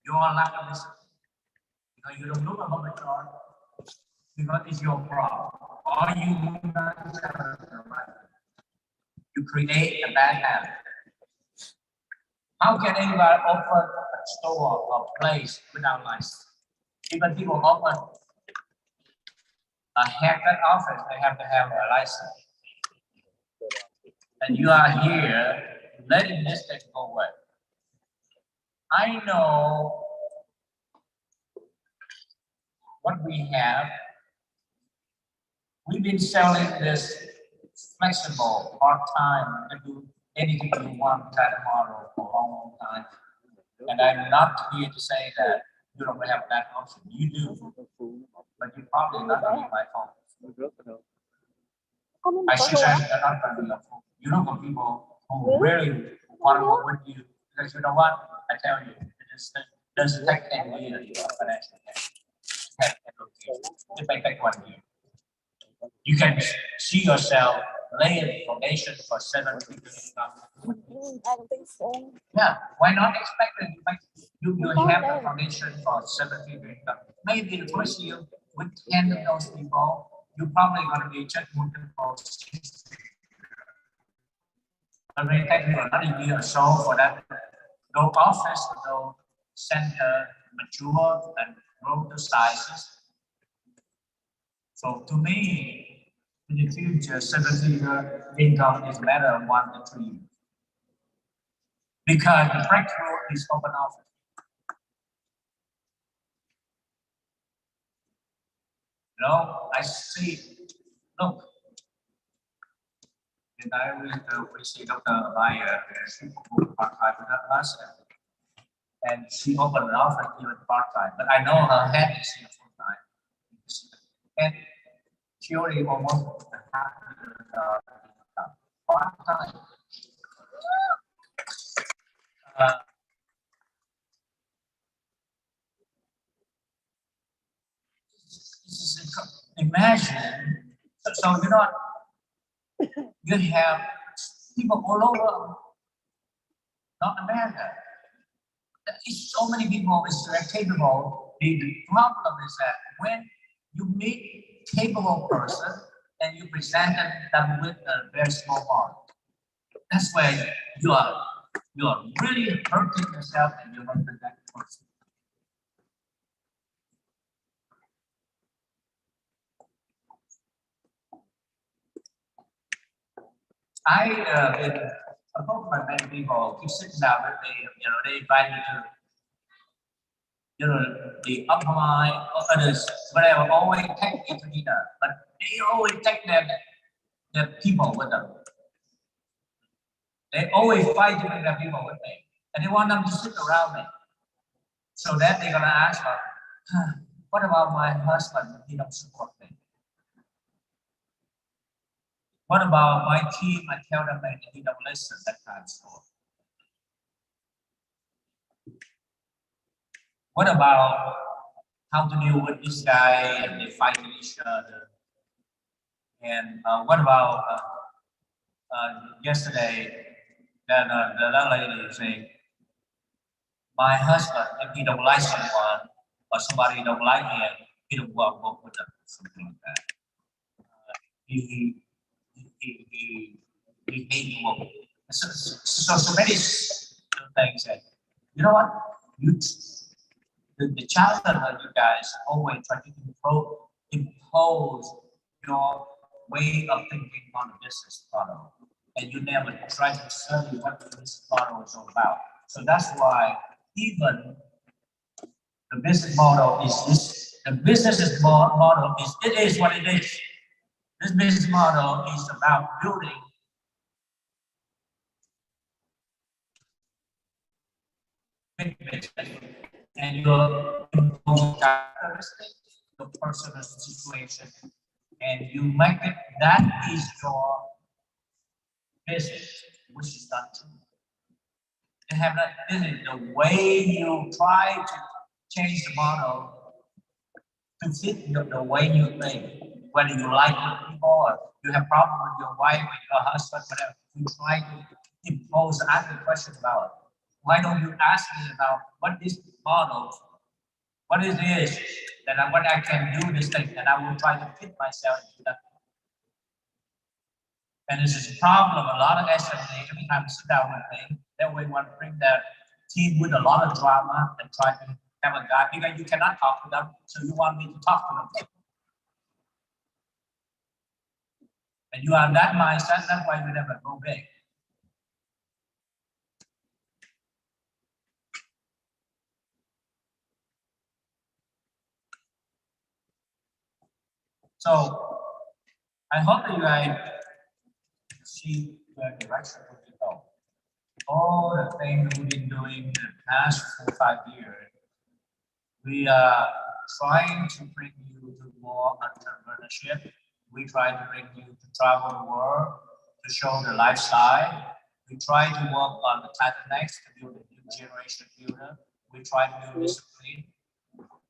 your lack of discipline. Because you don't look at public art, because it's your problem. Or you create a bad habit. How can anybody open a store or place without license? Even people open a haircut office, they have to have a license. And you are here letting this thing go away. I know what we have. We've been selling this flexible part-time to do anything you want kind of model for a long time. And I'm not here to say that you don't have that option. You do, but you're probably not going to be my phone. I should say they're not going to be your phone. You know, for people who really want to work with you, because you know what? I tell you, it doesn't take 10 years of financial gain. It may take 1 year. You can see yourself laying foundation for 7 figures. I don't think so. Yeah, why not expect that you have the foundation for 7 figures? Maybe the first year with 10 of those people, you're probably going to be just working for 6 figures. But may take you another year or so for that. No office, no center mature and grow to sizes. So to me, in the future, 7-figure income is a matter of 1 to 3 years. Because the breakthrough is open office. You know, I see, look, and we see Dr. Meyer, she worked part-time with us, and she opened an office even part-time, but I know her head is here full-time. And she already almost part-time. Imagine, so you know, you have people all over North America. It's so many people is capable. The problem is that when you meet capable person and you present them with a very small body, that's where you are really hurting yourself and you're hurting that person. I approached by many people keep sitting down with me, they invite me to, the upper line or others, whatever, always take me to dinner, but they always take their people with them. They always fight to bring their people with me, and they want them to sit around me. So then they're gonna ask, what about my husband? He don't support me. What about my team? I tell them that he don't listen, that kind of stuff. What about how to deal with this guy and they fight with each other? And what about yesterday, then the other lady saying, my husband, if he don't like someone or somebody don't like him, he don't work with them. something like that. He made work. So many things that, you know what, the challenge that you guys always try to impose your way of thinking on a business model, and you never try to study what the business model is all about. So that's why even the business model is this. The business model is, it is what it is. This business model is about building big business, and your characteristics, your personal situation, and you make it, that is your business, which is not true. They have not, this is the way you try to change the model to fit the way you think, whether you like your people or you have problem with your wife or your husband, whatever. You try to impose, ask the question about it. Why don't you ask me about what this model, what it is that what I can do this thing, and I will try to fit myself into that. And this is a problem. A lot of SME, every time you sit down with me, they will want to bring their team with a lot of drama and try to have a guy, because you cannot talk to them, so you want me to talk to them. And you have that mindset, that's why you never go big. So I hope that you guys see the direction we can go. All the things we've been doing in the past 4 or 5 years, we are trying to bring you to more entrepreneurship. We try to bring you to travel the world, to show the lifestyle. We try to work on the Latinx to build a new generation builder. We try to build discipline.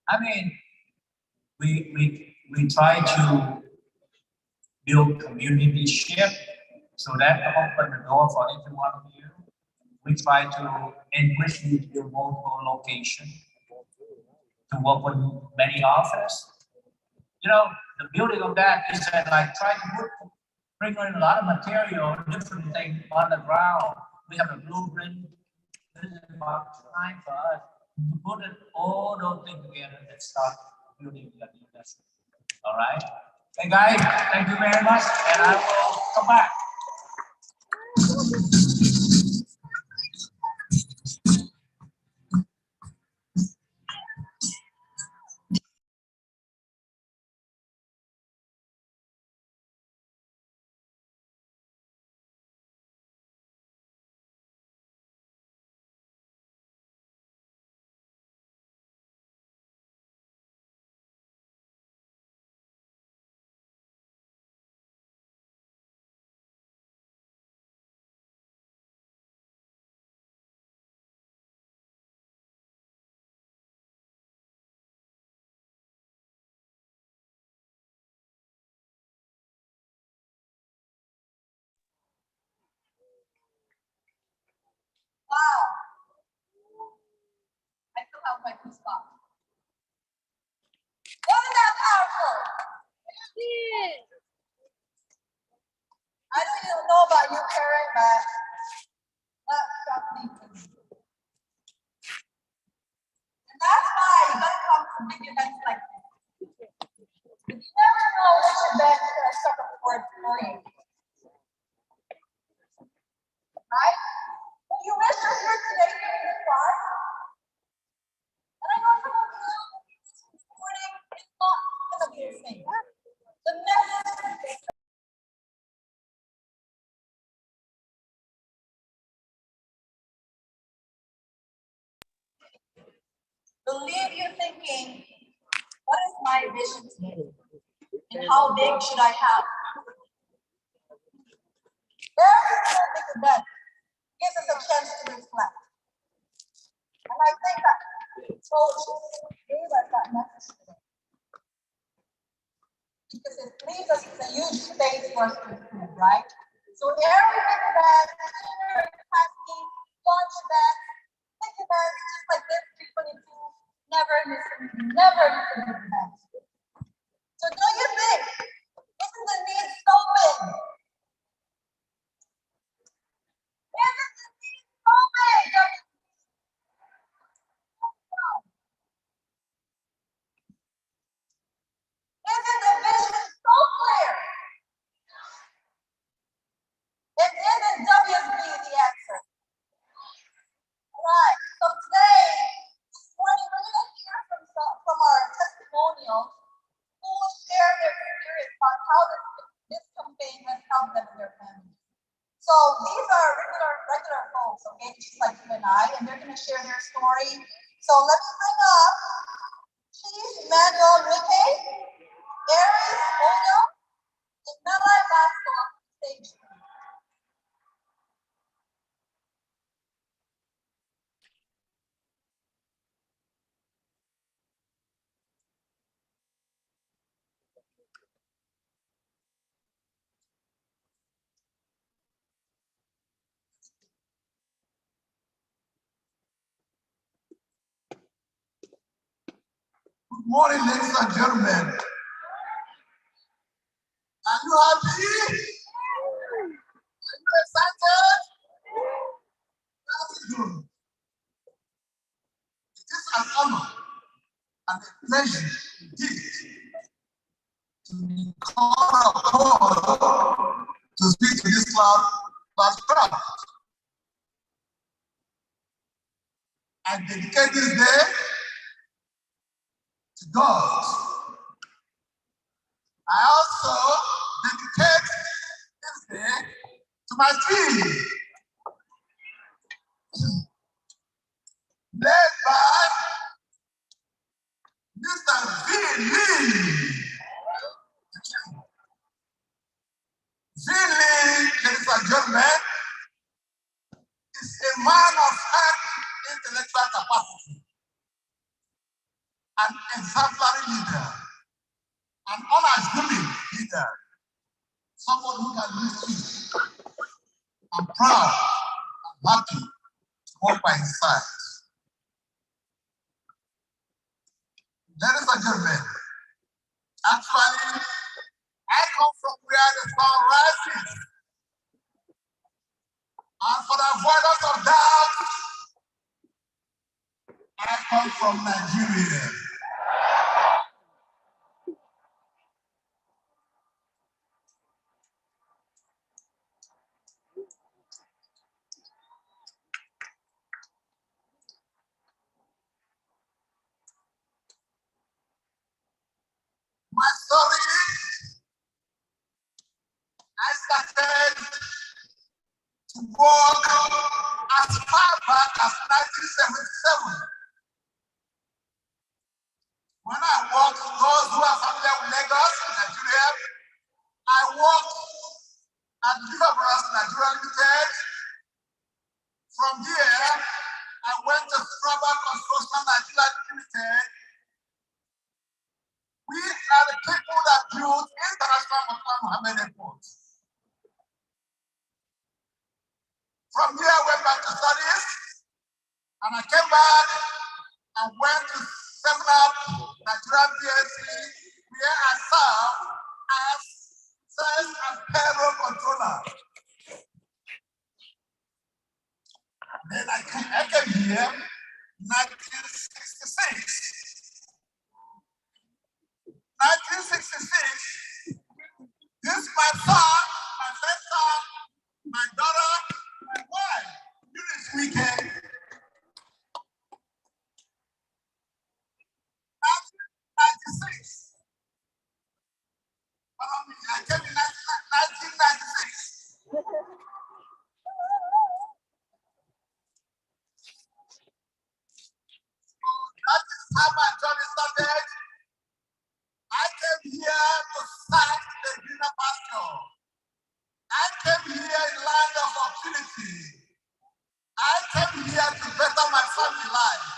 I mean, we try to build community ship so that to open the door for every one of you. We try to enrich you to build multiple locations, to work with many offices. You know, the beauty of that is that I try to bring in a lot of material, different things on the ground. We have a blueprint. This is about time for us to put it all those things together and start building the new industry. All right. Hey guys, thank you very much, and I will come back. Wow. I still have my goosebumps. Wasn't that powerful? I don't even know about you, Karen, but that struck me. And that's why you gotta come to big events like this. You never know which event is gonna suck up for you. Right? When you wish you're here today during the class, and I know some of you this morning, it's not gonna be the same. The message is believe you thinking, what is my vision today? And how big should I have? Every single big event gives us a chance to reflect. And I think that coach gave us that message today. Because it leaves us with a huge space for us to improve, right? So every big event, dinner, capacity, launch event, big events, just like this 322, never miss a big event. So don't this campaign has helped them and their families. So these are regular folks, okay, just like you and I, and they're going to share their story. So let's bring up Chief Manuel Rique, Aries Oyo, and Melai Vasco on stage. Good morning, ladies and gentlemen. Are you happy? Are you excited? That's good. It is an honor and a pleasure indeed to be called upon to speak to this large crowd. I dedicate this day to God. I also dedicate this day to my team, led by Mr. V. Lee. V. Lee, ladies and gentlemen, is a man of high intellectual capacity, an exemplary leader, an unassuming leader, someone who can listen. I'm proud and happy to walk by his side. Ladies and gentlemen, actually, I come from where the sun rises. And for the avoidance of doubt, I come from Nigeria. My story, I started to work as far back as 1977. When I worked, those who are familiar with Lagos, Nigeria, I worked at Liverpool Nigeria Limited. From here, I went to Scrubber Construction Nigeria Limited. We are the people that built International Mohammed Airport. From here, I went back to studies, and I came back and went to 7-Up Nigeria PLC, where I served as sales and payroll controller. Then I came here in 1966. 1966, this is my son, my first son, my daughter, my wife, this weekend. 1996. I came in 1996. That is how my journey started. I came here to start the greener pasture. I came here in land of opportunity. I came here to better my family life.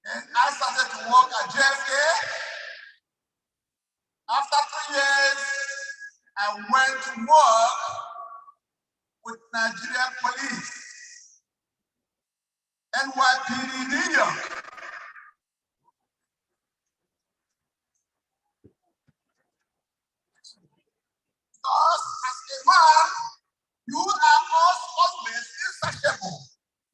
And I started to work at JFK. After 3 years, I went to work with Nigerian police, NYPD New York. Because as a man, you are always insatiable.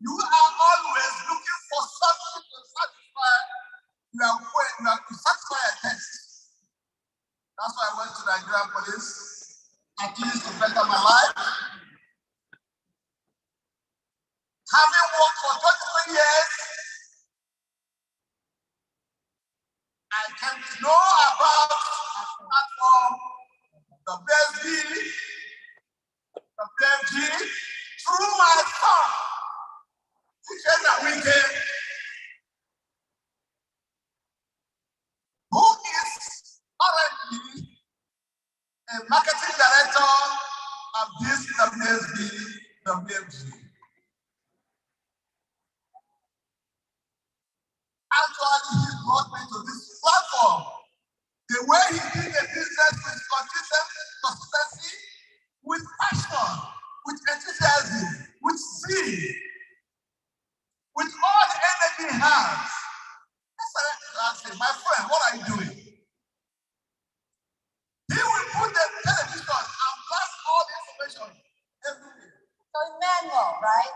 You are always looking for something to satisfy to satisfy a test. That's why I went to Nigerian police, at least to better my life. Having worked for 23 years, I came to know about and a marketing director of this WMG. Actually, he brought me to this platform. The way he did the business with consistency, with passion, with enthusiasm, with zeal, with all the energy he has. I said, my friend, what are you doing? He will put the television and blast all the information every day. So Emmanuel, right?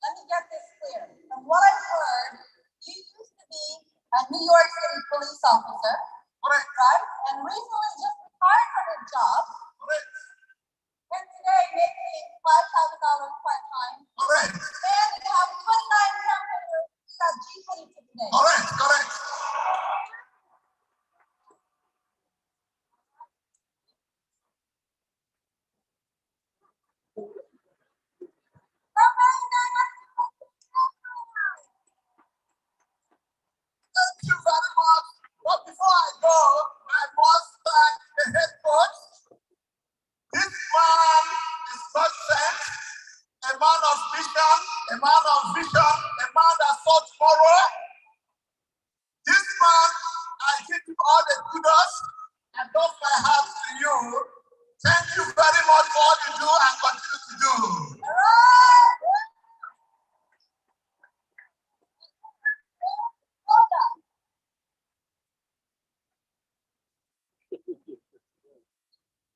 Let me get this clear. From what I've heard, you used to be a New York City police officer, Correct. right? And recently just retired from your job. Correct. And today making $5,000 part-time. Correct. And you have 29 members at G22 today. Correct. Correct. Thank you very much. But before I go, I must thank the head coach. This man is God sent, a man of vision, a man that saw tomorrow. This man, I give you all the kudos and doff my hat to you. Thank you very much for all you do and continue to do.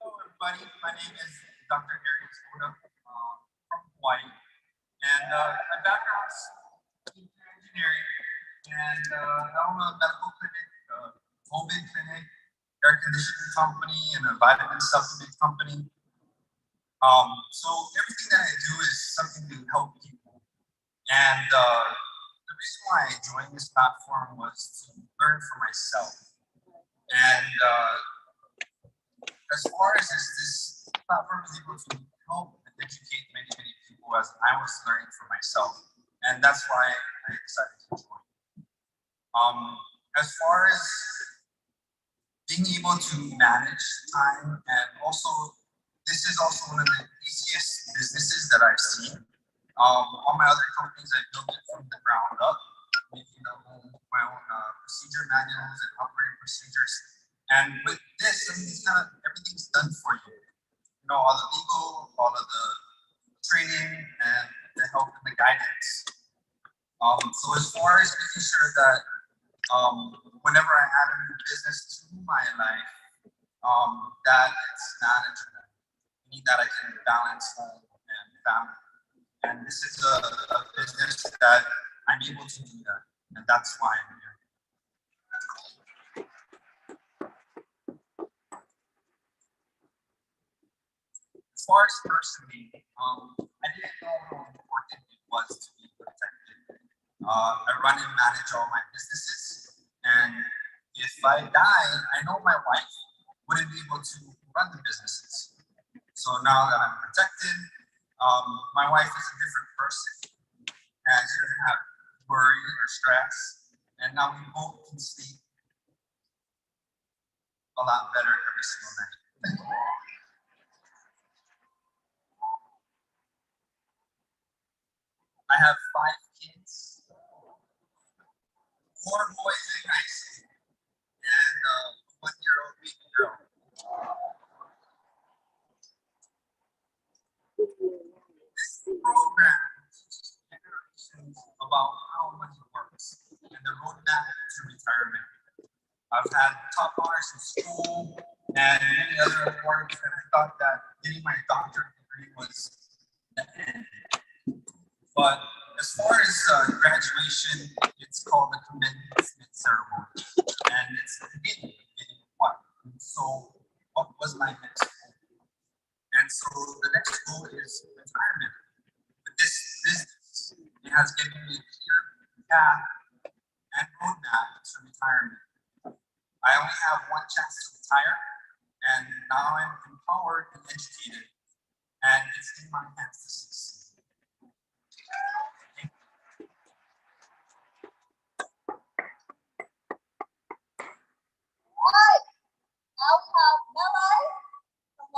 Hello, everybody. My name is Dr. Arias Oda from Hawaii, and my background's in engineering, and I own a medical clinic, COVID clinic, air conditioning company, and a vitamin supplement company. So everything that I do is something to help people, and the reason why I joined this platform was to learn for myself, and as far as this platform is able to help and educate many people as I was learning for myself. And that's why I decided to join. As far as being able to manage time, and also, this is also one of the easiest businesses that I've seen. All my other companies, I built it from the ground up, making my own procedure manuals and operating procedures. And with this, I mean, it's everything's done for you. You know, all the legal, all of the training, and the help and the guidance. So as far as making sure that whenever I add a new business to my life, that it's manageable, meaning that I can balance home and family. And this is a business that I'm able to do that, and that's why I'm here. As far as personally, I didn't know how important it was to be protected. I run and manage all my businesses, and if I die, I know my wife wouldn't be able to run the businesses. So now that I'm protected, my wife is a different person, and she doesn't have worry or stress, and now we both can sleep a lot better every single night. I have 5 kids, 4 boys in high school, and a 1-year-old baby girl. This program teaches generations about how money works and the roadmap to retirement. I've had top honors in school and many other awards, and I thought that getting my doctorate degree was the end. But as far as graduation, it's called the commencement ceremony, and it's the beginning of getting what. And so, what was my next goal? And so, the next goal is retirement. But this business, it has given me a clear path and roadmap to retirement. I only have one chance to retire, and now I'm empowered and educated, and it's in my hands to succeed. All right. Now we have Melai from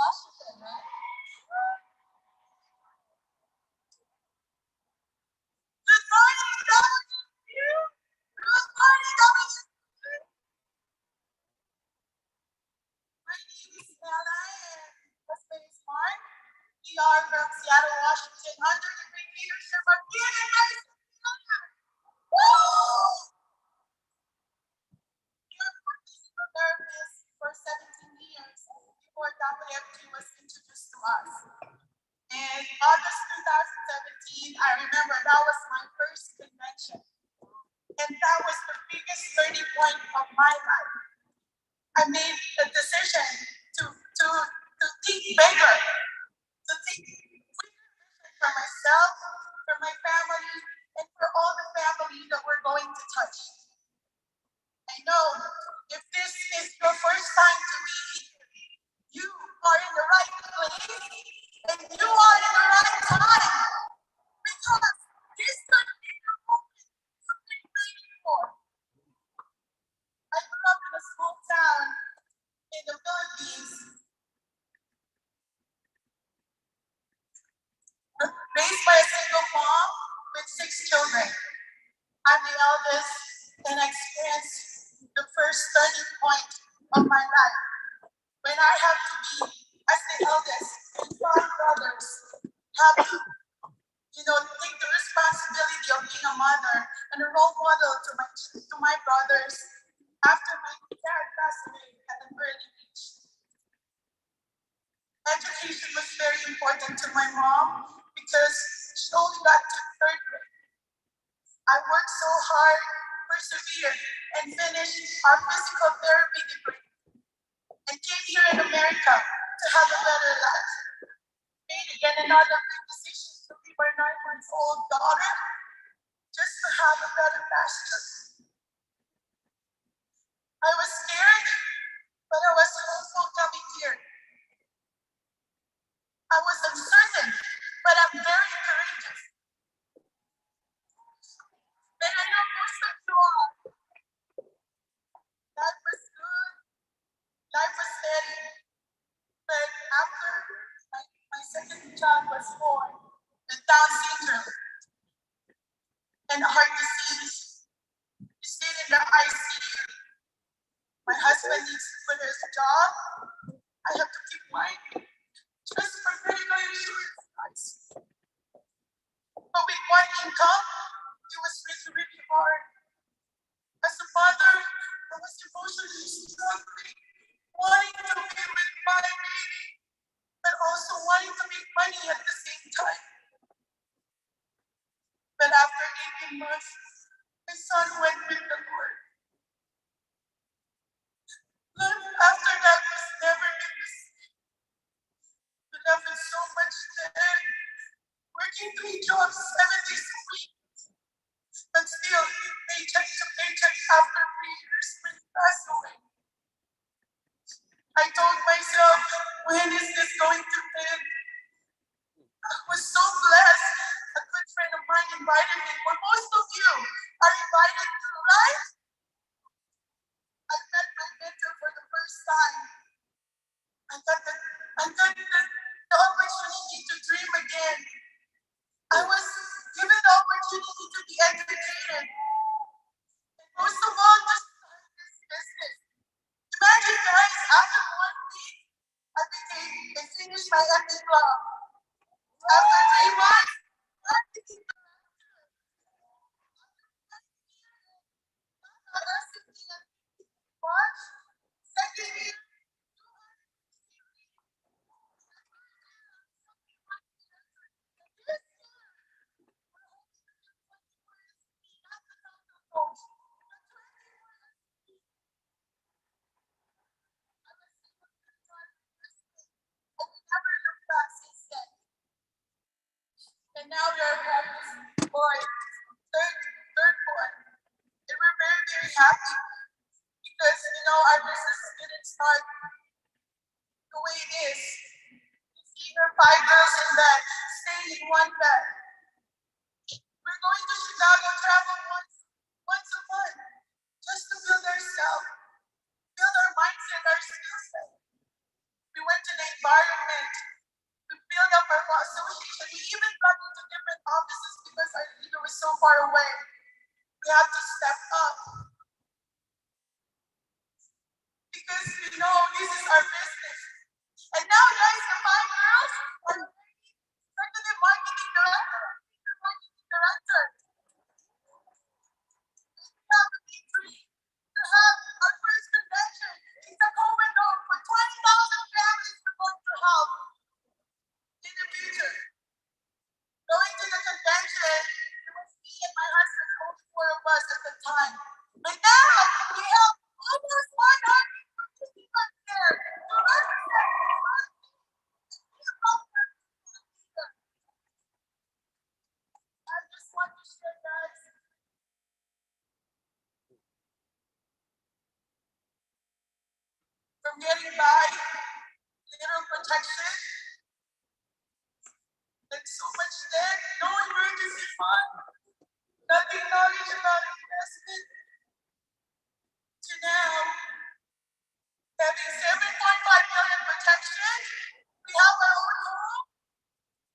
are from Seattle, Washington, under the great leadership of lienlecanada. Woo! We have worked in therapists for 17 years before WFG was introduced to us. In August 2017, I remember that was my first convention. And that was the biggest turning point of my life. I made the decision to think bigger, to think bigger for myself, for my family, and for all the family that we're going to touch. I know if this is your first time to be here, you are in the right place and you are in the right time. Because this could be the moment you've been waiting for. I grew up in a small town in the Philippines, raised by a single mom with 6 children. I'm the eldest and I experienced the first turning point of my life when I have to be, as the eldest, and 5 brothers, have to, take the responsibility of being a mother and a role model to my brothers after my dad passed away at an early age. Education was very important to my mom because she only got to 3rd grade. I worked so hard, persevered, and finished our physical therapy degree and came here in America to have a better life. Made again another big decision to leave our 9-month-old daughter just to have a better pasture. I was scared, but I was hopeful coming here. I was uncertain, but I'm very courageous. And I know most of you are. Life was good, life was steady. But after my second child was born with Down syndrome and heart disease, we stayed in the ICU. My husband needs to quit his job. I have to keep mine just for medical insurance, guys. But with one income, it was really, really hard. As a mother, I was emotionally struggling, wanting to be with my baby, but also wanting to make money at the same time. But after 18 months, my son went with the Lord. Life after that was never been the same. We love it so much debt, working 3 jobs 7 days a week. But still, paycheck to paycheck after 3 years when he passed away. I told myself, when is this going to end? I was so blessed. A good friend of mine invited me, where most of you are invited to, right? I met my mentor for the first time. I got the opportunity to dream again. I was given the opportunity to be educated. And most of all, to start this business. Imagine, guys, after 1 week, I finished my MD club. After 3 months, I became the March, second year, never looked back since then. And now we are having this boy, third boy. And we're very, very happy because, our business didn't start the way it is. You see her 5 girls in bed, staying in one bed. We're going to Chicago, travel once a month, just to build ourselves, build our mindset, our skill set. We went to the environment. We built up our association. We even got into different offices because our leader was so far away. We have to step up. Because we know this is our business. And now, guys, the 5 girls are ready We're getting by, little protection, and so much debt, no emergency fund, nothing knowledge about investment. To now, having 7.5 million protection, we have our own home,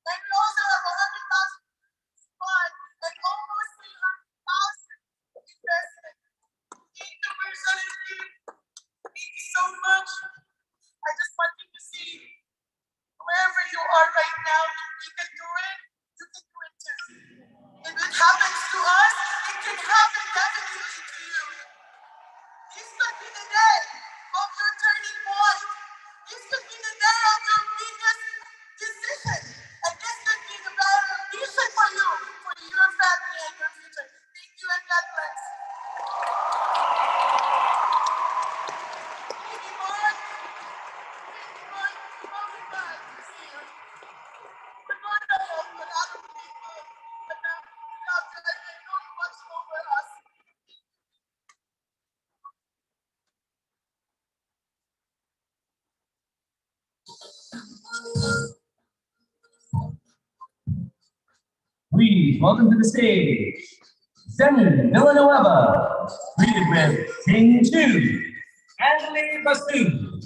and we also have 100,000 fund and almost 300,000 investment. Thank you, Representative. Thank you so much. I just want you to see wherever you are right now, if we can do it, you can do it too. If it happens to us, it can happen definitely to you. This could be the day of your turning point. This could be the day of your biggest decision. And this could be the better vision for you, for your family and your future. Thank you and God bless. Thank you, Mark. Thank you, Mark. Love you guys. See you. We're going to help a lot of people. But now, God bless you. Know what's over us. Please welcome to the stage, Zen Villanueva, greeted with Ting Chu, Angeli Bastu,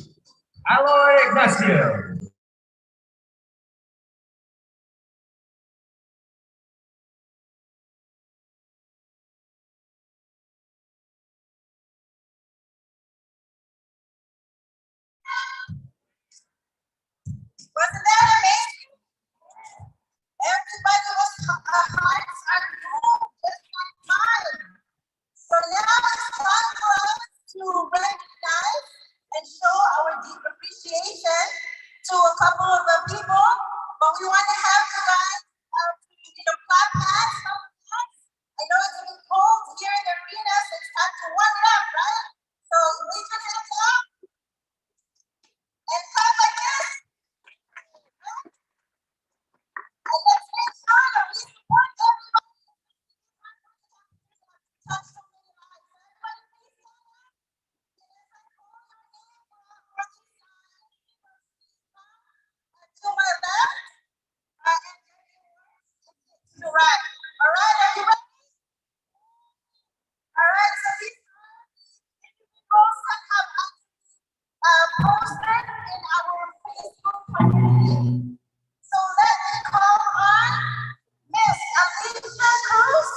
Aloy Ignacio. Wasn't that amazing? Everybody was hearts are moved just like mine. So now it's time for us to recognize and show our deep appreciation to a couple of the people. But we want to have you guys clap hands. I know it's been cold here in the arena, so it's time to warm it up, right? So raise your hands up and clap like this. And let's make sure that we support everybody. Touch so many lives. Everybody please stand up. To my left, and to the right. All right, are you ready? All right, so these individuals that have posted in our Facebook community. So let me call on Miss Alicia Cruz.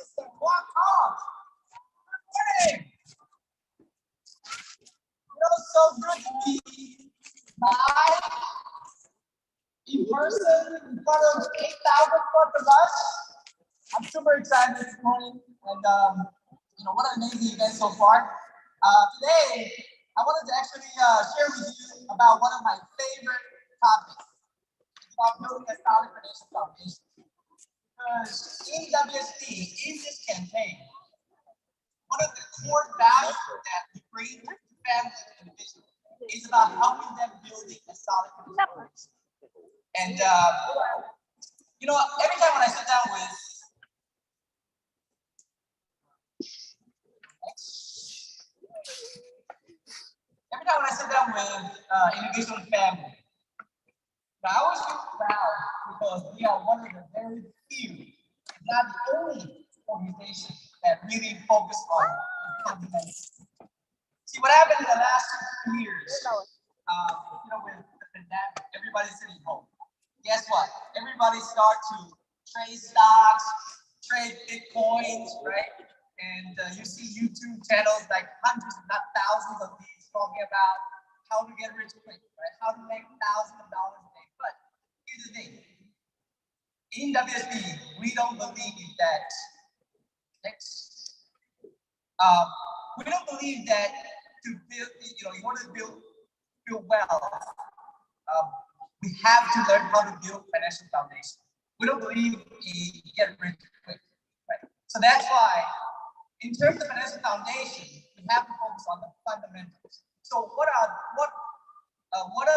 Sister Walk Off. Good morning. So good to be live in person in front of 8,000 plus of us. I'm super excited this morning, and what an amazing event so far. Today, I wanted to actually share with you about one of my favorite topics. It's about building a solid financial foundation. Because in WSD, in this campaign, one of the core values that we bring to families and individuals is about helping them building a solid foundation. And every time when I sit down with individual family, I always feel proud because we are one of the very few, not the only organization that really focus on the fundamentals. See what happened in the last 2 years, with the pandemic, everybody's sitting home. Guess what? Everybody start to trade stocks, trade Bitcoins, right? And you see YouTube channels like hundreds, if not thousands of these talking about how to get rich quick, right? How to make thousands of dollars a day. But here's the thing. In WSB, we don't believe that. We don't believe that to build, in order to build wealth, we have to learn how to build financial foundation. We don't believe in get rich quick, right? So that's why, in terms of financial foundation, we have to focus on the fundamentals. So what are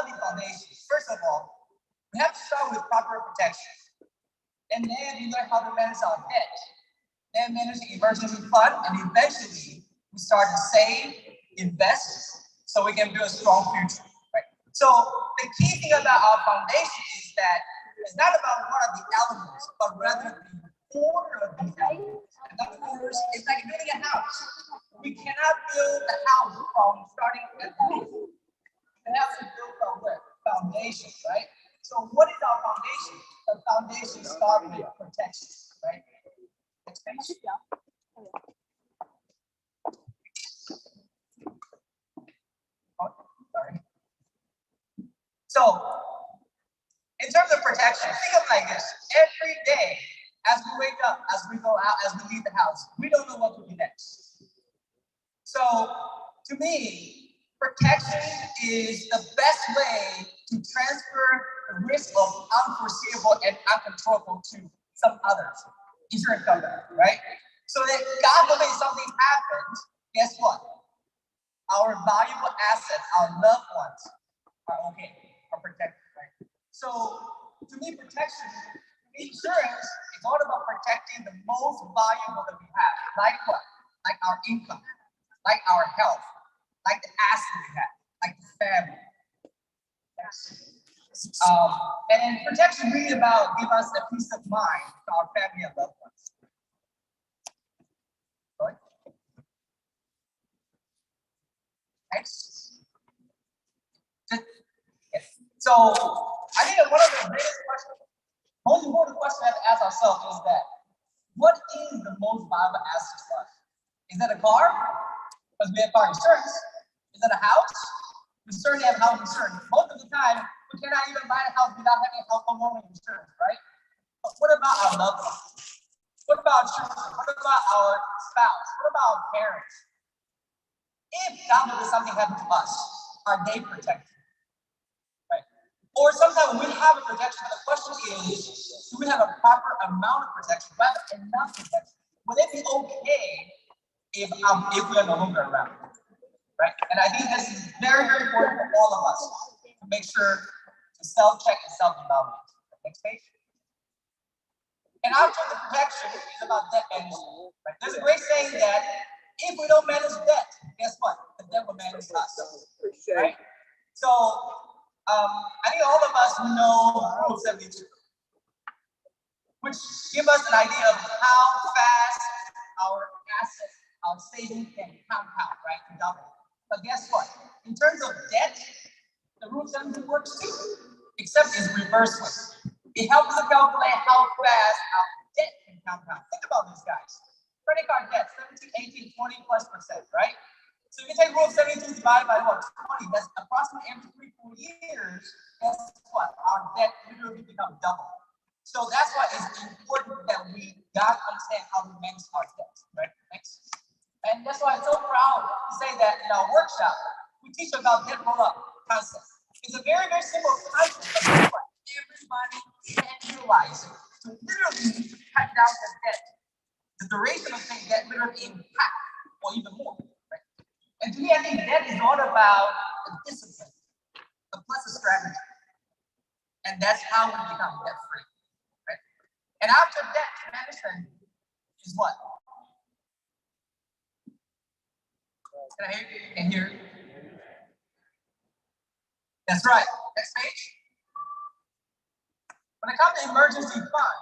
the foundations? First of all, we have to start with proper protection, and then we learn how to manage our debt, then manage the emergency fund, and eventually we start to save, invest, so we can build a strong future. Right? So the key thing about our foundation is that it's not about what are the elements, but rather the order of these elements. In other words, it's like building a house. We cannot build a house from starting at the roof. We have to build from where? Foundation, right? So what is our foundation? The foundation starts with protection, right? Next page. Oh, sorry. So, in terms of protection, think of it like this. Every day, as we wake up, as we go out, as we leave the house, we don't know what will be next. So, to me, protection is the best way to transfer the risk of unforeseeable and uncontrollable to some others, insurance company, right? So that God forbid something happens, guess what? Our valuable assets, our loved ones are okay, are protected, right? So to me, protection, insurance is all about protecting the most valuable that we have, like what? Like our income, like our health, like the assets we have, like the family. Yes. And protection really about give us a peace of mind to our family and loved ones. Right? Next. Yes. So I think that one of the biggest questions, most important question we have to ask ourselves is that what is the most valuable asset to us? Is that a car? Because we have car insurance. Is that a house? We certainly have house insurance. Most of the time, we cannot even buy a house without having homeowner insurance, right? But what about our loved ones? What about children? What about our spouse? What about our parents? If God forbid something happened to us, are they protected? Right? Or sometimes when we have a protection, the question is, do we have a proper amount of protection, rather enough protection? Would it be okay if we are no longer around? Right? And I think this is very, very important for all of us to make sure to self-check and self-evaluate. Next page. And after the protection is about debt management. Right? There's a great saying that if we don't manage debt, guess what? The debt will manage us. Right? So I think all of us know Rule 72, which give us an idea of how fast our assets, our savings can compound, right? And double. But guess what? In terms of debt, the Rule 72 works too, except it's reverse way. It helps us calculate how fast our debt can compound. Think about this, guys. take our debt, 17, 18, 20+%, right? So if you take rule of 72 divided by what? 20, that's approximately every 3-4 years, guess what? Our debt literally becomes double. So that's why it's important that we gotta understand how to manage our debt, right? Next. And that's why I'm so proud to say that in our workshop, we teach about debt roll-up concept. It's a very, very simple concept, but everybody can utilize it to literally cut down the debt. The duration of paying debt literally in half or even more, right? And to me, I think debt is all about a discipline, a plus a strategy. And that's how we become debt free, right? And after debt management is what? Can I hear you? Can you hear you? That's right. Next page. When it comes to emergency fund,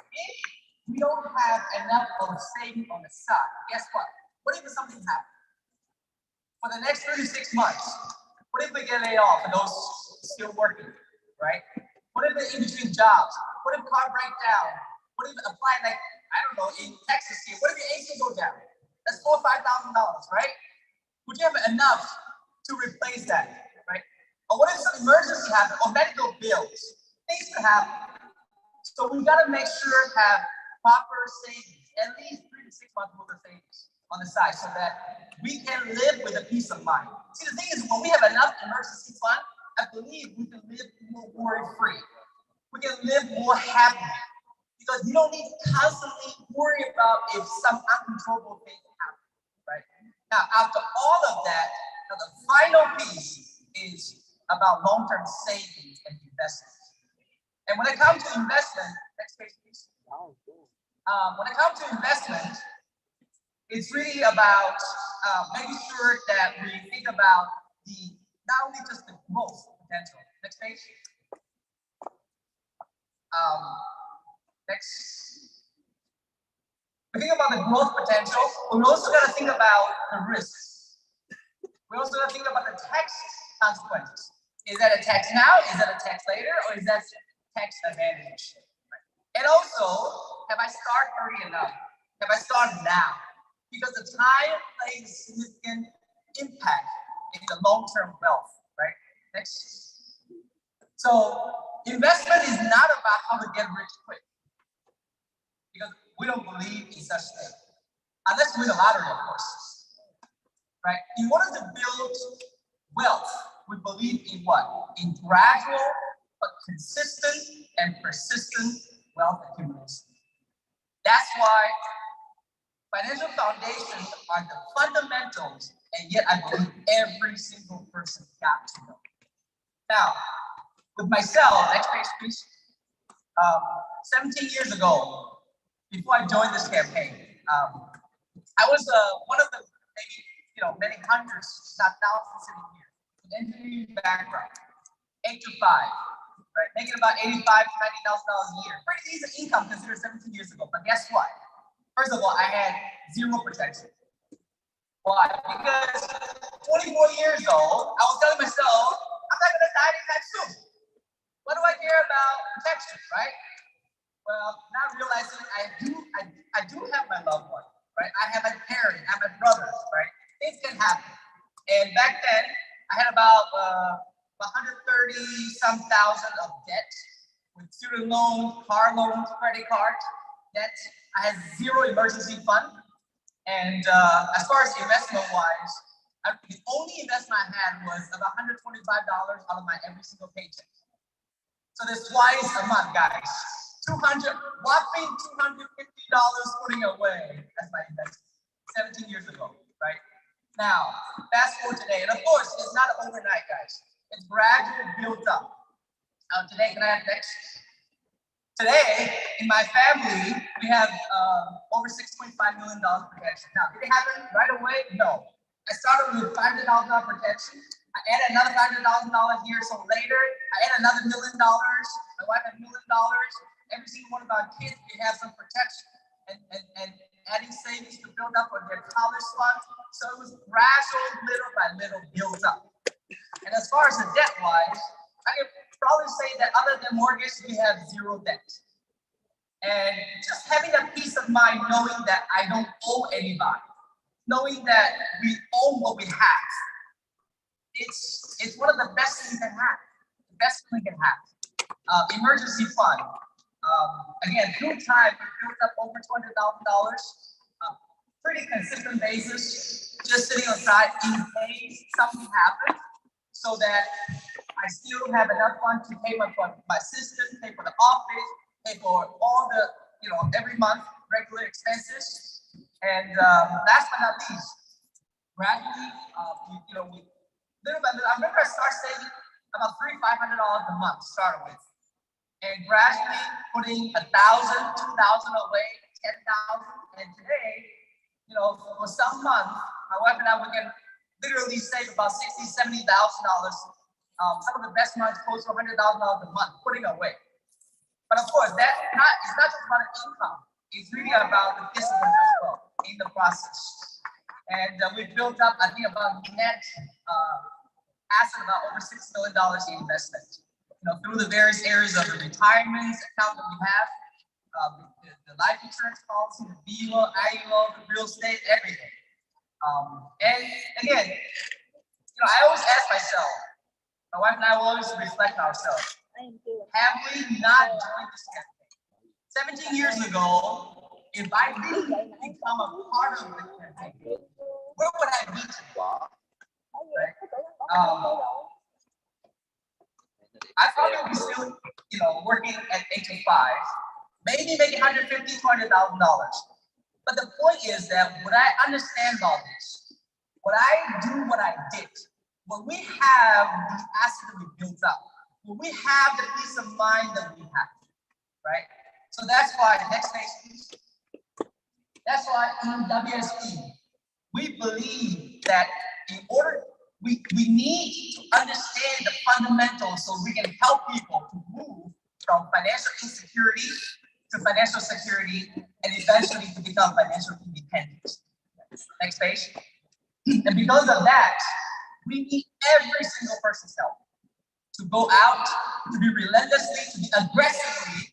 if we don't have enough of saving on the side, guess what? What if something happens? For the next 3 to 6 months, what if we get laid off for those still working, right? What if they're in between jobs? What if car break down? What if apply, like, I don't know, in Texas here, what if your AC go down? That's $4,000 or $5,000, right? Would you have enough to replace that, right? Or what if some emergency happens, or medical bills? Things could happen. So we gotta make sure to have proper savings, at least 3 to 6 months worth of savings on the side, so that we can live with a peace of mind. See, the thing is, when we have enough emergency fund, I believe we can live more worry-free. We can live more happy, because you don't need to constantly worry about if some uncontrollable thing happens, right? Now, after all of that, now the final piece is about long-term savings and investments. And when it comes to investment, next page, please. When it comes to investment, it's really about making sure that we think about the not only just the growth potential. Next page. Next. We think about the growth potential, but we also got to think about the risks. We also got to think about the tax consequences. Is that a tax now? Is that a tax later? Or is that tax advantage? And also, have I started early enough? Have I started now? Because the time plays a significant impact in the long-term wealth, right? Next. So investment is not about how to get rich quick, because we don't believe in such thing, unless we win the lottery, of course, right? In order to build wealth, we believe in what? In gradual but consistent and persistent wealth accumulation. That's why financial foundations are the fundamentals, and yet I believe every single person got to know. Now, with myself, next page, please. 17 years ago, before I joined this campaign, I was one of the many hundreds, not thousands sitting here, with engineering background, 8 to 5, right? Making about $85,000 to $90,000 a year. Pretty decent income considered 17 years ago. But guess what? First of all, I had zero protection. Why? Because 24 years old, I was telling myself, I'm not gonna die anytime soon. What do I care about protection, right? Well, not realizing I do have my loved one, right? I have my parents, I have my brothers, right? Things can happen. And back then, I had about 130-some thousand of debt with student loans, car loans, credit cards, debt. I had zero emergency fund. And as far as investment-wise, the only investment I had was about $125 out of my every single paycheck. So that's twice a month, guys. Whopping $250 putting away as my investment 17 years ago, right? Now, fast forward today, and of course, it's not overnight, guys. It's gradually built up. Today, can I have next? Today, in my family, we have over $6.5 million protection. Now, did it happen right away? No. I started with $500,000 protection. I added another $500,000 here. So later, I added another $1 million. My wife had $1 million. Every single one of our kids, we have some protection and adding savings to build up on their college fund. So it was gradual, little by little, built up. And as far as the debt-wise, I can probably say that other than mortgage, we have zero debt. And just having that peace of mind, knowing that I don't owe anybody, knowing that we own what we have, it's one of the best things we can have. The best thing we can have. Emergency fund. Again, through time, we built up over $200,000. Pretty consistent basis, just sitting aside in case something happens, so that I still have enough funds to pay my system, pay for the office, pay for all the, every month regular expenses. And last but not least, gradually, we little by little. I remember I started saving about $500 a month, started with, and gradually putting 1,000, 2,000 away, 10,000, and today, for some months, my wife and I we can literally save about $60,000, $70,000. Some of the best months close to $100,000 a month putting away. But of course, it's not just about income. It's really about the discipline as well in the process. And we built up, I think, about net asset about over $6 million in investment. Through the various areas of the retirement account that we have, the life insurance policy, the VUL, IUL, the real estate, everything. And again, I always ask myself, my wife and I will always reflect ourselves. Have we not joined this campaign? 17 years ago, if I didn't become a part of the campaign, where would I be today? Right? I probably would be still, working at 8 to 5, maybe making $150,000, $200,000. But the point is that would I understand all this? Would I do what I did? When we have the asset that we built up, when we have the peace of mind that we have, right? So that's why, next page, please. That's why in WSP, we believe that in order, we need to understand the fundamentals so we can help people to move from financial insecurity to financial security and eventually to become financial independent. Next page. And because of that, we need every single person's help to go out, to be relentlessly, to be aggressively,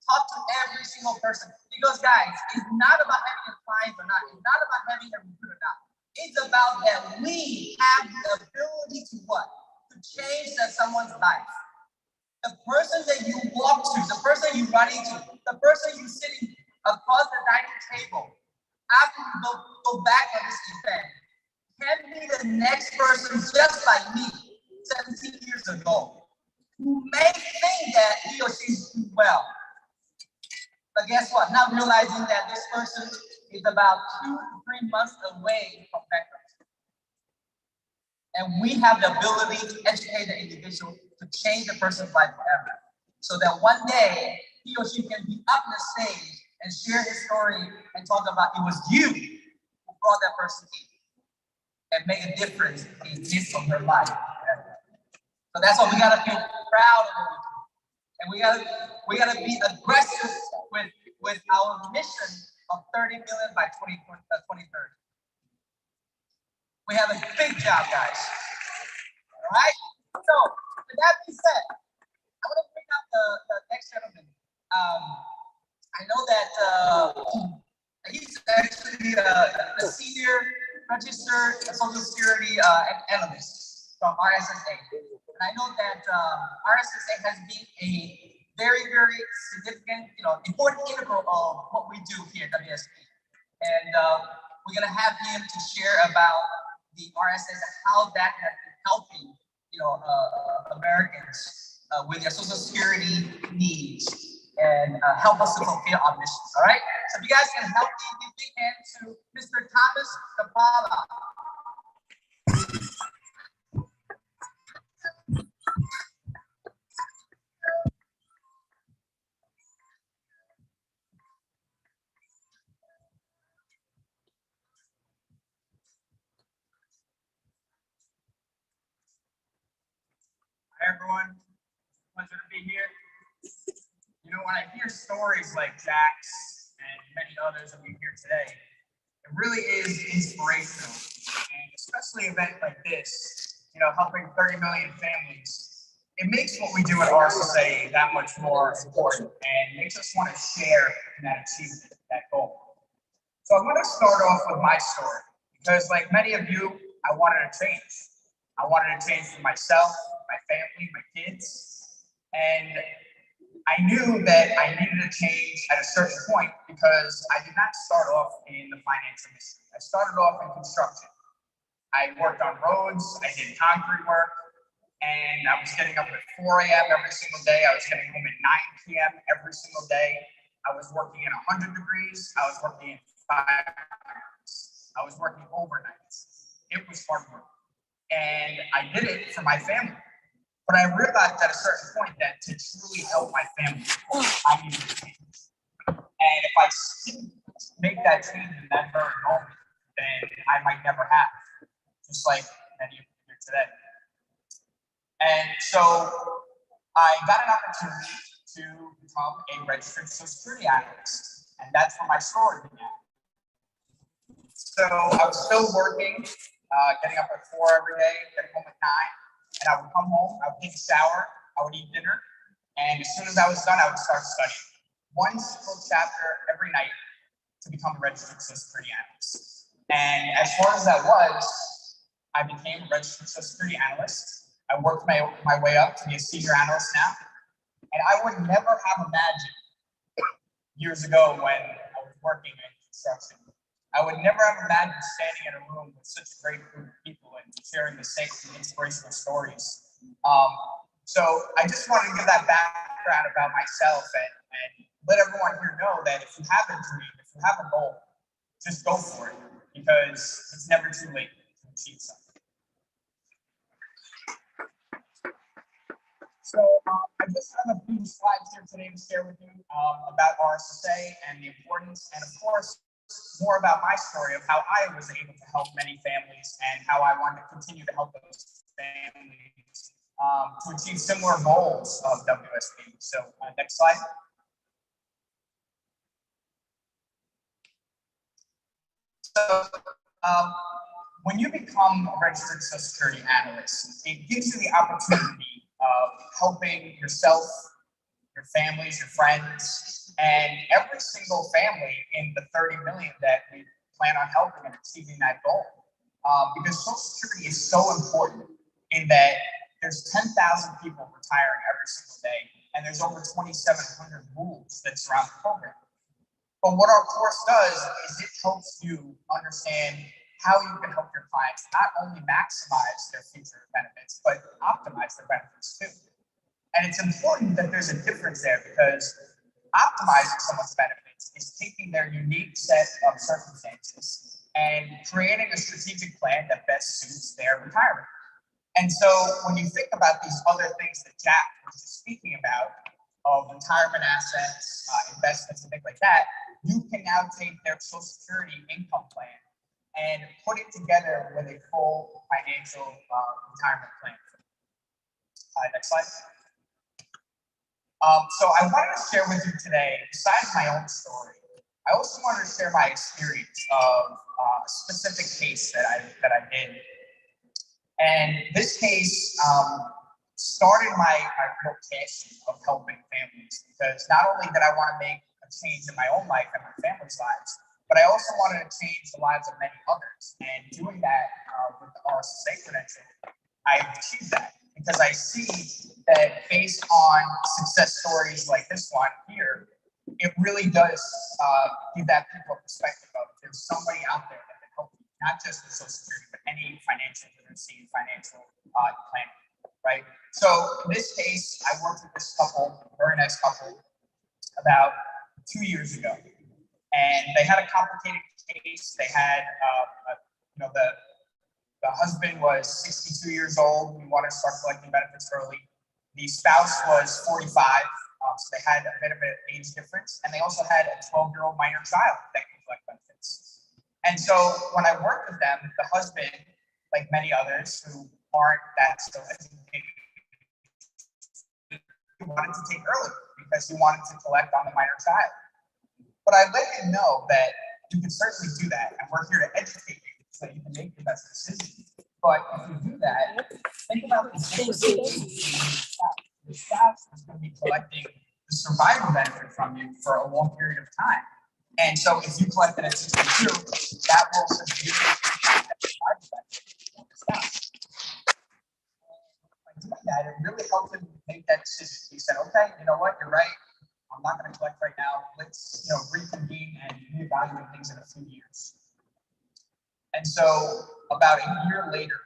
talk to every single person. Because guys, it's not about having a client or not. It's not about having a recruit or not. It's about that we have the ability to what? To change someone's life. The person that you walk to, the person you run into, the person you sitting across the dining table, after you go back on this event, can be the next person just like me 17 years ago, who may think that he or she is doing well. But guess what? Not realizing that this person is about 2 to 3 months away from bankruptcy. And we have the ability to educate the individual to change the person's life forever. So that one day, he or she can be up on the stage and share his story and talk about it was you who brought that person in and make a difference in his or her life. So that's why we gotta feel proud of what we do. And we gotta be aggressive with our mission of 30 million by 2030. We have a big job, guys. All right? So with that being said, I want to bring up the next gentleman. I know that he's actually a senior registered Social Security analyst from RSSA. And I know that RSSA has been a very, very significant, important integral of what we do here at WSP. And we're going to have him to share about the RSS and how that has been helping, Americans with their Social Security needs and help us to fulfill our missions. All right. So if you guys can help me, give a big hand to Mr. Thomas Kapala. Hi, everyone. Pleasure to be here. When I hear stories like Jack's and many others that we hear today, it really is inspirational. And especially an event like this, helping 30 million families, it makes what we do at RSA that much more important and makes us want to share in that achievement, that goal. So I'm going to start off with my story because, like many of you, I wanted to change. I wanted to change for myself, my family, my kids, and I knew that I needed to change at a certain point because I did not start off in the finance industry. I started off in construction. I worked on roads, I did concrete work, and I was getting up at 4 a.m. every single day. I was getting home at 9 p.m. every single day. I was working in 100 degrees. I was working in 5 hours. I was working overnights. It was hard work. And I did it for my family. But I realized at a certain point that to truly help my family, I needed to change. And if I didn't make that change in that very moment, then I might never have, just like many of you here today. And so I got an opportunity to become a registered Social Security analyst, and that's where my story began. So I was still working, getting up at 4 every day, getting home at 9, and I would come home, I would take a shower, I would eat dinner, and as soon as I was done, I would start studying. One single chapter every night to become a registered Social Security analyst. And as far as that was, I became a registered Social Security analyst. I worked my way up to be a senior analyst now. And I would never have imagined years ago when I was working in construction, I would never have imagined standing in a room with such a great group of people and sharing the same inspirational stories. So I just wanted to give that background about myself and let everyone here know that if you have a dream, if you have a goal, just go for it because it's never too late to achieve something. So I just have a few slides here today to share with you about RSSA and the importance, and of course, more about my story of how I was able to help many families and how I wanted to continue to help those families to achieve similar goals of WSB. So next slide. So when you become a registered Social Security analyst, it gives you the opportunity of helping yourself, your families, your friends, and every single family in the 30 million that we plan on helping and achieving that goal. Because Social Security is so important in that there's 10,000 people retiring every single day, and there's over 2,700 rules that surround the program. But what our course does is it helps you understand how you can help your clients not only maximize their future benefits, but optimize their benefits too. And it's important that there's a difference there because optimizing someone's benefits is taking their unique set of circumstances and creating a strategic plan that best suits their retirement. And so when you think about these other things that Jack was just speaking about, of retirement assets, investments, and things like that, you can now take their Social Security income plan and put it together with a full financial retirement plan. Next slide. So I wanted to share with you today, besides my own story, I also wanted to share my experience of a specific case that I did. And this case started my real passion of helping families because not only did I want to make a change in my own life and my family's lives, but I also wanted to change the lives of many others. And doing that with the RSSA credential, I achieved that because I see that based on success stories like this one here, it really does give that people a perspective of there's somebody out there that can help you, not just with Social Security, but any financial literacy, financial planning, right? So in this case, I worked with this couple, very nice couple, about 2 years ago. And they had a complicated case. They had, the husband was 62 years old. We wanted to start collecting benefits early. The spouse was 45, so they had a bit of an age difference. And they also had a 12-year-old minor child that could collect benefits. And so when I worked with them, the husband, like many others who aren't that still educated, he wanted to take early because he wanted to collect on the minor child. But I let him know that you can certainly do that, and we're here to educate you so you can make the best decision. But if you do that, think about this. The spouse is going to be collecting the survivor benefit from you for a long period of time. And so if you collected at 62, that will severely impact that survivor benefit of the spouse. By doing that, it really helped him make that decision. He said, okay, you know what, you're right. I'm not going to collect right now. Let's reconvene and reevaluate things in a few years. And so about a year later,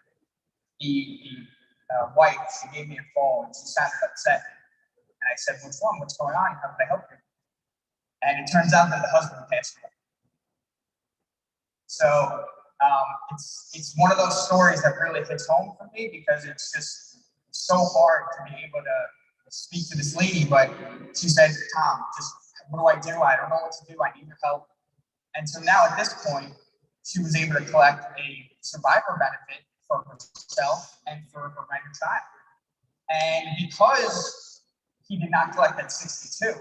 the wife, she gave me a call and she sounded upset. And I said, what's wrong? What's going on? How can I help you? And it turns out that the husband passed away. So it's one of those stories that really hits home for me because it's just so hard to be able to speak to this lady, but she said, Tom, just what do? I don't know what to do. I need your help. And so now at this point, she was able to collect a survivor benefit for herself and for her minor child. And because he did not collect at 62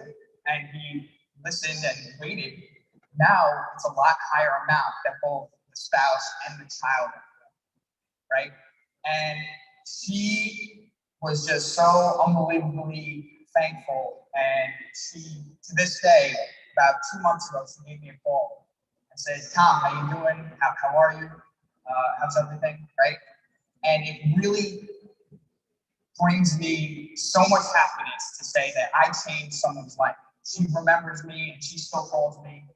and he listened and waited, now it's a lot higher amount that both the spouse and the child have, right? And she was just so unbelievably thankful. And she, to this day, about 2 months ago, she gave me a call and said, Tom, how you doing? How are you? How's everything, right? And it really brings me so much happiness to say that I changed someone's life. She remembers me and she still calls me,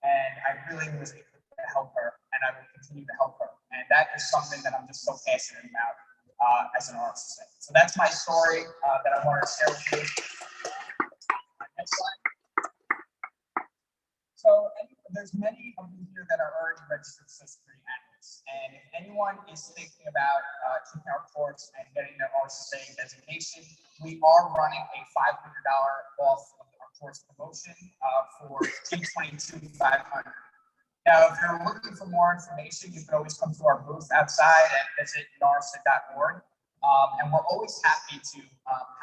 and I really was able to help her, and I will continue to help her. And that is something that I'm just so passionate about as an artist. So that's my story that I wanted to share with you. Next slide. So there's many of you here that are already registered Social Security analysts. And if anyone is thinking about taking our course and getting their RSA designation, we are running a $500 off of our course promotion for T22 500. Now, if you're looking for more information, you can always come to our booth outside and visit narsa.org. And we're always happy to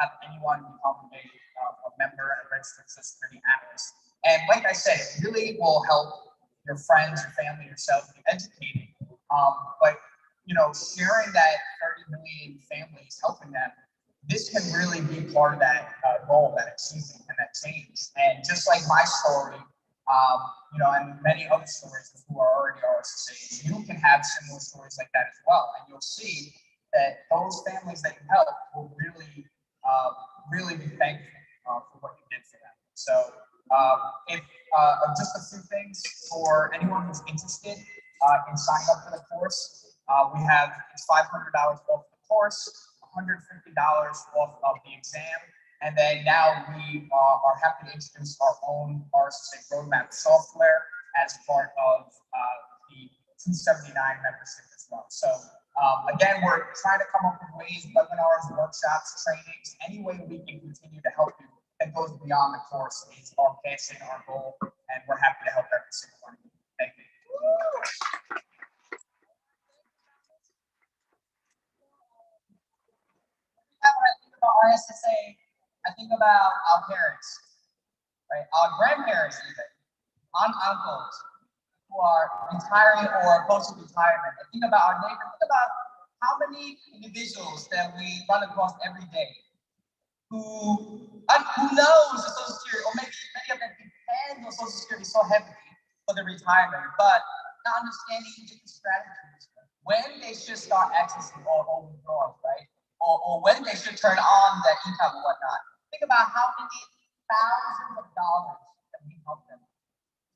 have anyone become a member and registered Social Security analyst. And like I said, it really will help your friends, your family, yourself be educated. But sharing that 30 million families, helping them, this can really be part of that goal, that achievement, and that change. And just like my story, and many other stories who are already RSAs, you can have similar stories like that as well. And you'll see that those families that you help will really, really be thankful for what you did for them. So if just a few things for anyone who's interested in signing up for the course, we have $500 off the course, $150 off of the exam, and then now we are happy to introduce our own RSA roadmap software as part of the 279 membership as well. So again, we're trying to come up with ways, webinars, workshops, trainings, any way we can continue to help you that goes beyond the course. It's our passion, our goal, and we're happy to help every single one of you. Thank you. When I think about RSSA, I think about our parents, right? Our grandparents even, uncles who are retiring or close to retirement. I think about our neighbors. Think about how many individuals that we run across every day who knows the Social Security, or maybe many of them depend on Social Security so heavily for their retirement, but not understanding different strategies, when they should start accessing all withdrawals, right? Or when they should turn on that income and whatnot. Think about how many thousands of dollars that we help them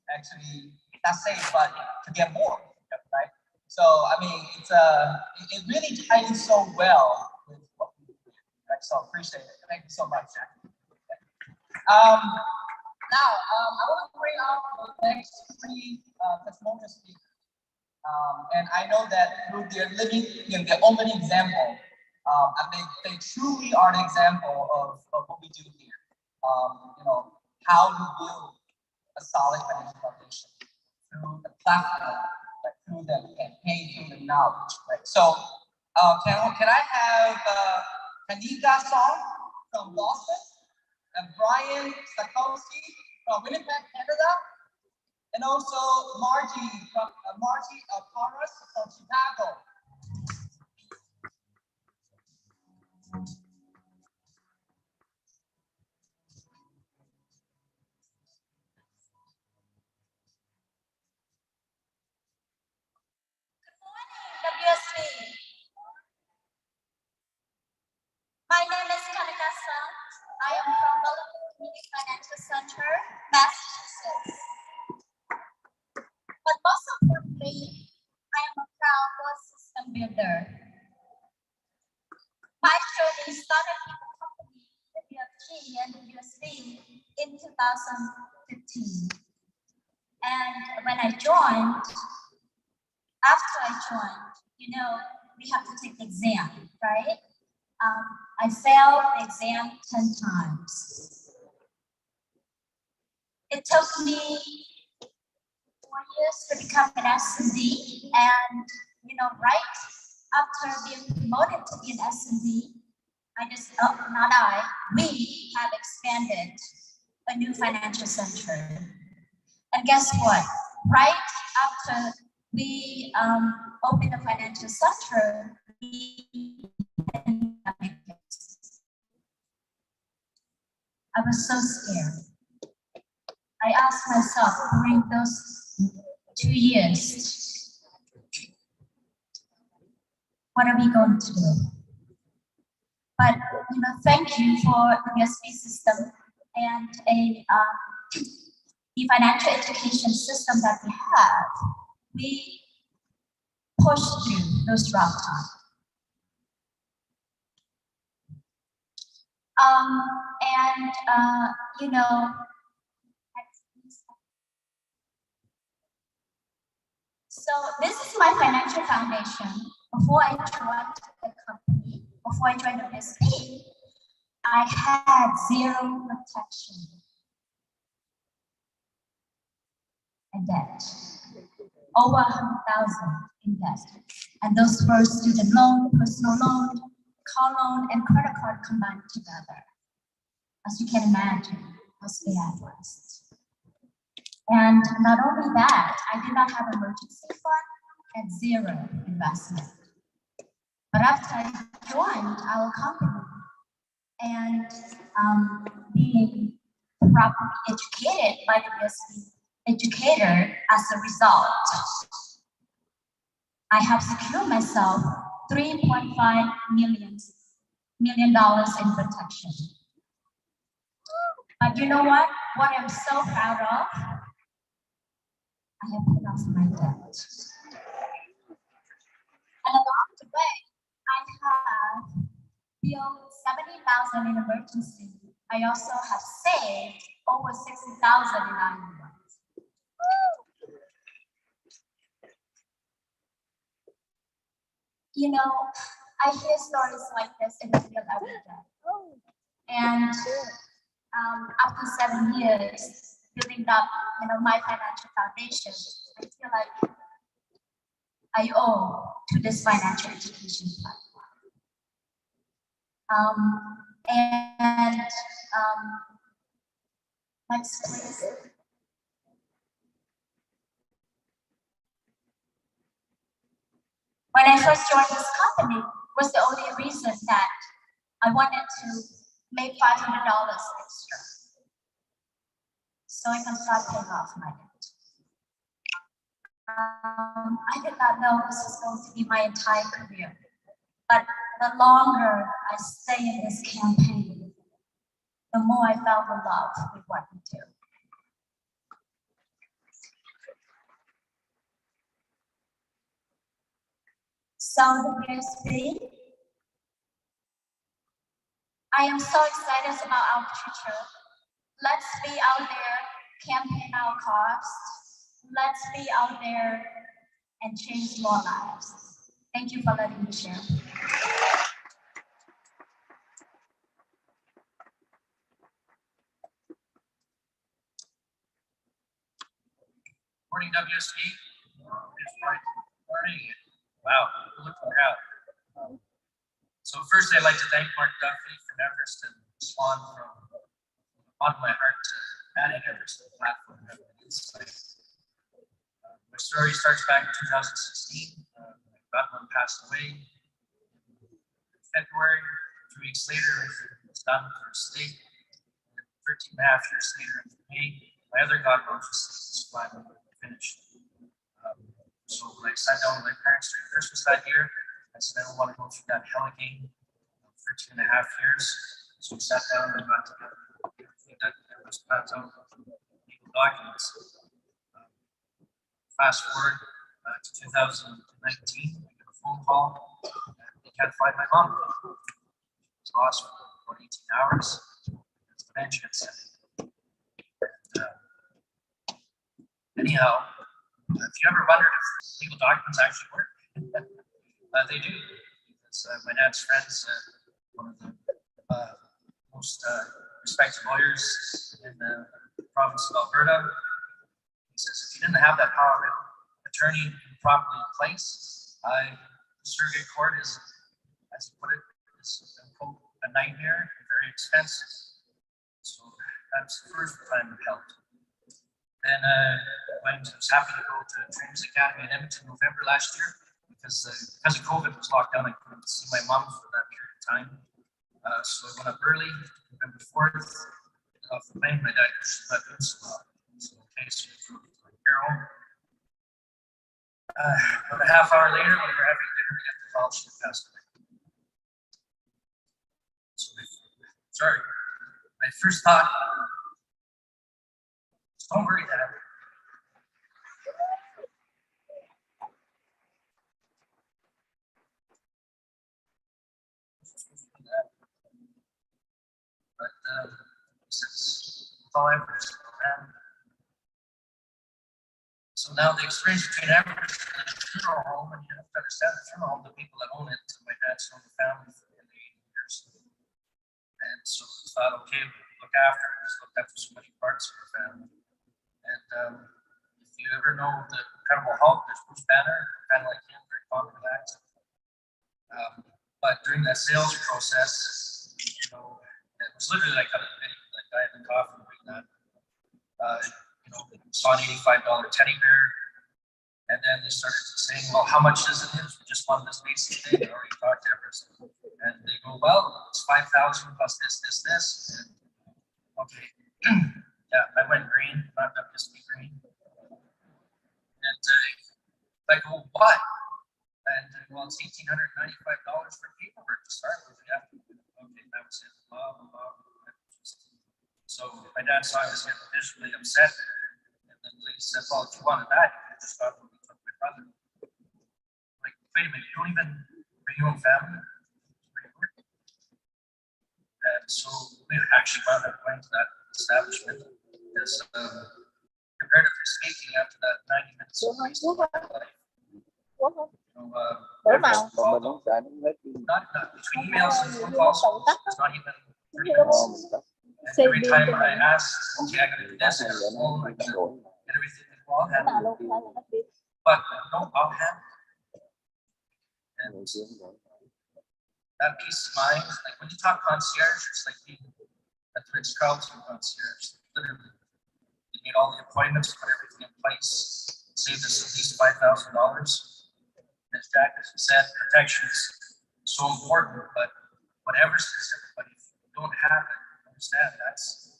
actually not save, but to get more, right? So I mean, it really ties in so well with what we do. Right? So appreciate it. Thank you so much, Jack. Now, I want to bring out the next three testimonial speakers. And I know that through their living, their own living example, I think they truly are an example of what we do here. How to build a solid financial foundation through the platform, like through the campaign, through the knowledge, right? So, can I have Kanika Song from Boston, and Brian Stokowski from Winnipeg, Canada, and also Margie Conras from Chicago. builder. My journey started with the company WFG and USB in 2015. And when I joined, after I joined, you know, we have to take the exam, right? I failed the exam 10 times. It took me 4 years to become an S&D, and you know, right after being promoted to be an S&D, we have expanded a new financial center. And guess what? Right after we opened the financial center, I was so scared. I asked myself during those 2 years, what are we going to do? But you know, thank you for the USB system and the financial education system that we have. We pushed through those rough times. You know, so this is my financial foundation. Before I joined the company, before I joined WSP, I had zero protection and debt, over 100,000 in debt. And those were student loan, personal loan, car loan, and credit card combined together. As you can imagine, was the address. And not only that, I did not have emergency fund and zero investment. But after I joined our company and being properly educated by the USB educator as a result, I have secured myself $3.5 million in protection. But you know what? What I'm so proud of, I have paid off my debt. And along the way, I have built 70,000 in emergency. I also have saved over 60,000 in 9 months. You know, I hear stories like this in the field every day. And after 7 years building up, you know, my financial foundation, I feel like I owe to this financial education platform. Next please. When I first joined this company was the only reason that I wanted to make $500 extra so I can start paying off my debt. I did not know this was going to be my entire career, but the longer I stay in this campaign, the more I fell in love with what we do. So the USB, I am so excited about our future. Let's be out there, campaign our cause. Let's be out there and change more lives. Thank you for letting me share. Morning, WSP. It's morning. Wow, look at the crowd. So first, I'd like to thank Mark Duffy from Everest and Swan from the bottom of my heart to adding Everest to the platform. My story starts back in 2016. My godmother passed away in February. 2 weeks later, I was done for state. 13 and a half years later, in May, my other godmother was finally finished. So when I sat down with my parents during Christmas that year, I said, I don't want to go through that hell again for 13 and a half years. So we sat down and got together everything that was planned out, legal documents. Fast forward to 2019, I got a phone call. They can't find my mom. She's lost for about 18 hours. It's dementia. Anyhow, if you ever wondered if legal documents actually work, they do. Because my dad's friend's one of the most respected lawyers in the province of Alberta. He says if you didn't have that power of attorney properly in place, the surrogate court is, as he put it, is quote, a nightmare and very expensive. So that's the first time it helped. Then I was happy to go to Trainers Academy in Edmonton in November last year because of COVID was locked down. I couldn't see my mom for that period of time. So I went up early, November 4th, off the plane. My dad was not doing so well. So okay, so Carol. About a half hour later, when we were having dinner, we got the call she had passed away. So sorry. My first thought, don't worry, Dad. But since with all efforts, so now the experience between Everest and the funeral home, and you have to understand the funeral home, the people that own it, my dad's known the family for the 80 years. And so we thought, okay, we'll look after it, just looked after so many parts of our family. And if you ever know the Incredible Hulk, there's Bruce Banner, kind of like him, very calm and relaxed. But during that sales process, you know, it was literally like a video, like I had the coffee doing that. You know, saw an $85 teddy bear, and then they started saying, well, how much is it? We just wanted this basic thing. I already talked to Everest. And they go, well, it's 5,000 plus this. And, okay. Yeah, I went green, not just me green. And I go, what? And well, it's $1,895 for paperwork to start with. Okay, that was it. Blah, blah, blah. So my dad saw I was getting visually upset. And then the lady said, well, if you wanted that, you could just start with my brother. Like, wait a minute, you don't even bring your own family? And so we actually wound up going to that establishment because comparatively speaking, after that 90 minutes of wasting my life, not between emails and phone calls, it's not even 30 minutes. And every time I asked, okay, I gotta do this, I gotta phone, I gotta get everything involved, but no, I'll handle it. And that peace of mind, like when you talk concierge, it's like being a Ritz-Carlton concierge. Literally, you made all the appointments, put everything in place, saved us at least $5,000. As Jack has said, protection is so important, but whatever says everybody, if you don't have it, understand that's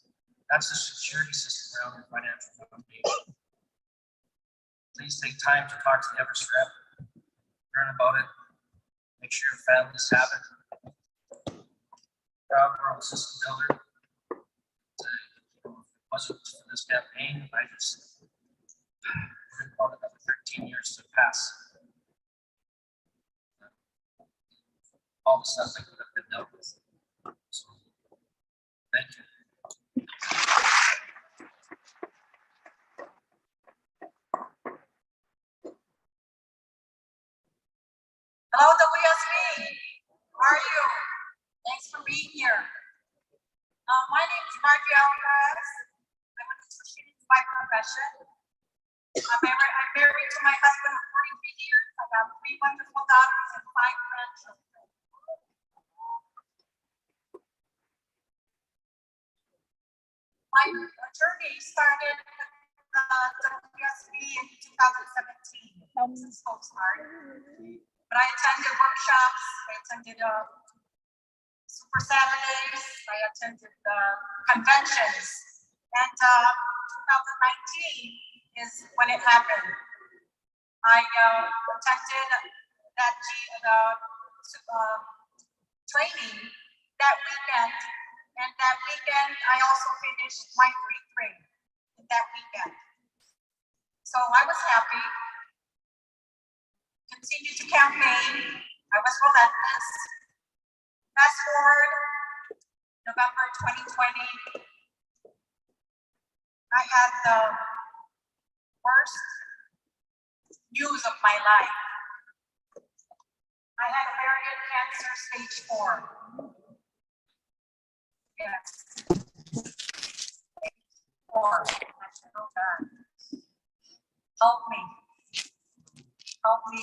the security system around your financial foundation. Please take time to talk to the Everest rep, learn about it, make sure your families have it. Proud world system builder. If it wasn't for this campaign, I just would about another 13 years to pass. All the stuff that could have been dealt with. So, thank you. Hello, WSB. How are you? Thanks for being here. My name is Margie Alvarez. I'm an associate by profession. I'm married to my husband of 43 years. I have 3 wonderful daughters and 5 grandchildren. My journey started with WSB in 2017. This is so hard. But I attended workshops, I attended Super Saturdays, I attended conventions, and 2019 is when it happened. I attended that training that weekend, and that weekend I also finished my pre-training in that weekend. So I was happy. Continued to campaign. I was relentless. Fast forward, November 2020, I had the worst news of my life. I had ovarian cancer stage 4. Yes. Stage 4. That's so bad. Help me. Help me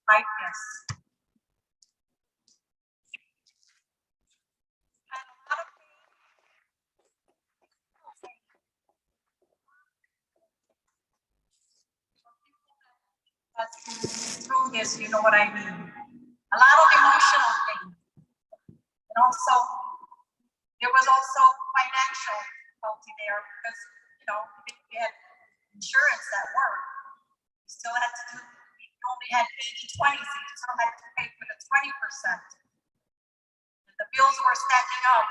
fight this. And a lot of that's through this, you know what I mean. A lot of emotional things. And also, there was also financial difficulty there because, you know, we had insurance at work. We still had to do, we only had 80-20, so you still had to pay for the 20%. And the bills were stacking up.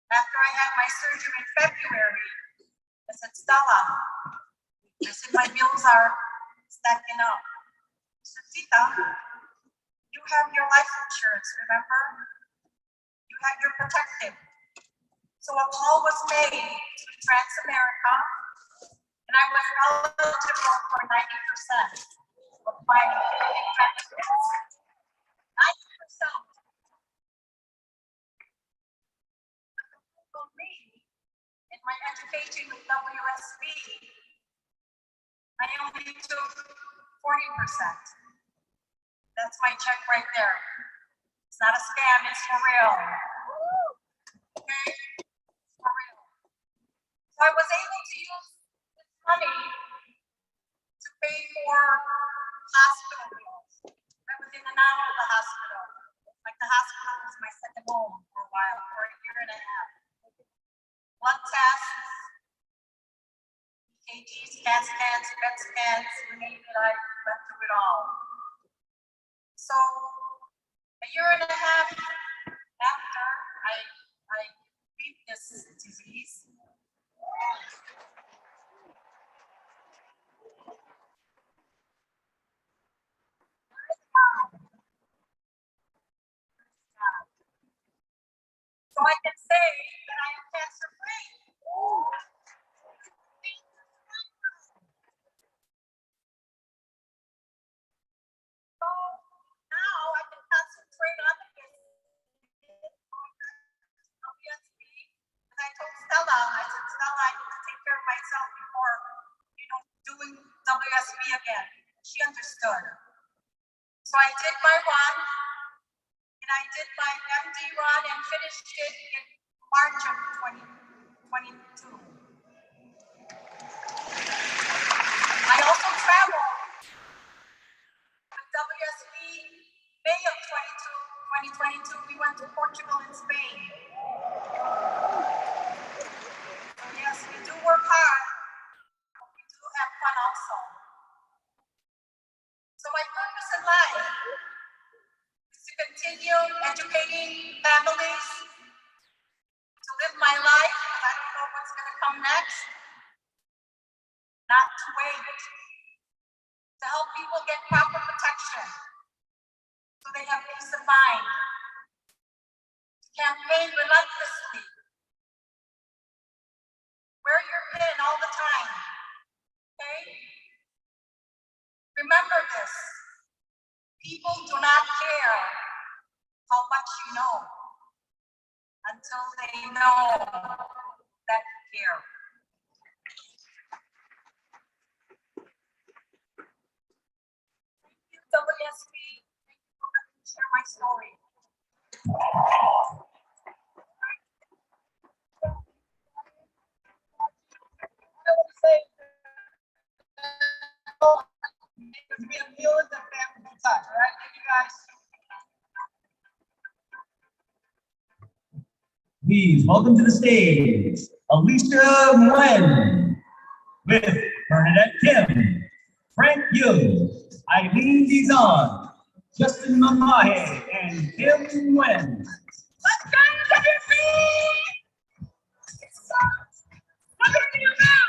After I had my surgery in February, I said, Stella, I said, my bills are stacking up. I said, Tita, you have your life insurance, remember? You're protected. So a call was made to Transamerica, and I was eligible for 90% of my benefits. 90%. For me, in my education with WSB, I only took 40%. That's my check right there. It's not a scam, it's for real. Okay? It's for real. So I was able to use this money to pay for hospital bills. I was in and out of the hospital. Like the hospital was my second home for a while, for a year and a half. Blood tests, EKGs, CAT scans, PET scans, you name it, I went through it all. So a year and a half after I beat this disease, so I can say that I am cancer free. So now I can concentrate on the WSB. And I told Stella, I said, Stella, I need to take care of myself before, you know, doing WSB again. She understood. So I did my run, and I did my MD run and finished it in March of 2022. I also traveled with WSB May of 2022. We went to Portugal and Spain. So yes, we do work hard, but we do have fun also. So my purpose in life is to continue educating families, to live my life, because I don't know what's going to come next, not to wait, to help people get proper protection so they have peace of mind, to campaign relentlessly, wear your pin all the time, okay? Remember this, people do not care how much you know until they know that you care. Thank you, WSB. Thank you for letting me share my story. I would say, it's been a meal at the family touch, all right? Thank you guys. Please welcome to the stage, Alicia Nguyen, with Bernadette Kim, Frank Yu, Eileen Dizon, Justin Mamahe, and Kim Nguyen. Let's go, WSB! Look at you now!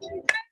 Thank you.